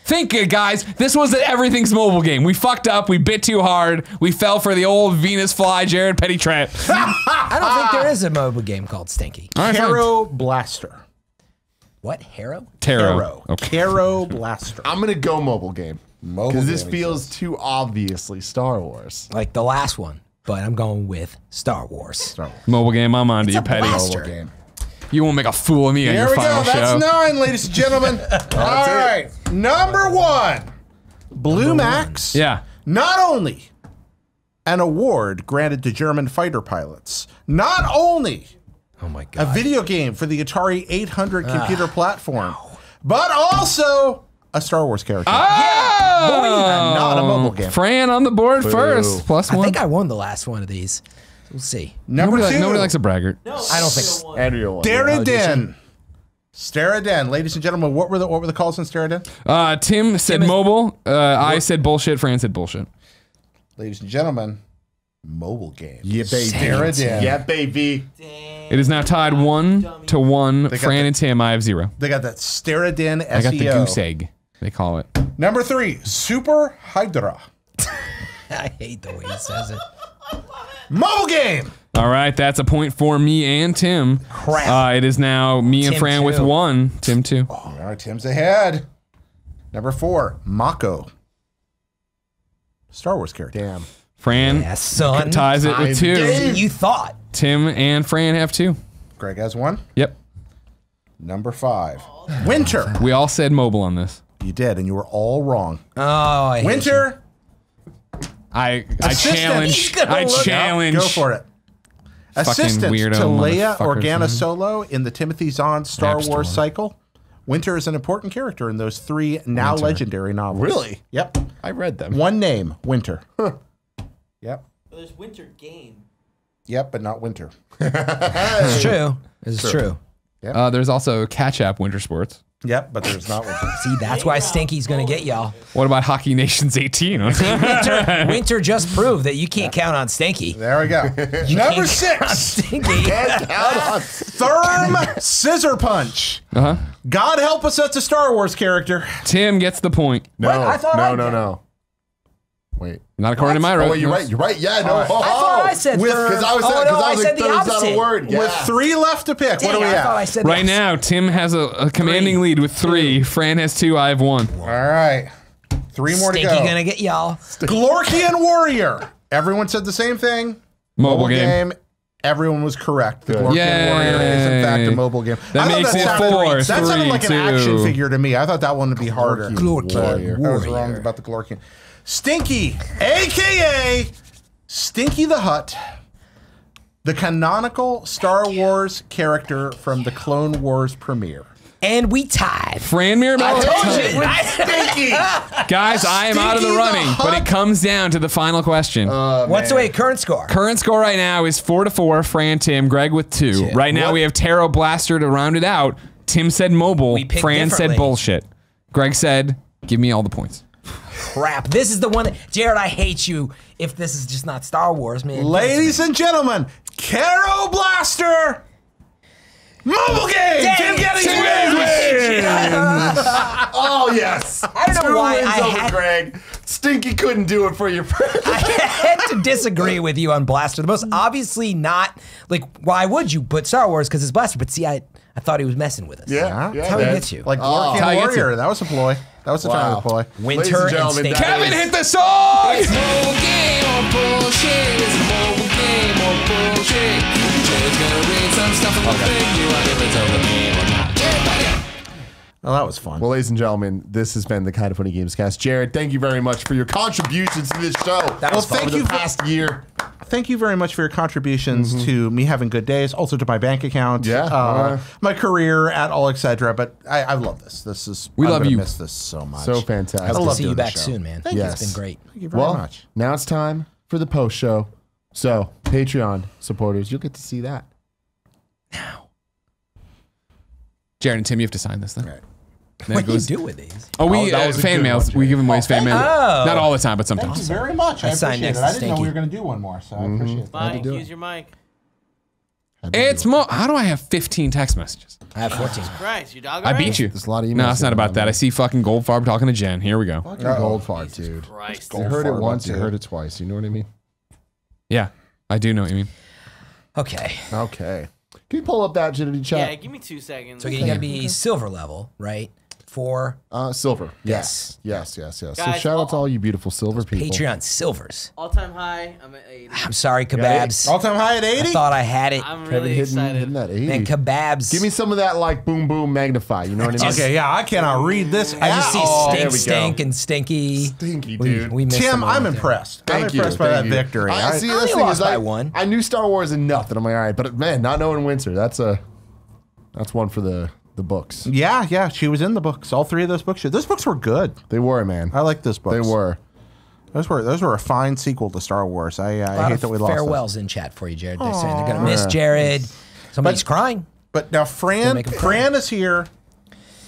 Think it, guys. This was an everything's mobile game. We fucked up. We bit too hard. We fell for the old Venus fly, Jared Petty trap. I don't think there is a mobile game called Stinky. All right, fine. Caro Blaster. What? Harrow? Tarot. Okay. Caro Blaster. I'm gonna go mobile game Mobile because this game feels too obviously Star Wars. Like the last one, but I'm going with Star Wars. Mobile game. I'm on to It's you, a Petty. blaster. Mobile game. You won't make a fool of me on Here your we final go. That's show. 9, ladies and gentlemen. All right. Number 1. Blue Max. Yeah. Not only an award granted to German fighter pilots, not only Oh my a god. video game for the Atari 800 computer platform, but also a Star Wars character. Oh! Not a mobile game. Fran on the board first. Plus I one. think I won the last one of these. We'll see. Number nobody, 2. nobody likes a braggart. No, I don't think- Andrea won. Steriden. Steriden. Ladies and gentlemen, what were the calls in Steriden? Tim said Tim is- mobile. I said bullshit. Fran said bullshit. Ladies and gentlemen, mobile game. Yeah, baby. Steriden. Yeah, baby. It is now tied 1-1. got Fran the- and Tim, I have 0. They got that Steriden SEO. I got the goose egg, they call it. Number 3, Super Hydra. I hate the way he says it. Mobile game. All right, that's a point for me and Tim. Crap. It is now me and Tim Fran with two. 1. Tim 2. All right, Tim's ahead. Number 4, Mako. Star Wars character. Damn. Fran Yeah, son. ties it with 2. Dang, you thought. Tim and Fran have 2. Greg has 1. Yep. Number 5, Winter. We all said mobile on this. You did, and you were all wrong. Oh, I hate Winter. I Assistant. challenge. He's gonna I look- challenge. Go for it. Assistant weirdo to Leia motherfuckers, Organa man. Solo in the Timothy Zahn Star App Wars Store. cycle. Winter is an important character in those 3 now legendary novels. Really? Yep. I read them. One name, Winter. Yep. There's winter game. Yep, but not Winter. It's true. It's true. There's also Catch App Winter Sports. Yep, but there's not Winter. See, that's why Stinky's gonna get y'all. What about Hockey Nations 18? Winter just proved that you can't count on Stinky. There we go. Number Can't count on 6, Stinky. Therm Scissor Punch. Uh-huh. God help us, that's a Star Wars character. Tim gets the point. No, I thought I did. no. Wait. Not according to my Oh, road. wait, you're right. You're right. Yeah, no. I thought I said With- third. Because I was, oh, because no, I was like, the third's not a opposite. word. Yeah. With 3 left to pick, what Dang, do we I thought I have? said the Right opposite. now, Tim has a commanding lead with 3. Fran has 2. I have 1. All right. 3 more Stinky to go. gonna get y'all. Glorkian Warrior. Everyone said the same thing. Mobile game. Everyone was correct. The Good. Glorkian Yay. Warrior is in fact a mobile game. That I thought makes it sounded- 4, That sounded 3, like an 2. action figure to me. I thought that one would be harder. Glorkian Warrior. I was wrong about the Glorkian. Stinky, a.k.a. Stinky the Hutt, the canonical Star Wars character from the Clone Wars premiere. And we tied. Fran Mirabella. Stinky! Guys, I am out of the Stinky the running, but it Hutt. comes down to the final question. What's the current score? Current score right now is 4-4. Fran, Tim, Greg with 2. Right now What? we have Tarot Blaster to round it out. Tim said mobile. We picked Fran said differently. bullshit. Greg said, give me all the points. Crap. This is the one that, Jared, I hate you if this is just not Star Wars, man. Ladies and gentlemen, Caro Blaster! Mobile game! Dang Tim it, Gettys Tim wins! Oh, yes. I don't know 2 why wins I over had- Greg. Stinky couldn't do it for your friend. I had to disagree with you on Blaster. The most obviously not, like, why would you put Star Wars because it's Blaster? But see, I thought he was messing with us. Yeah. That's how he man. gets you. Like That's how Glorkian he gets Warrior. it. That was a ploy. That was a time of the ploy. Ladies Winter and and gentlemen, Stinky. that Kevin, is- hit the song! Mobile game or bullshit. It's a mobile game or bullshit. Jay's gonna read some stuff and we'll figure out if it's over game or not. Oh, that was fun. Well, ladies and gentlemen, this has been the Kind of Funny Gamescast. Jared, thank you very much for your contributions to this show. That was fun. over the past year. Thank you very much for your contributions to me having good days, also to my bank account, Yeah. my career, at all, etc. But I love this. This is We I'm love gonna you. miss this so much. So fantastic. I Hope to love see you doing this back show. soon, man. Thank Yes. It's been great. Thank you very Well, much. now it's time for the post show. So, Patreon supporters, you'll get to see that. Jared and Tim, you have to sign this thing. Then What it do you goes. do with these? Oh, we that was a fan good mails. one, We give them away as fan mail. Oh. Not all the time, but Thank sometimes. you very much. I signed appreciate next it. to I didn't know Stinky. we were going to do one more, so I appreciate that. Mike, do it. use your mic. It's how do I have 15 text messages? I have 14. Christ, your dog. I beat you. There's a lot of emails. No, it's not going about on, that. man. I see fucking Goldfarb talking to Jen. Here we go. Fucking gold fart, dude. Christ. You heard it Goldfarb once, you dude. heard it twice. You know what I mean? Yeah, I do know what you mean. Okay. Okay. Can you pull up that Gettys Yeah, chat? give me 2 seconds. So you gotta be silver level, right? For Silver. Yes. Yes. So Guys, shout out to all you beautiful silver people. Patreon silvers. All-time high. I'm at 80. I'm sorry, kebabs. All-time high at I 80? thought I had it. I'm Kevin really hitting excited. that 80. Man, kebabs. Give me some of that like boom boom magnify. You know what I mean? Okay, yeah, I cannot read this I just see there we stink go. and stinky. Stinky, We dude. missed Tim, them I'm all. impressed. Thank I'm you. impressed by that thank you. victory. I see. I This only thing lost is by like, one. I knew Star Wars enough that I'm like, all right, but man, not knowing Winter, that's one for the books. Yeah, she was in the books. All 3 of those books. Those books were good. They were, man. I like those books. They were. Those were a fine sequel to Star Wars. I A lot hate of that we lost those. farewells in chat for you, Jared. They're saying they're gonna miss Jared. Somebody's crying. But now Fran make 'em cry. is here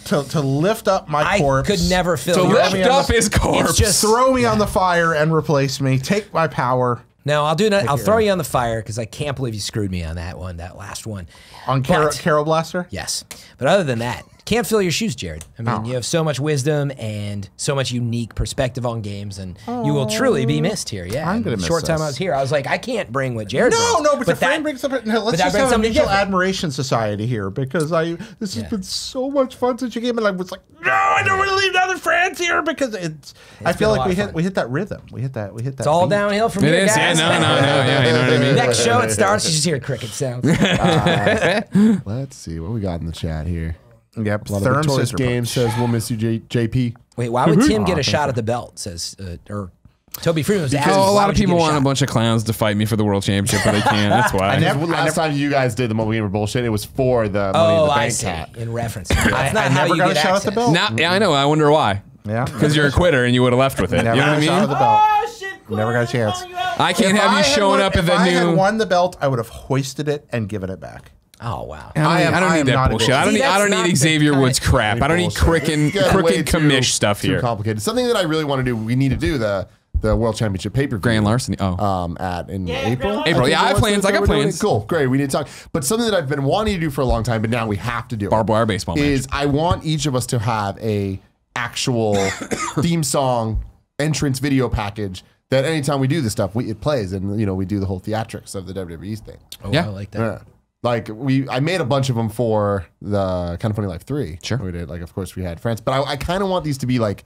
to lift up my I corpse. could never fill To your lift up his corpse. It's just Throw me on the fire and replace me. Take my power no. I'll do that. I'll throw you on the fire because I can't believe you screwed me on that one, that last one. on But- Carol Blaster. Yes, but other than that, can't fill your shoes, Jared. I mean, you have so much wisdom and so much unique perspective on games, and you will truly be missed here. Yeah, I'm gonna In the miss short time this. I was here, I was like, I can't bring what Jared. No, brings. but the Fran that- brings up. No, but let's that just brings have a something mutual different. admiration society here because this has been so much fun since you came, and I was like, no, I don't want to leave now that Fran's here because it's. I been feel a like lot we of hit fun. we hit that rhythm. We hit that. It's all downhill from It here, is. guys. Yeah, no. Yeah, you know what I mean. Next show it starts. You just hear cricket sounds. Let's see what we got in the chat here. Yep. A lot of Therm Victoria's Scissor Game Punch. says we'll miss you, JP. Wait, why would Tim get a shot at the belt? Says or Toby Freeman was asking. Oh, a why lot would of you people get want a shot? bunch of clowns to fight me for the world championship, but they can't. That's why. Last time you guys did the Mobile Gamer bullshit, it was for the Money in Oh, the I Bank see. hat. In reference. That's not I how never you got a get shot at the access. belt. Now, yeah, I know. I wonder why. Yeah. Because you're a quitter and you would have left with it. Never You know got what a shot I at mean? the belt. Oh, shit. Never got a chance. I can't If have I you had showing won- up at if the I had new. won the belt, I would have hoisted it and given it back. Oh wow. I am don't need not that a bullshit. good- I don't See, need. I don't that's need not Xavier the Woods kind- crap. I don't need It's getting way crooked commish stuff too here. complicated. Something that I really want to do. We need to do the World Championship pay-per-view. Grand larceny. Oh, In Yeah, April. Grand April. Yeah, I have plans. I got plans. Cool, great. We need to talk. But something that I've been wanting to do for a long time, but now we have to do. barbed wire baseball match. Is I want each of us to have a actual theme song entrance video package that anytime we do this stuff, it plays, and we do the whole theatrics of the WWE thing. Oh, Yeah. I like that. Yeah. Like I made a bunch of them for the Kind of Funny Life 3. Sure. We did. Like, of course, we had France, but I kind of want these to be like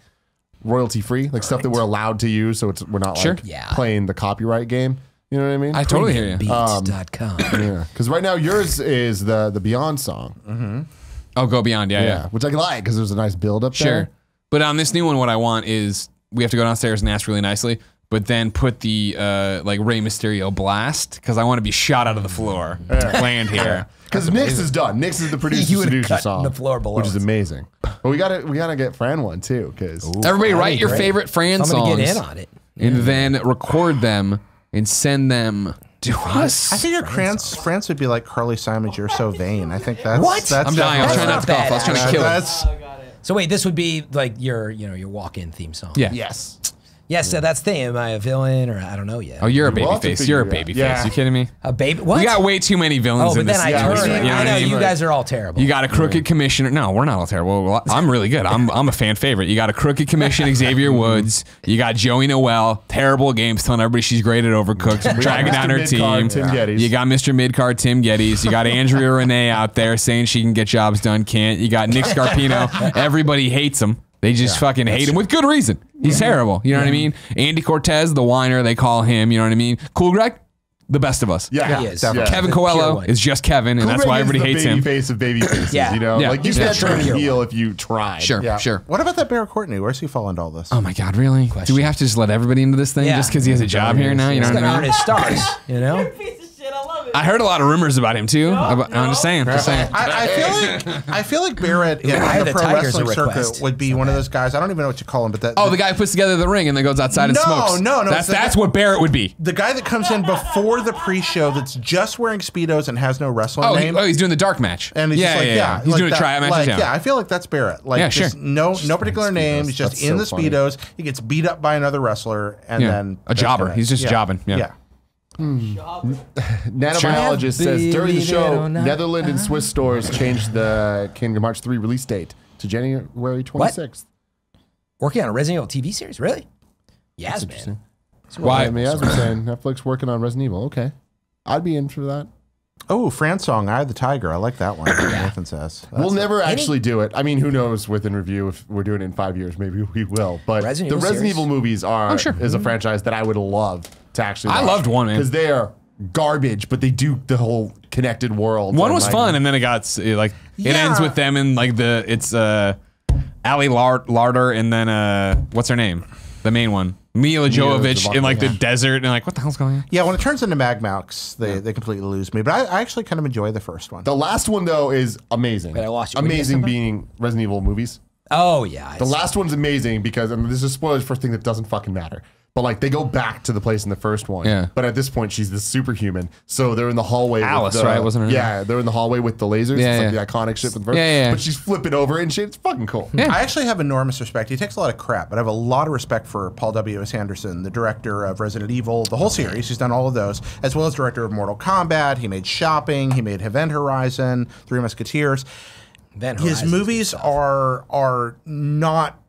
royalty free, like stuff that we're allowed to use, so we're not Sure. like Yeah. playing the copyright game. You know what I mean? I totally hear you. Beats.com. Yeah, because right now yours is the Beyond song. Oh, go beyond. Yeah. Which I like because there's a nice build up Sure. there. But on this new one, what I want is we have to go downstairs and ask really nicely, but then put the like Rey Mysterio blast because I want to be shot out of the floor. Land here. Because Nix is done. Nix is the producer You would've seducer cut song, the floor below which is us. amazing. But we gotta get Fran one too, because Everybody, write be your great. favorite Fran I'm gonna songs get in on it. and then record them and send them to us. I think your France would be like Carly Simon's "You're So Vain." I think that's What? That's I'm dying. I was That's trying not not to cough. I was bad, trying to actually. kill it. That's So wait, this would be like your walk-in theme song. Yeah. yes. Yes, so that's the thing. Am I a villain or I don't know yet? Oh, you're a We'll baby have to face. figure You're a it out. baby Yeah. face. You kidding me? A baby? What? We got way too many villains Oh, but in then this I universe. turn. You know I what know I mean? you guys are all terrible. You got a crooked commissioner. No, we're not all terrible. Well, I'm really good. I'm a fan favorite. You got a crooked commissioner, Xavier Woods. You got Joey Noel, terrible at games, telling everybody she's great at Overcooked, dragging down her Mr. Midcard, team. Tim Gettys. You got Mr. Midcard, Tim Gettys. You got Andrea Renee out there saying she can get jobs done, can't. You got Nick Scarpino. Everybody hates him. They just fucking hate him with good reason. He's terrible. You know what I mean? Andy Cortez, the whiner, they call him. You know what I mean? Cool Greg, the best of us. Yeah, He is. definitely. Kevin The pure Coelho one. is just Kevin, and Cool that's Greg why is everybody the hates baby him. face of baby faces. Yeah. You know, Yeah. like you He's can't the turn true heel if you tried. Sure, Yeah. sure. What about that Bear Courtney? Where's he fall into all this? Oh my God, really? Do we have to just let everybody into this thing Yeah. just because he has a job here now? You know He's what gonna I earn mean? his stars, you know? Piece of shit. I love I heard a lot of rumors about him too. I'm just saying. I feel like Barrett in Eye of the the pro Tiger's a wrestling request. circuit would be one of those guys. I don't even know what you call him, but Oh, the guy who puts together the ring and then goes outside and smokes. No. That's what Barrett would be. the guy that comes in before the pre-show that's just wearing Speedos and has no wrestling name. He's doing the dark match. And he's just like, yeah. He's like doing a that. tryout match. Like, yeah, I feel like that's Barrett. Like, Yeah, just sure. no particular name. He's just That's in so the funny. Speedos. He gets beat up by another wrestler, and then a jobber. He's just jobbing. Yeah. Nanobiologist says during the show, Netherlands and Swiss stores changed the Kingdom Hearts 3 release date to January 26th. Working on a Resident Evil TV series, really? Yes, man. Interesting. Why? I mean, as I'm saying, Netflix working on Resident Evil. Okay, I'd be in for that. Oh, Fran's song, "Eye of the Tiger." I like that one. Nathan says. We'll never actually do it. I mean, who knows within review if we're doing it in 5 years, maybe we will. But Resident the Evil Resident series? Evil movies is a franchise that I would love to actually I watch. loved one, man. Because they are garbage, but they do the whole connected world. One and, was like, fun, and then it got it Yeah. ends with them in like it's Ali Larder, and then what's her name, the main one, Mila Jovovich in like the desert, and like what the hell's going on? Yeah, when it turns into Magmox, they completely lose me. But I actually kind of enjoy the first one. The last one though is amazing. Wait, I lost you. What did you Amazing say? being Resident Evil movies. Oh, yeah. The last one's amazing because, and this is spoilers for a thing that doesn't fucking matter. But like they go back to the place in the first one. Yeah. But at this point, she's the superhuman. So they're in the hallway. Alice, with the, right? Wasn't her name? Yeah, they're in the hallway with the lasers. Yeah, it's yeah. like the iconic shit from the first. Yeah. But she's flipping over and shit. It's fucking cool. Yeah. I actually have enormous respect. He takes a lot of crap, but I have a lot of respect for Paul W.S. Anderson, the director of Resident Evil, the whole series. He's done all of those, as well as director of Mortal Kombat. He made Shopping. He made Event Horizon, Three Musketeers. His movies are not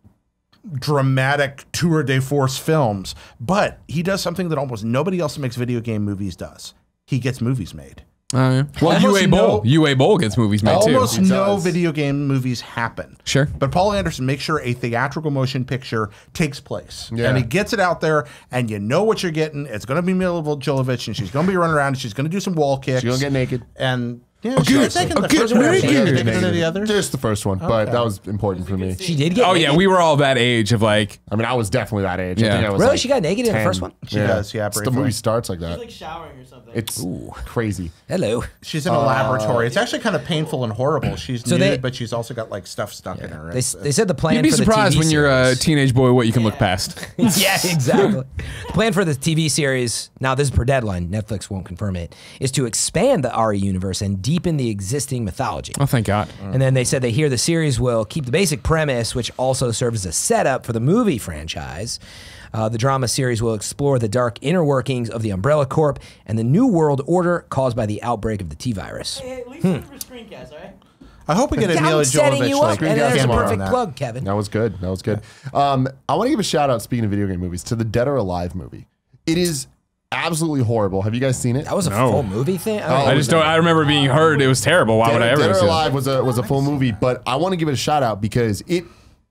dramatic tour de force films, but he does something that almost nobody else that makes video game movies does. He gets movies made. Well, Almost UA Bowl gets movies made too. Almost no does. video game movies happen. Sure. But Paul Anderson makes sure a theatrical motion picture takes place. Yeah. And he gets it out there, and you know what you're getting. It's going to be Mila Jovovich, and she's going to be running around, and she's going to do some wall kicks. She's gonna get naked. And yeah, she was taking the first one. She was taking it the other. Just the first one, but that was important for me. She did get Oh naked? yeah, we were all that age of like. I mean, I was definitely that age. Yeah. I think I was Really? like She got naked in the 10. first one? She does, yeah, It's the briefly. movie starts like that. Like showering or something. It's crazy. Hello. She's in a laboratory. It's actually kind of painful and horrible. She's So nude, they- but she's also got like stuff stuck in her. They said the plan You'd be for surprised the TV when you're a series- teenage boy what you can look past. Yeah, exactly. The plan for the TV series, now this is per deadline, Netflix won't confirm it, is to expand the RE universe and deepen the existing mythology. Oh, thank God. And then they said they hear the series will keep the basic premise, which also serves as a setup for the movie franchise. The drama series will explore the dark inner workings of the Umbrella Corp and the new world order caused by the outbreak of the T-virus. Hey, at least for screencast, all right? I hope we get a Yeah, Mila I'm setting Jovovich you like up, and there's a camera on perfect that. plug, Kevin. That was good. That was good. I want to give a shout out, speaking of video game movies, to the Dead or Alive movie. It is absolutely horrible. Have you guys seen it? That was a full movie thing? I just don't. I remember being heard it was terrible. Why would I ever Dead or see it? Alive was a full movie, but I want to give it a shout out because it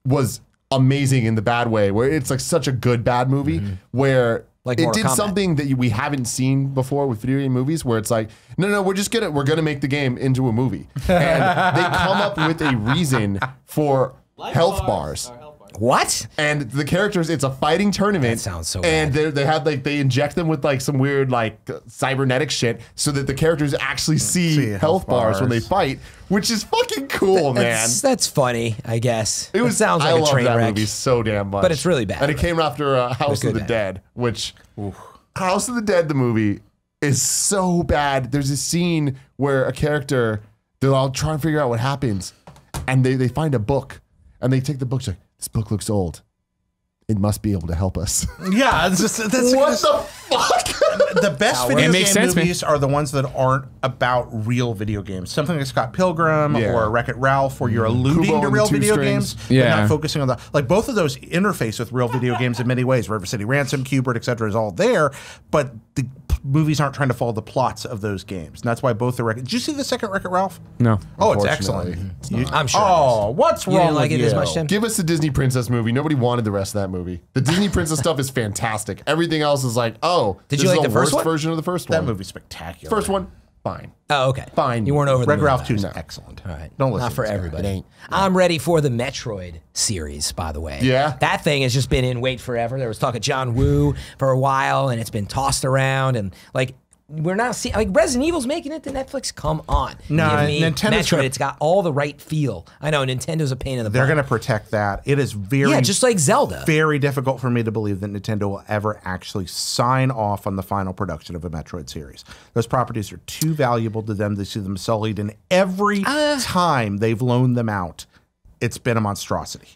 was amazing in the bad way, where it's like such a good bad movie where Like it Mortal did Kombat. something that we haven't seen before with video game movies, where it's like, no, we're gonna make the game into a movie, and they come up with a reason for health bars. What? And the characters, it's a fighting tournament. That sounds so And bad. they had like they inject them with like some weird like cybernetic shit, so that the characters actually see health bars when they fight, which is fucking cool, man. That's funny, I guess. It was. sounds I like a love train that wreck. movie so damn much, But it's really bad. And it came after House good of the bad. Dead, which House of the Dead, the movie, is so bad. There's a scene where a character, they're all trying to figure out what happens, and they find a book, and they take the book. Like, this book looks old. It must be able to help us. Yeah, it's just, that's What the fuck? the best video It makes game sense, man. movies are the ones that aren't about real video games. Something like Scott Pilgrim Yeah. or Wreck-It Ralph, where you're alluding Kubo to and real the Two video Strings. games, Yeah. but not focusing on the like. Both of those interface with real video games in many ways. River City Ransom, Qbert, etc. is all there, but the movies aren't trying to follow the plots of those games. And that's why both the Wreck-It. Did you see the second Wreck-It Ralph? No. Oh, it's Unfortunately, excellent. it's not. I'm sure. Oh, what's You wrong didn't like with it you? as much, Tim? Give us the Disney Princess movie. Nobody wanted the rest of that movie. The Disney Princess stuff is fantastic. Everything else is like, oh, Did this you is like the first worst one? version of the first That one. movie's spectacular. First one, fine. Oh, okay. Fine. You weren't over the Wreck-It moon Ralph about 2 it. is excellent. All right. Don't listen. Not for to this guy. everybody. It ain't. I'm ready for the Metroid series, by the way. Yeah? That thing has just been in wait forever. There was talk of John Woo for a while, and it's been tossed around. And like we're not seeing like Resident Evil's making it to Netflix. Come on, No, give me Nintendo's Metroid. gonna- It's got all the right feel. I know Nintendo's a pain in the They're butt. going to protect that. It is very, Yeah, just like Zelda. very difficult for me to believe that Nintendo will ever actually sign off on the final production of a Metroid series. Those properties are too valuable to them. They see them sullied, and every time they've loaned them out, it's been a monstrosity.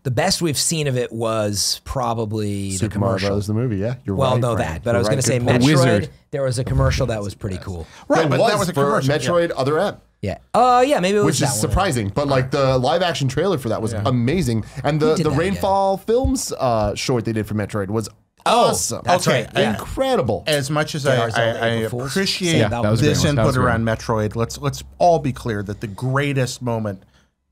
The best we've seen of it was probably the Super Mario commercial. Bros. The movie, yeah. You're Well, right, no, Frank. that. But You're I was going right. to say Good point. Metroid. Wizard. There was a commercial that was pretty cool. Right, It but was that was a for commercial. Metroid Other M. Yeah. Yeah, maybe it was Which that is one. surprising, but like the live action trailer for that was amazing, and the did that Rainfall Films short they did for Metroid was awesome. that's Okay, right. Yeah. Incredible. As much as Get ourselves I April Fools. appreciate Yeah, that was a great this one. That input was a great around Metroid, let's all be clear that the greatest moment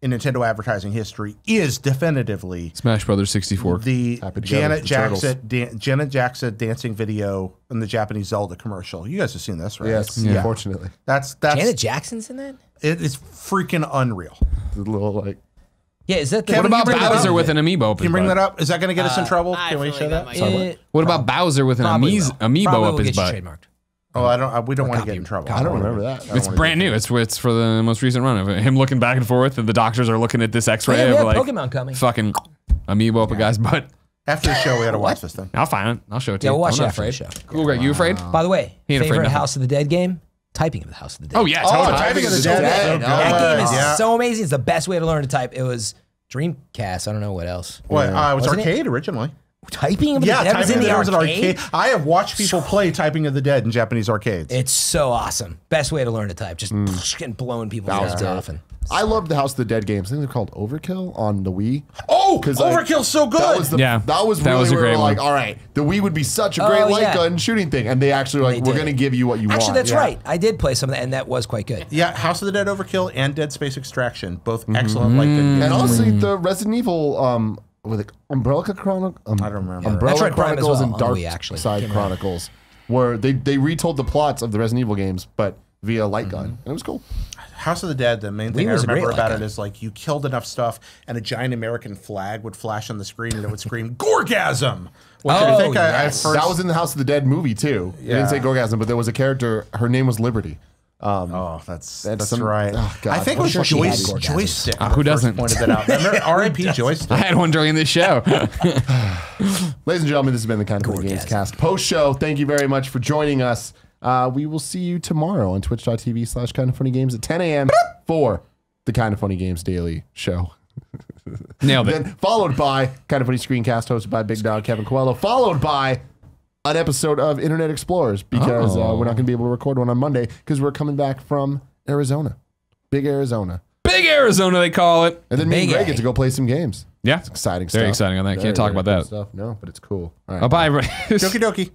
in Nintendo advertising history is definitively Smash Brothers 64. the Happy together with Janet Jackson dancing video in the Japanese Zelda commercial. You guys have seen this, right? Yes, Yeah. unfortunately, That's Janet Jackson's in that? it is freaking unreal. the little like Yeah, is that the Kevin, What you about bring that Bowser up? with an amiibo up Can you his bring butt? that up? Is that going to get us in trouble? I Can we feel show like that? that might- It What about Bowser with an probably will. amiibo Probably up will his get you butt? trademarked. Oh, I don't. We don't want to copy- get in trouble. copy- I don't remember that. It's brand new. It's for the most recent run of it. Him looking back and forth, and the doctors are looking at this X-ray Yeah, we of have like Pokemon coming. fucking amiibo up a guy's butt. After the show, we got to watch this thing. I'll find it. I'll show it to Yeah, you. we'll watch I'm that not after the afraid. show. Cool, Greg. You afraid? By the way, He ain't afraid favorite nothing. House of the Dead game? Typing of the House of the Dead. Oh yeah, Oh, totally. Typing of the Dead. That Yeah. game is Yeah. so amazing. It's the best way to learn to type. It was Dreamcast. I don't know what else. What? It was Wasn't it? arcade originally. Typing of the Yeah, Dead was in the Typing of the Dead was arcade. an I have watched people play Typing of the Dead in Japanese arcades. It's so awesome. Best way to learn to type. Just getting blowing people's heads off. And I love the House of the Dead games. I think they're called Overkill on the Wii. Oh, 'Cause, like, Overkill's so good. That was the, Yeah, that was that really was a where great we're like, one. all right, the Wii would be such a great light yeah. gun shooting thing, and they actually were like, They we're did. going to give you what you want. actually, that's Yeah. right. I did play some of that, and that was quite good. Yeah, House of the Dead Overkill and Dead Space Extraction, both excellent light gun games. And honestly, the Resident Evil, with it, Umbrella Chronicle, I don't remember. Umbrella Metroid Prime as Chronicles well and on Dark Wii, actually. Side Came out. Chronicles, where they retold the plots of the Resident Evil games, but via light gun, and it was cool. House of the Dead, the main thing Wii I was a great remember light about gun. it is like you killed enough stuff and a giant American flag would flash on the screen and it would scream, Gorgasm! Which I Oh, think I yes. first... That was in the House of the Dead movie too. It didn't say Gorgasm, but there was a character. Her name was Liberty. Oh, that's some- right. oh, God. I think it I'm was sure she had Joyce, orgasms. Joystick. Who that first doesn't? Pointed that out. Remember R.I.P. I Joystick. had one during this show. Ladies and gentlemen, this has been the Kind of Funny Gorgasm. Gamescast post show. Thank you very much for joining us. We will see you tomorrow on twitch.tv/Kind of Funny Games at 10 a.m. for the Kind of Funny Games Daily Show. Nailed it. Then followed by Kind of Funny Screencast hosted by Big Dog Kevin Coelho, followed by an episode of Internet Explorers because we're not going to be able to record one on Monday because we're coming back from Arizona. Big Arizona. Big Arizona, they call it. And then me and Big Greg A. get to go play some games. Yeah. Exciting stuff. Very exciting on that. Can't talk about good that. stuff. No, but it's cool. All right. Oh, bye, everybody. Doki doki.